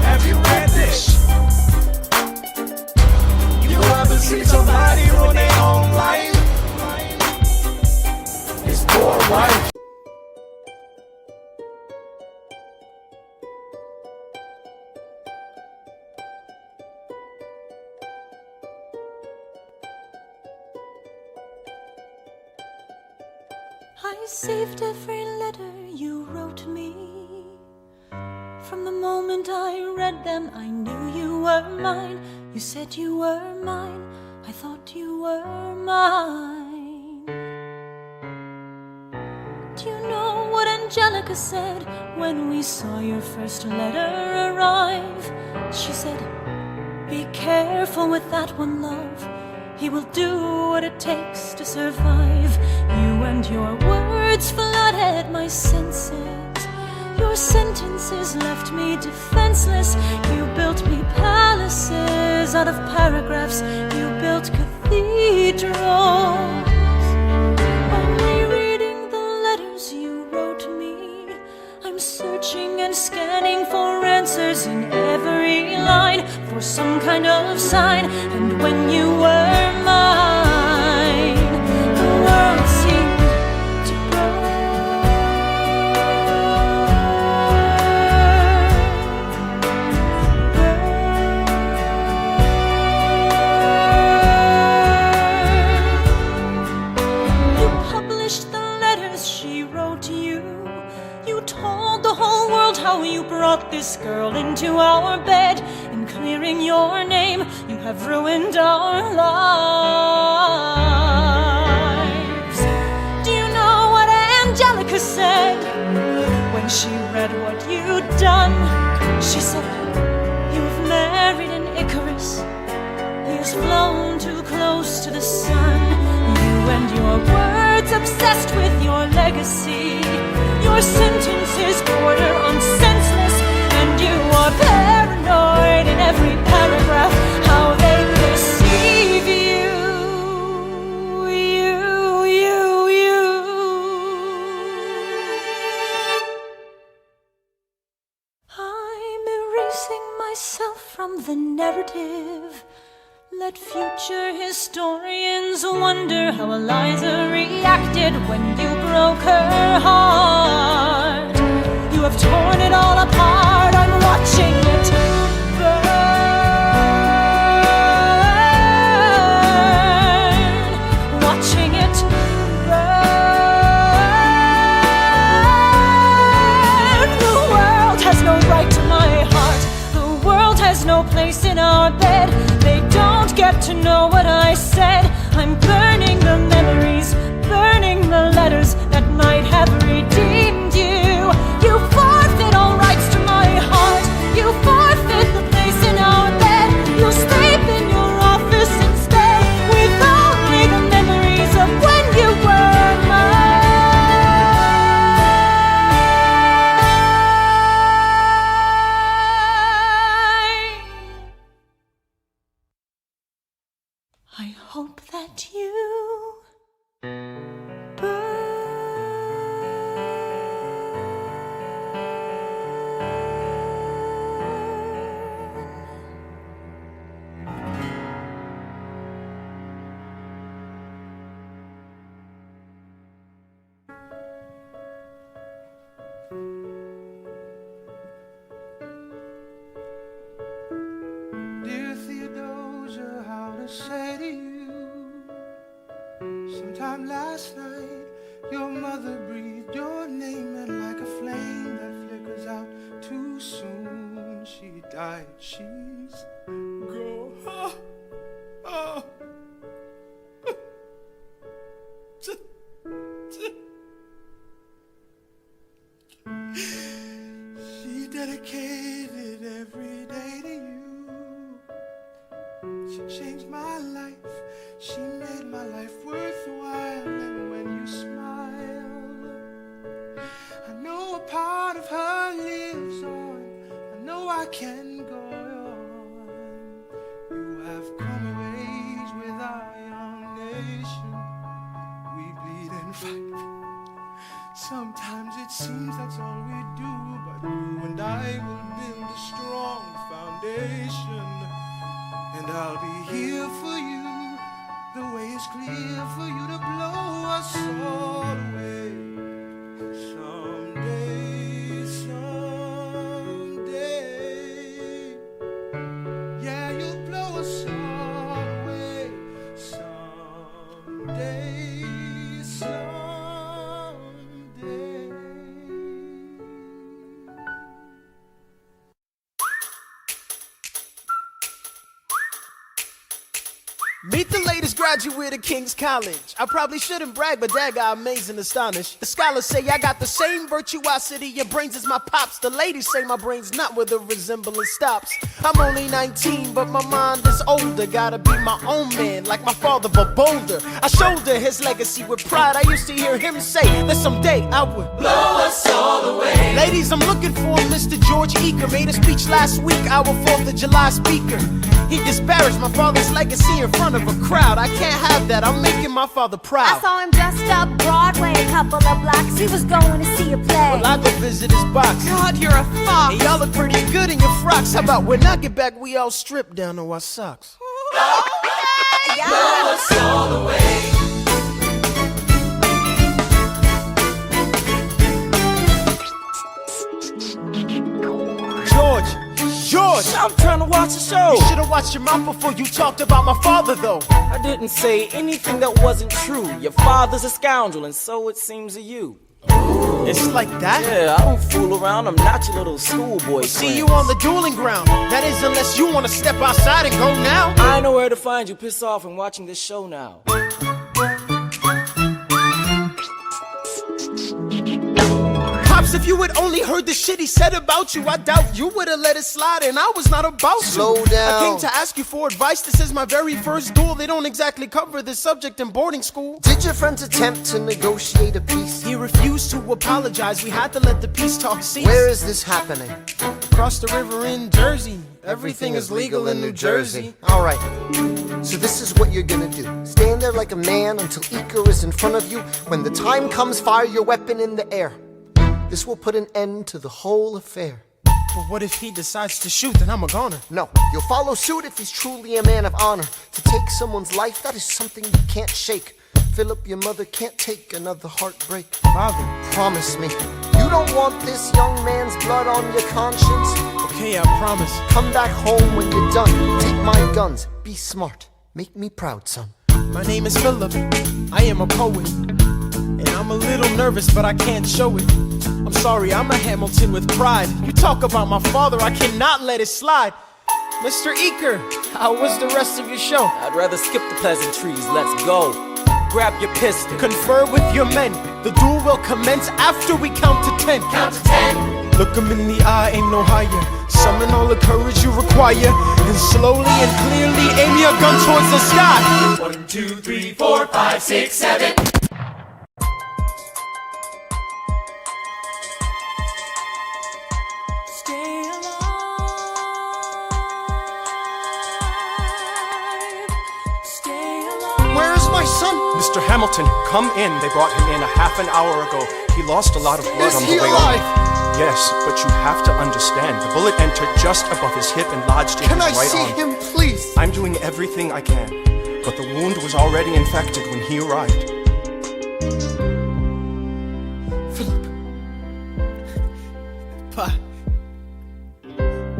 Have you read this? You ever see somebody ruin their own life? His poor wife.
I saved every letter you wrote me. From the moment I read them, I knew you were mine. You said you were mine. I thought you were mine. Do you know what Angelica said when we saw your first letter arrive? She said, be careful with that one, love. He will do what it takes to survive. You and your words flooded my senses. Your sentences left me defenseless. You built me palaces out of paragraphs. You built cathedrals. Only reading the letters you wrote me, I'm searching and scanning for answers in every line, for some kind of sign. And when you were mine, the world seemed to burn. You published the letters she wrote you. You told the whole world how you brought this girl into our bed. In clearing your name, you have ruined our lives. Do you know what Angelica said when she read what you'd done? She said, you've married an Icarus. He has flown too close to the sun. You and your words obsessed with your legacy. Your sentences border on senseless, and you are paranoid in every paragraph. How they perceive you. I'm erasing myself from the narrative. Let future historians wonder how Eliza reacted when you broke her heart. You have torn it all apart. I'm watching it burn.
time last night, your mother breathed your name, and like a flame that flickers out too soon, she died. She's gone. Oh. She dedicated every day to you. She changed my life. She made my life worthwhile. And when you smile, I know a part of her lives on. I know I can go on. You have come of age with our young nation. We bleed and fight. Sometimes it seems that's all we do, but you and I will build a strong foundation. And I'll be here for you. The way is clear for you to blow us all away. Someday, someday. Yeah, you'll blow us all away. Someday, someday.
Meet the latest graduate of King's College. I probably shouldn't brag, but dad got amazed and astonished. The scholars say I got the same virtuosity, your brains is my pops. The ladies say my brain's not where the resemblance stops. I'm only 19, but my mind is older. Gotta be my own man, like my father, but bolder. I shoulder his legacy with pride. I used to hear him say that someday I would blow us all away. Ladies, I'm looking for Mr. George Eaker. Made a speech last week, our 4th of July speaker. He disparaged my father's legacy in front of a crowd. I can't have that, I'm making my father proud.
I saw him dressed up Broadway a couple of blocks. He was going to see a play.
Well, I go visit his box.
God, you're a fox.
Hey, y'all look pretty good in your frocks. How about when I get back, we all strip down to our socks?
Blow us all away.
George!
I'm trying to watch the show.
You should've watched your mouth before you talked about my father, though.
I didn't say anything that wasn't true. Your father's a scoundrel, and so it seems to you.
It's like that?
Yeah, I don't fool around. I'm not your little schoolboy.
See you on the dueling ground. That is, unless you want to step outside and go now.
I know where to find you. Piss off and watching this show now.
Pops, if you had only heard the shit he said about you, I doubt you would've let it slide, and I was not about to.
Slow down.
I came to ask you for advice. This is my very first duel. They don't exactly cover this subject in boarding school.
Did your friends attempt to negotiate a peace?
He refused to apologize. We had to let the peace talk cease.
Where is this happening?
Across the river in Jersey. Everything is legal in New Jersey.
Alright, so this is what you're gonna do. Stand there like a man until Iker is in front of you. When the time comes, fire your weapon in the air. This will put an end to the whole affair.
But what if he decides to shoot, then I'm a goner?
No, you'll follow suit if he's truly a man of honor. To take someone's life, that is something you can't shake. Philip, your mother can't take another heartbreak.
Father,
promise me, you don't want this young man's blood on your conscience?
Okay, I promise.
Come back home when you're done. Take my guns, be smart, make me proud, son.
My name is Philip, I am a poet. And I'm a little nervous, but I can't show it. I'm sorry, I'm a Hamilton with pride. You talk about my father, I cannot let it slide. Mr. Eaker, how was the rest of your show?
I'd rather skip the pleasantries, let's go. Grab your pistol.
Confer with your men. The duel will commence after we count to 10.
Count to 10.
Look 'em in the eye, ain't no higher. Summon all the courage you require. And slowly and clearly aim your gun towards the sky.
1, 2, 3, 4, 5, 6, 7.
Mr. Hamilton, come in. They brought him in a half an hour ago. He lost a lot of blood on the way over. Yes, but you have to understand, the bullet entered just above his hip and lodged in his right arm.
Can I see him, please?
I'm doing everything I can, but the wound was already infected when he arrived.
Philip. Pa.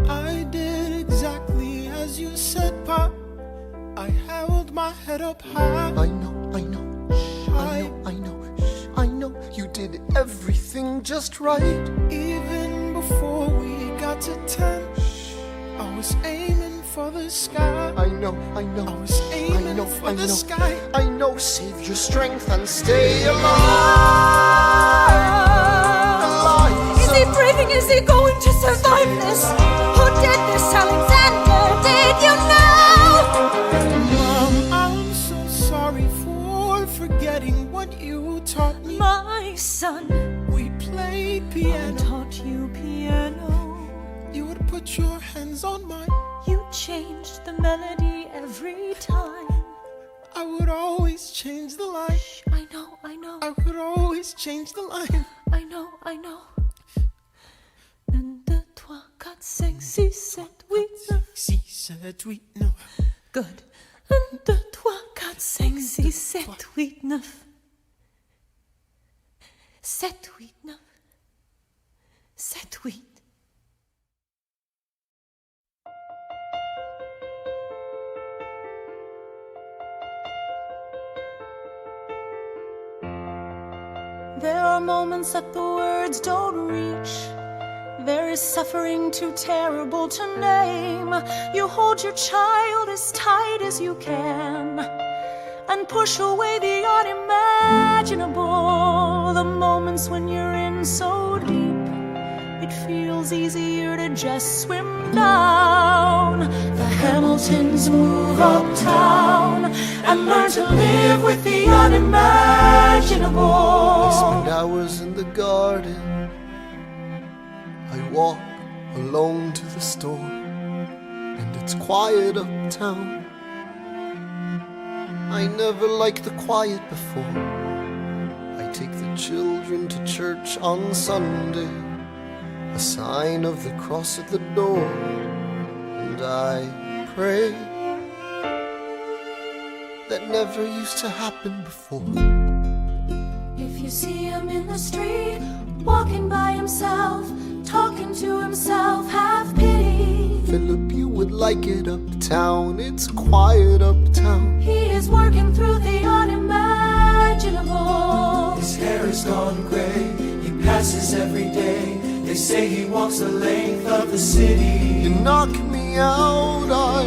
I did exactly as you said, Pa. I held my head up high.
I know.
I
did everything just right.
Even before we got to 10, I was aiming for the sky.
I know.
I was aiming for the sky.
I know. Save your strength and stay alive.
Is he breathing? Is he going to survive this? Who did this, Alexander? Did you know?
Mom, I'm so sorry for forgetting what you taught me.
My son,
we played piano.
I taught you piano.
You would put your hands on mine.
You changed the melody every time.
I would always change the line.
Shh, I know.
I would always change the line.
I know. 1, 2, 3, 4, 5, 6, 7, 8, 9.
6, 7, 8, 9.
Good. 1, 2, 3, 4, 5, 6, 7, 8, 9. 7, 8, 9. 7, 8.
There are moments that the words don't reach. There is suffering too terrible to name. You hold your child as tight as you can and push away the unimaginable. The moments when you're in so deep, it feels easier to just swim down. The Hamiltons move uptown and learn to live with the unimaginable.
I spend hours in the garden. I walk alone to the store, and it's quiet uptown. I never liked the quiet before. I take the children to church on Sunday, a sign of the cross at the door, and I pray. That never used to happen before.
If you see him in the street, walking by himself, talking to himself, have pity.
Philip, you would like it uptown. It's quiet uptown.
He is working through the unimaginable.
His hair is gone gray. He passes every day. They say he walks the length of the city.
You knock me out, I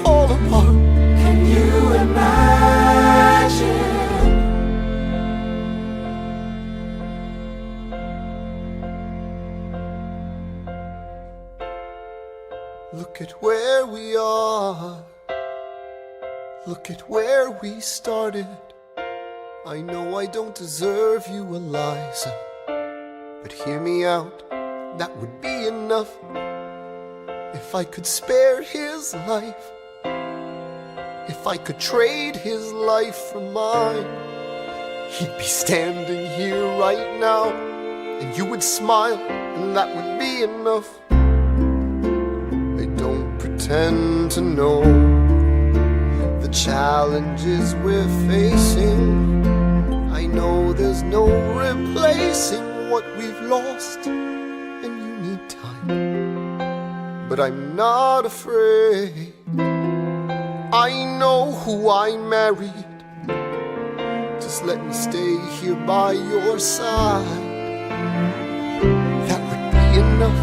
fall apart.
Can you imagine?
Look at where we are. Look at where we started. I know I don't deserve you, Eliza, but hear me out, that would be enough. If I could spare his life, if I could trade his life for mine, he'd be standing here right now, and you would smile, and that would be enough. I don't pretend to know the challenges we're facing. I know there's no replacing what we've lost, and you need time. But I'm not afraid. I know who I married. Just let me stay here by your side. That would be enough.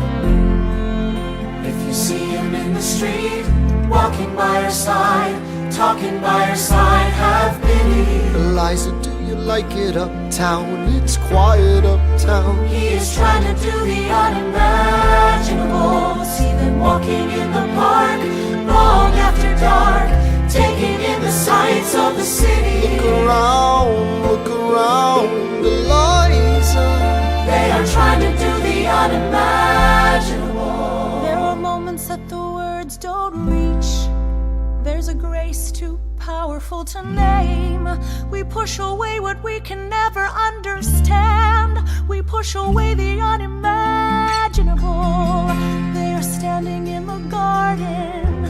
If you see him in the street, walking by her side, talking by her side, have pity.
Eliza, do you like it uptown? It's quiet uptown.
He is trying to do the unimaginable. See them walking in the park, long after dark, taking in the sights of the city.
Look around, Eliza.
They are trying to do the unimaginable.
There are moments that the words don't reach. There's a grace too powerful to name. We push away what we can never understand. We push away the unimaginable. They are standing in the garden,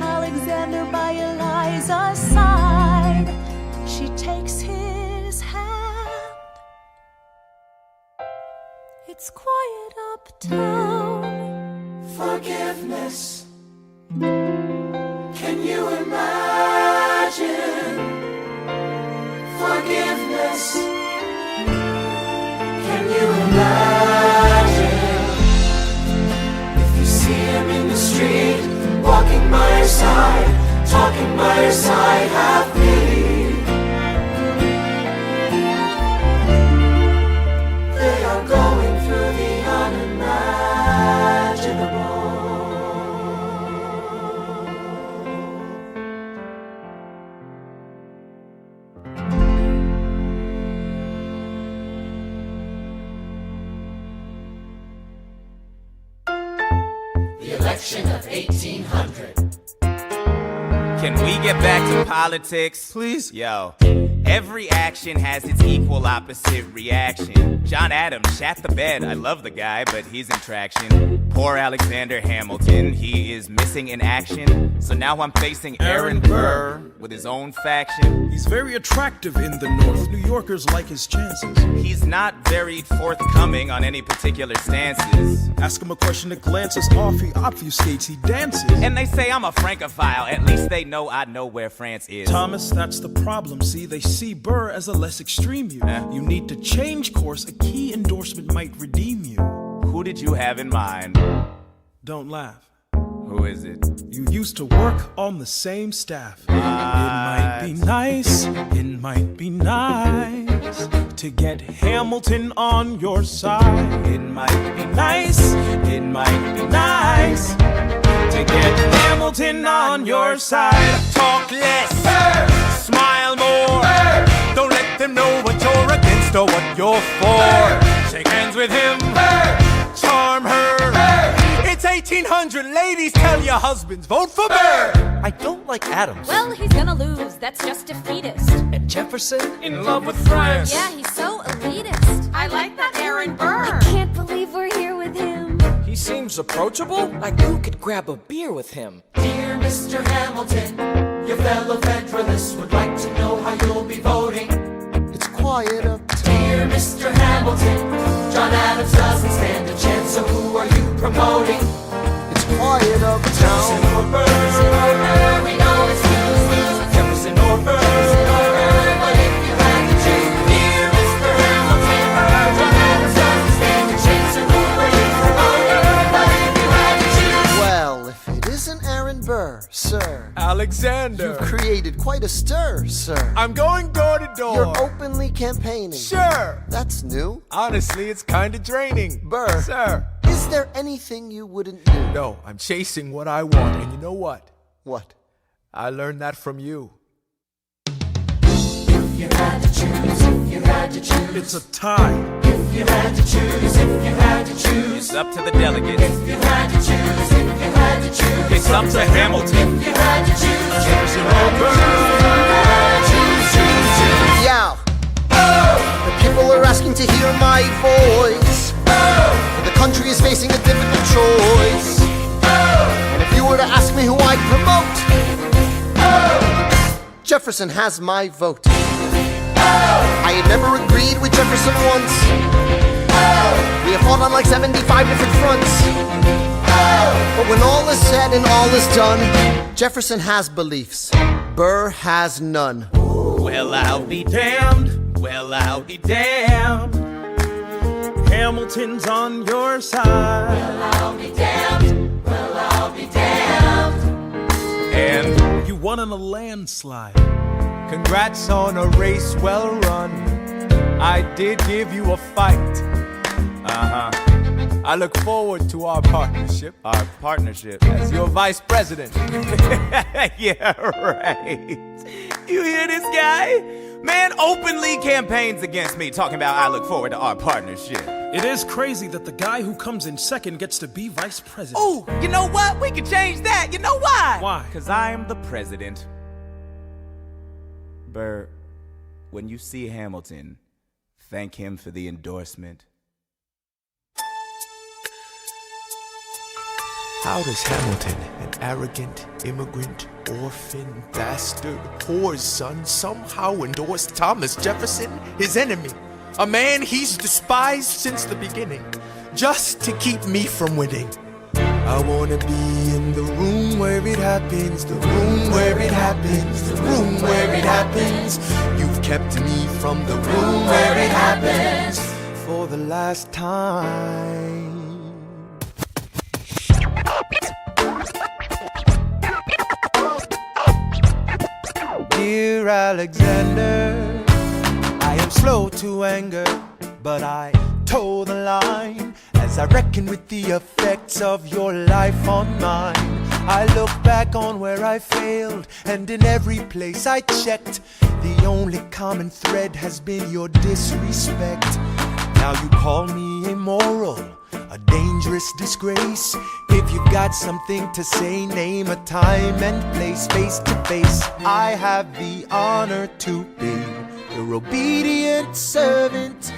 Alexander by Eliza's side. She takes his hand. It's quiet uptown.
Forgiveness. Can you imagine? Forgiveness. insurrection of 1800.
Can we get back to politics?
Please?
Yo, every action has its equal opposite reaction. John Adams shat the bed. I love the guy, but he's in traction. Poor Alexander Hamilton, he is missing in action. So now I'm facing Aaron Burr with his own faction.
He's very attractive in the North. New Yorkers like his chances.
He's not very forthcoming on any particular stances.
Ask him a question that glances off, he obfuscates, he dances.
And they say I'm a Francophile. At least they know I know where France is.
Thomas, that's the problem. See, they see Burr as a less extreme you. You need to change course. A key endorsement might redeem you.
Who did you have in mind?
Don't laugh.
Who is it?
You used to work on the same staff. It might be nice, it might be nice to get Hamilton on your side. It might be nice, it might be nice to get Hamilton on your side.
Talk less, smile more. Don't let them know what you're against or what you're for. Shake hands with him, charm her. It's 1800, ladies, tell your husbands, vote for Burr.
I don't like Adams.
Well, he's gonna lose, that's just defeatist.
And Jefferson?
In love with France.
Yeah, he's so elitist.
I like that Aaron Burr.
I can't believe we're here with him.
He seems approachable, like who could grab a beer with him?
Dear Mr. Hamilton, your fellow Federalists would like to know how you'll be voting.
It's quiet up.
Dear Mr. Hamilton, John Adams doesn't stand a chance, so who are you promoting?
It's quiet uptown.
Jefferson or Burr, we know it's lose-lose. Jefferson or Burr, but if you had to choose, dear Mr. Hamilton, John Adams doesn't stand a chance, so who are you promoting? But if you had to choose,
Well, if it isn't Aaron Burr, sir,
Alexander.
you've created quite a stir, sir.
I'm going door to door.
You're openly campaigning.
Sure.
That's new.
Honestly, it's kind of draining.
Burr.
Sir.
Is there anything you wouldn't do?
No, I'm chasing what I want. And you know what?
What?
I learned that from you.
if you had to choose, if you had to choose,
It's a tie.
if you had to choose, if you had to choose,
It's up to the delegates.
if you had to choose, if you had to choose,
It's up to Hamilton.
if you had to choose,
Jefferson or Burr.
Yeah. The people are asking to hear my voice. The country is facing a difficult choice. And if you were to ask me who I'd promote, Jefferson has my vote. I had never agreed with Jefferson once. We have fought on like 75 different fronts. But when all is said and all is done, Jefferson has beliefs. Burr has none.
Well, I'll be damned. Well, I'll be damned.
Hamilton's on your side.
well, I'll be damned, well, I'll be damned.
And
You won in a landslide.
Congrats on a race well run. I did give you a fight. I look forward to our partnership.
our partnership.
As your vice president.
Yeah, right. You hear this guy? Man openly campaigns against me, talking about I look forward to our partnership.
It is crazy that the guy who comes in second gets to be vice president.
Oh, you know what? We could change that. You know why?
Why?
Because I am the president. Burr, when you see Hamilton, thank him for the endorsement.
How does Hamilton, an arrogant immigrant, orphan, bastard, whore's son, somehow endorse Thomas Jefferson, his enemy? A man he's despised since the beginning, just to keep me from winning. I wanna be in the room where it happens, the room where it happens, the room where it happens. You've kept me from the room where it happens for the last time. Dear Alexander, I am slow to anger, but I toe the line as I reckon with the effects of your life on mine. I look back on where I failed, and in every place I checked, the only common thread has been your disrespect. Now you call me immoral, a danger
dangerous disgrace. If you've got something to say, name a time and place, face to face. I have the honor to be your obedient servant,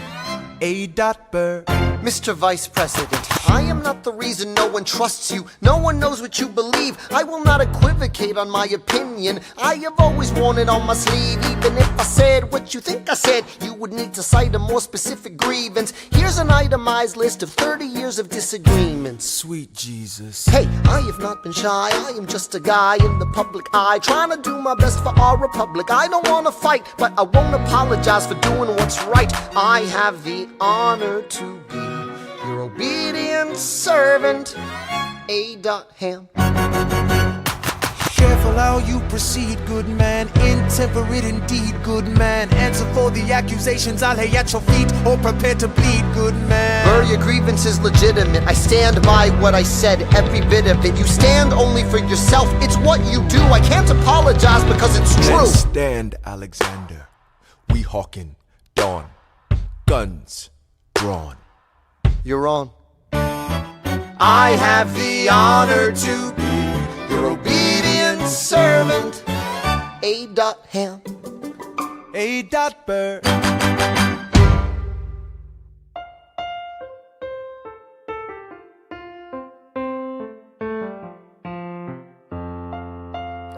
A. Burr.
Mr. Vice President, I am not the reason no one trusts you. No one knows what you believe. I will not equivocate on my opinion. I have always worn it on my sleeve. Even if I said what you think I said, you would need to cite a more specific grievance. Here's an itemized list of 30 years of disagreements.
Sweet Jesus.
Hey, I have not been shy. I am just a guy in the public eye, trying to do my best for our republic. I don't want to fight, but I won't apologize for doing what's right. I have the honor to be your obedient servant, A. Ham.
Careful how you proceed, good man. Intemperate indeed, good man. Answer for the accusations I lay at your feet, or prepare to bleed, good man.
Burr, your grievance is legitimate. I stand by what I said, every bit of it. You stand only for yourself. It's what you do. I can't apologize because it's true.
Let's stand, Alexander. We hawking dawn. Guns drawn.
You're on. I have the honor to be your obedient servant, A. Ham.
A. Burr.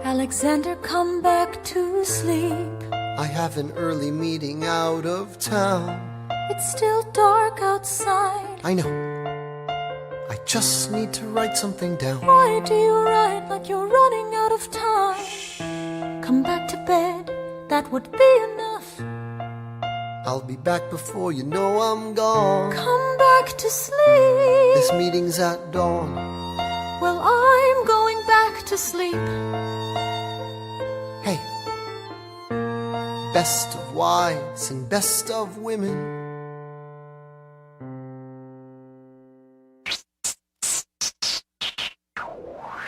Alexander, come back to sleep.
I have an early meeting out of town.
It's still dark outside.
I know. I just need to write something down.
Why do you write like you're running out of time? Come back to bed, that would be enough.
I'll be back before you know I'm gone.
Come back to sleep.
This meeting's at dawn.
Well, I'm going back to sleep.
Hey, best of wives and best of women.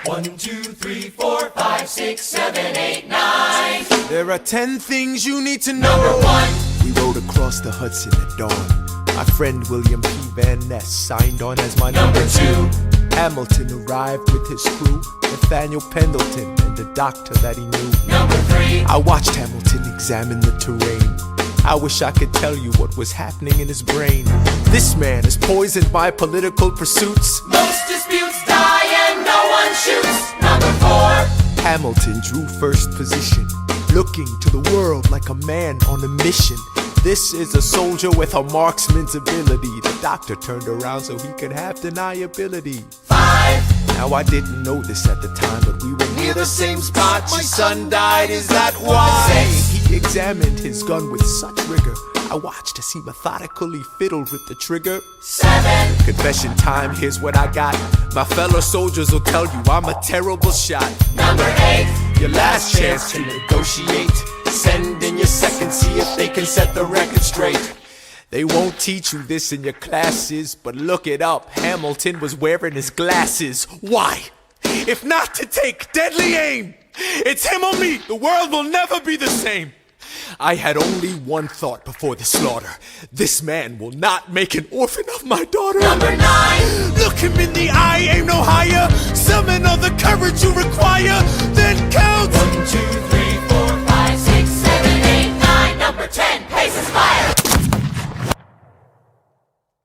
1, 2, 3, 4, 5, 6, 7, 8, 9.
There are 10 things you need to know.
Number 1.
We rode across the Hudson at dawn. My friend William P. Van Ness signed on as my
Number 2.
Hamilton arrived with his crew, Nathaniel Pendleton and a doctor that he knew.
Number 3.
I watched Hamilton examine the terrain. I wish I could tell you what was happening in his brain. This man is poisoned by political pursuits.
Most disputes die and no one shoots. Number 4.
Hamilton drew first position, looking to the world like a man on a mission. This is a soldier with a marksman's ability. The doctor turned around so he could have deniability.
5.
Now I didn't know this at the time, but we were near the same spot. My son died, is that why?
6.
He examined his gun with such rigor. I watched as he methodically fiddled with the trigger.
7.
Confession time, here's what I got. My fellow soldiers will tell you I'm a terrible shot.
Number 8.
Your last chance to negotiate. Send in your second, see if they can set the record straight. They won't teach you this in your classes, but look it up. Hamilton was wearing his glasses. Why? If not to take deadly aim. It's him or me. The world will never be the same. I had only one thought before the slaughter. This man will not make an orphan of my daughter.
Number 9.
Look him in the eye, aim no higher. Summon all the courage you require. Then count.
1, 2, 3, 4, 5, 6, 7, 8, 9. Number 10. Paces fire.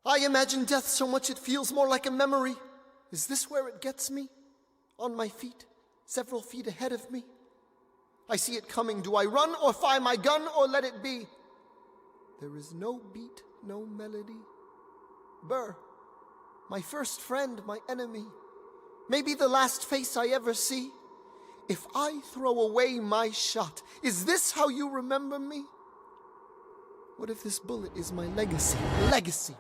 I imagine death so much it feels more like a memory. Is this where it gets me? On my feet, several feet ahead of me. I see it coming. Do I run or fire my gun or let it be? There is no beat, no melody. Burr, my first friend, my enemy. Maybe the last face I ever see. If I throw away my shot, is this how you remember me? What if this bullet is my legacy? Legacy.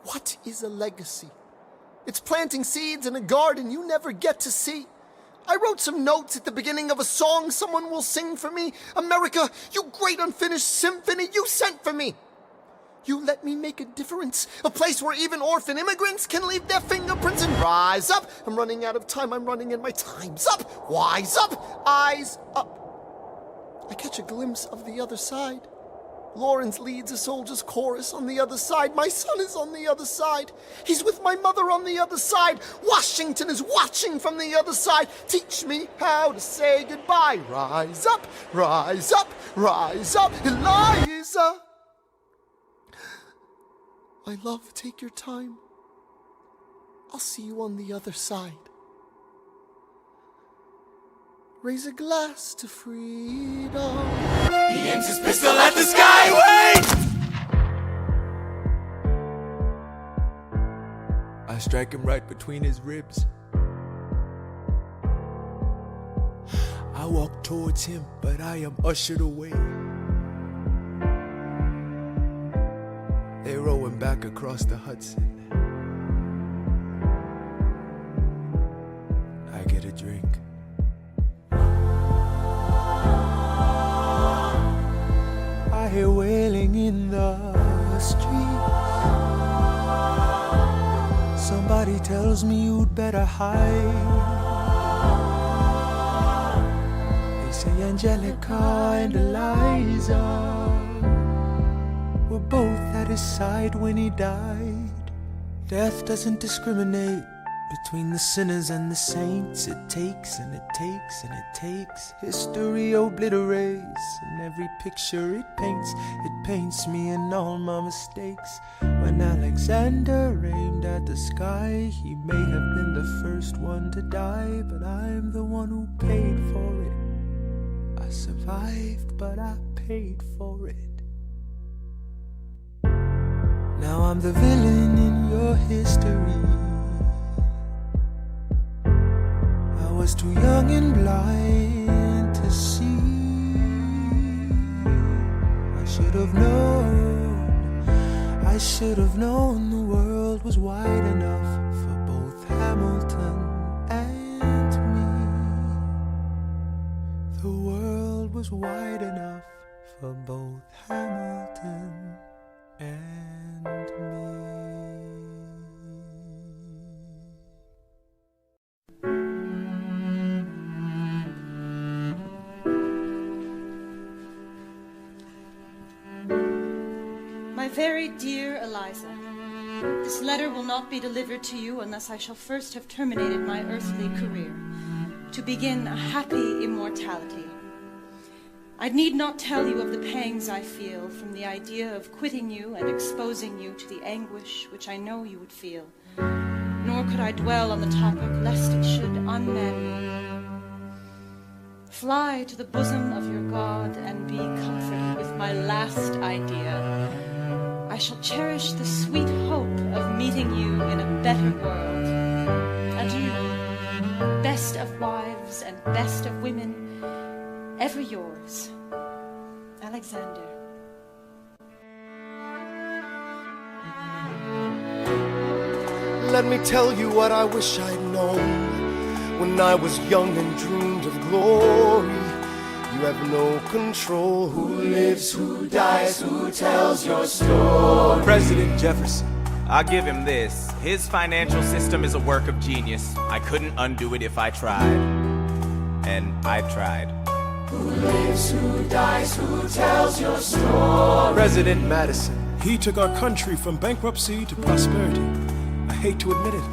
What is a legacy? It's planting seeds in a garden you never get to see. I wrote some notes at the beginning of a song someone will sing for me. America, you great unfinished symphony you sent for me. You let me make a difference, a place where even orphan immigrants can leave their fingerprints and rise up. I'm running out of time, I'm running and my time's up. Wise up, eyes up. I catch a glimpse of the other side. Lawrence leads a soldier's chorus on the other side. My son is on the other side. He's with my mother on the other side. Washington is watching from the other side. Teach me how to say goodbye. Rise up, rise up, rise up, Eliza. My love, take your time. I'll see you on the other side. Raise a glass to freedom.
He aims his pistol at the sky. Wait!
I strike him right between his ribs. I walk towards him, but I am ushered away. They row him back across the Hudson. I get a drink. I hear wailing in the streets. Somebody tells me you'd better hide. They say Angelica and Eliza were both at his side when he died. Death doesn't discriminate between the sinners and the saints. It takes and it takes and it takes. History obliterates, and every picture it paints me and all my mistakes. When Alexander aimed at the sky, he may have been the first one to die, but I'm the one who paid for it. I survived, but I paid for it. Now I'm the villain in your history. I was too young and blind to see. I should have known the world was wide enough for both Hamilton and me. The world was wide enough for both Hamilton and me.
My very dear Eliza, this letter will not be delivered to you unless I shall first have terminated my earthly career, to begin a happy immortality. I need not tell you of the pangs I feel from the idea of quitting you and exposing you to the anguish which I know you would feel, nor could I dwell on the topic lest it should unman me. Fly to the bosom of your God and be comforted with my last idea. I shall cherish the sweet hope of meeting you in a better world. Adieu, best of wives and best of women, ever yours, Alexander.
Let me tell you what I wish I'd known when I was young and dreamed of glory. You have no control.
Who lives, who dies, who tells your story?
President Jefferson.
I'll give him this. His financial system is a work of genius. I couldn't undo it if I tried. And I tried.
Who lives, who dies, who tells your story?
President Madison.
He took our country from bankruptcy to prosperity. I hate to admit it,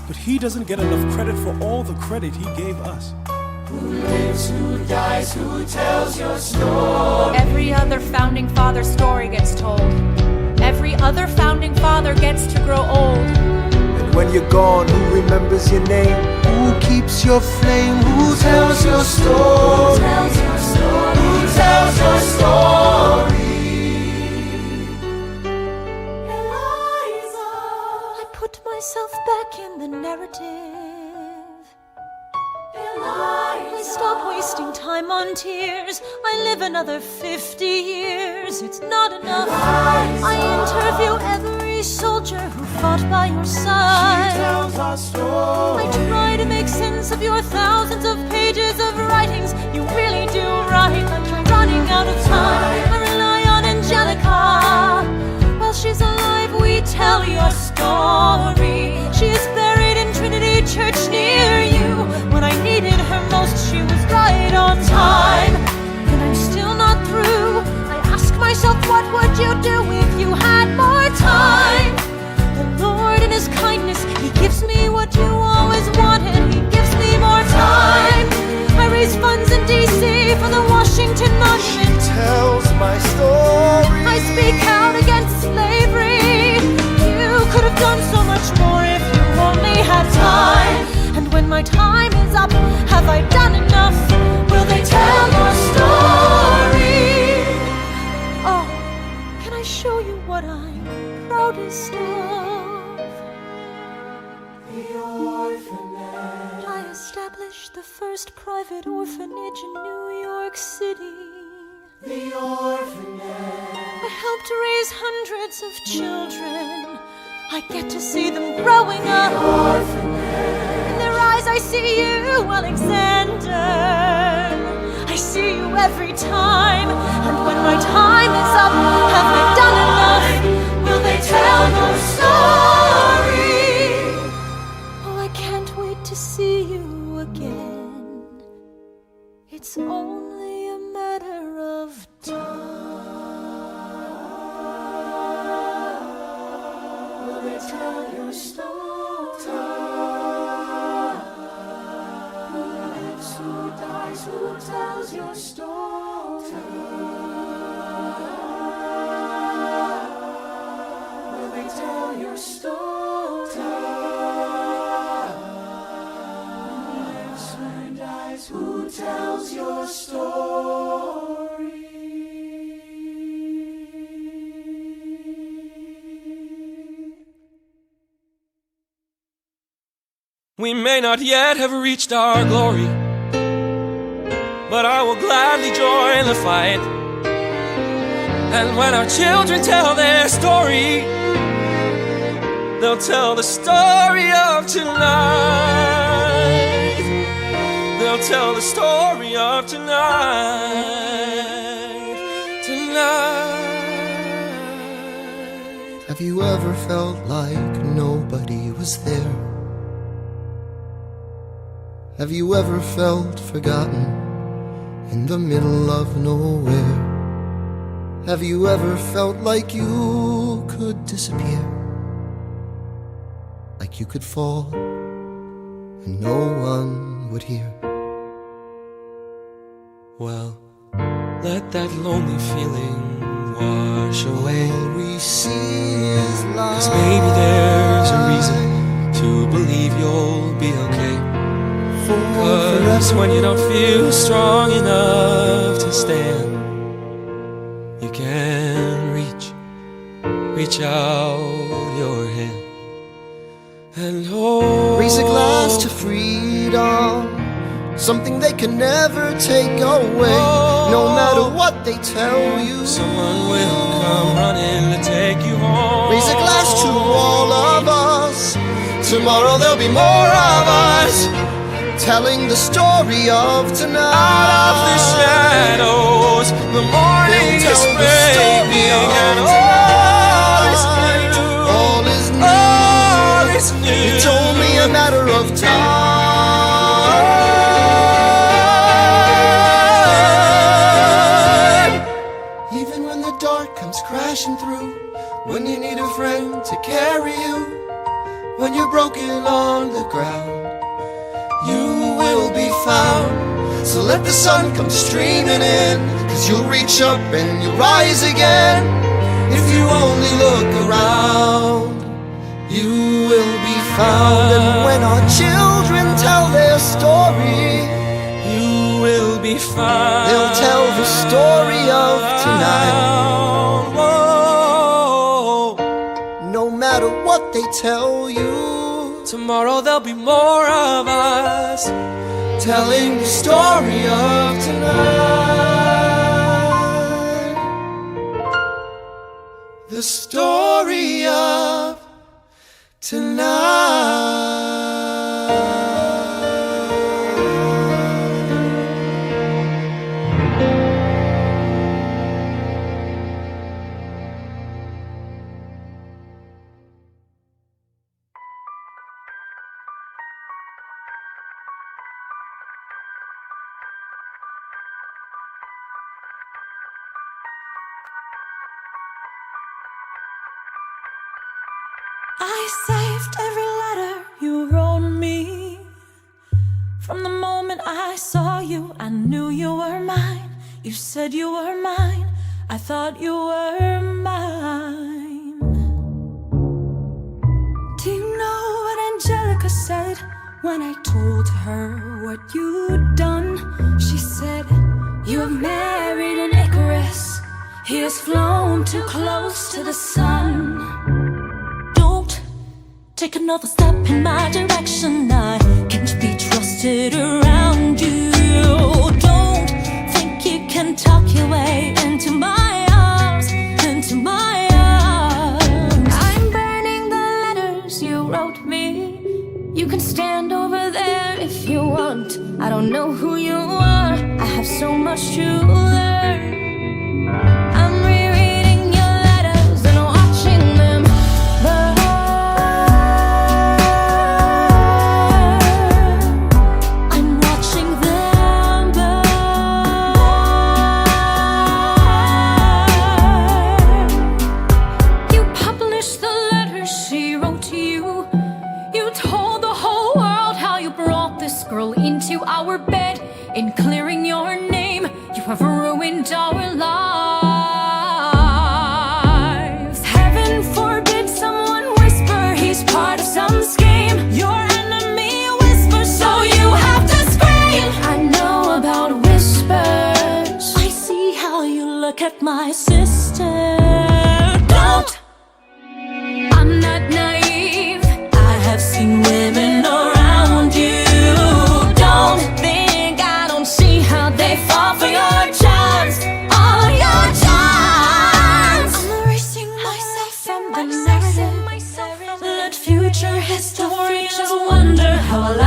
but he doesn't get enough credit for all the credit he gave us.
Who lives, who dies, who tells your story?
Every other founding father story gets told. Every other founding father gets to grow old.
And when you're gone, who remembers your name? Who keeps your flame? Who tells your story?
Who tells your story? Who tells your story?
Eliza, I put myself back in the narrative. I stop wasting time on tears. I live another 50 years. It's not enough. I interview every soldier who fought by your side.
She tells our story.
I try to make sense of your thousands of pages of writings. You really do write like you're running out of time. I rely on Angelica. While she's alive, we tell your story. She is buried in Trinity Church near you. When I needed her most, she was right on time. And I'm still not through. I ask myself, what much more if you only had time. And when my time is up, have I done enough? Will they tell your story? Oh, can I show you what I'm proudest of? The orphanage. I established the first private orphanage in New York City. The orphanage. I helped raise hundreds of children. I get to see them growing up. The orphanage. In their eyes I see you, Alexander. I see you every time. And when my time is up, have I done enough? Will they tell your story? Oh, I can't wait to see you again. It's only a matter of time. Will they tell your story? Who lives, who dies, who tells your story? Will they tell your story? Who lives, who dies, who tells your story?
We may not yet have reached our glory, but I will gladly join the fight. And when our children tell their story, they'll tell the story of tonight. They'll tell the story of tonight. Tonight.
Have you ever felt like nobody was there? Have you ever felt forgotten in the middle of nowhere? Have you ever felt like you could disappear? Like you could fall and no one would hear?
Well, let that lonely feeling wash away.
All we see is light.
'Cause maybe there's a reason to believe you'll be okay. 'Cause when you don't feel strong enough to stand, you can reach out your hand and hold.
Raise a glass to freedom, something they can never take away. No matter what they tell you,
someone will come running to take you home.
Raise a glass to all of us. Tomorrow there'll be more of us, telling the story of tonight.
Out of the shadows, the morning is breaking, and all is new.
All is new.
All is new.
It's only a matter of time. Even when the dark comes crashing through, when you need a friend to carry you, when you're broken on the ground, you will be found. So let the sun come streaming in, 'cause you'll reach up and you'll rise again. If you only look around, you will be found. And when our children tell their story,
you will be found.
They'll tell the story of tonight.
Whoa.
No matter what they tell you,
tomorrow there'll be more of us,
telling the story of tonight. The story of tonight.
I saved every letter you wrote me. From the moment I saw you, I knew you were mine. You said you were mine, I thought you were mine. Do you said when I told her what you'd done? She said, you have married an Icarus. He has flown too close to the sun. Don't take another step in my direction. I can't be trusted around you. Don't think you can talk your way into my arms, into my arms. I'm burning the letters you wrote me. You can stand over there if you want. I don't know who you are. I have so much to learn. I'm rereading your letters and watching them burn. I'm watching them burn. You published the letters she wrote to you. You told the whole world how you brought this girl into our bed. In clearing your name, you have ruined our lives. Heaven forbid someone whisper he's part of some scheme. Your enemy whispers, so you have to scream. I know about whispers. I see how you look at my sister. Don't. I'm not naive. I have seen women around you. Don't think I don't see how they fall for your charms. All your charms. I'm erasing myself from the narrative. Let future historians wonder how I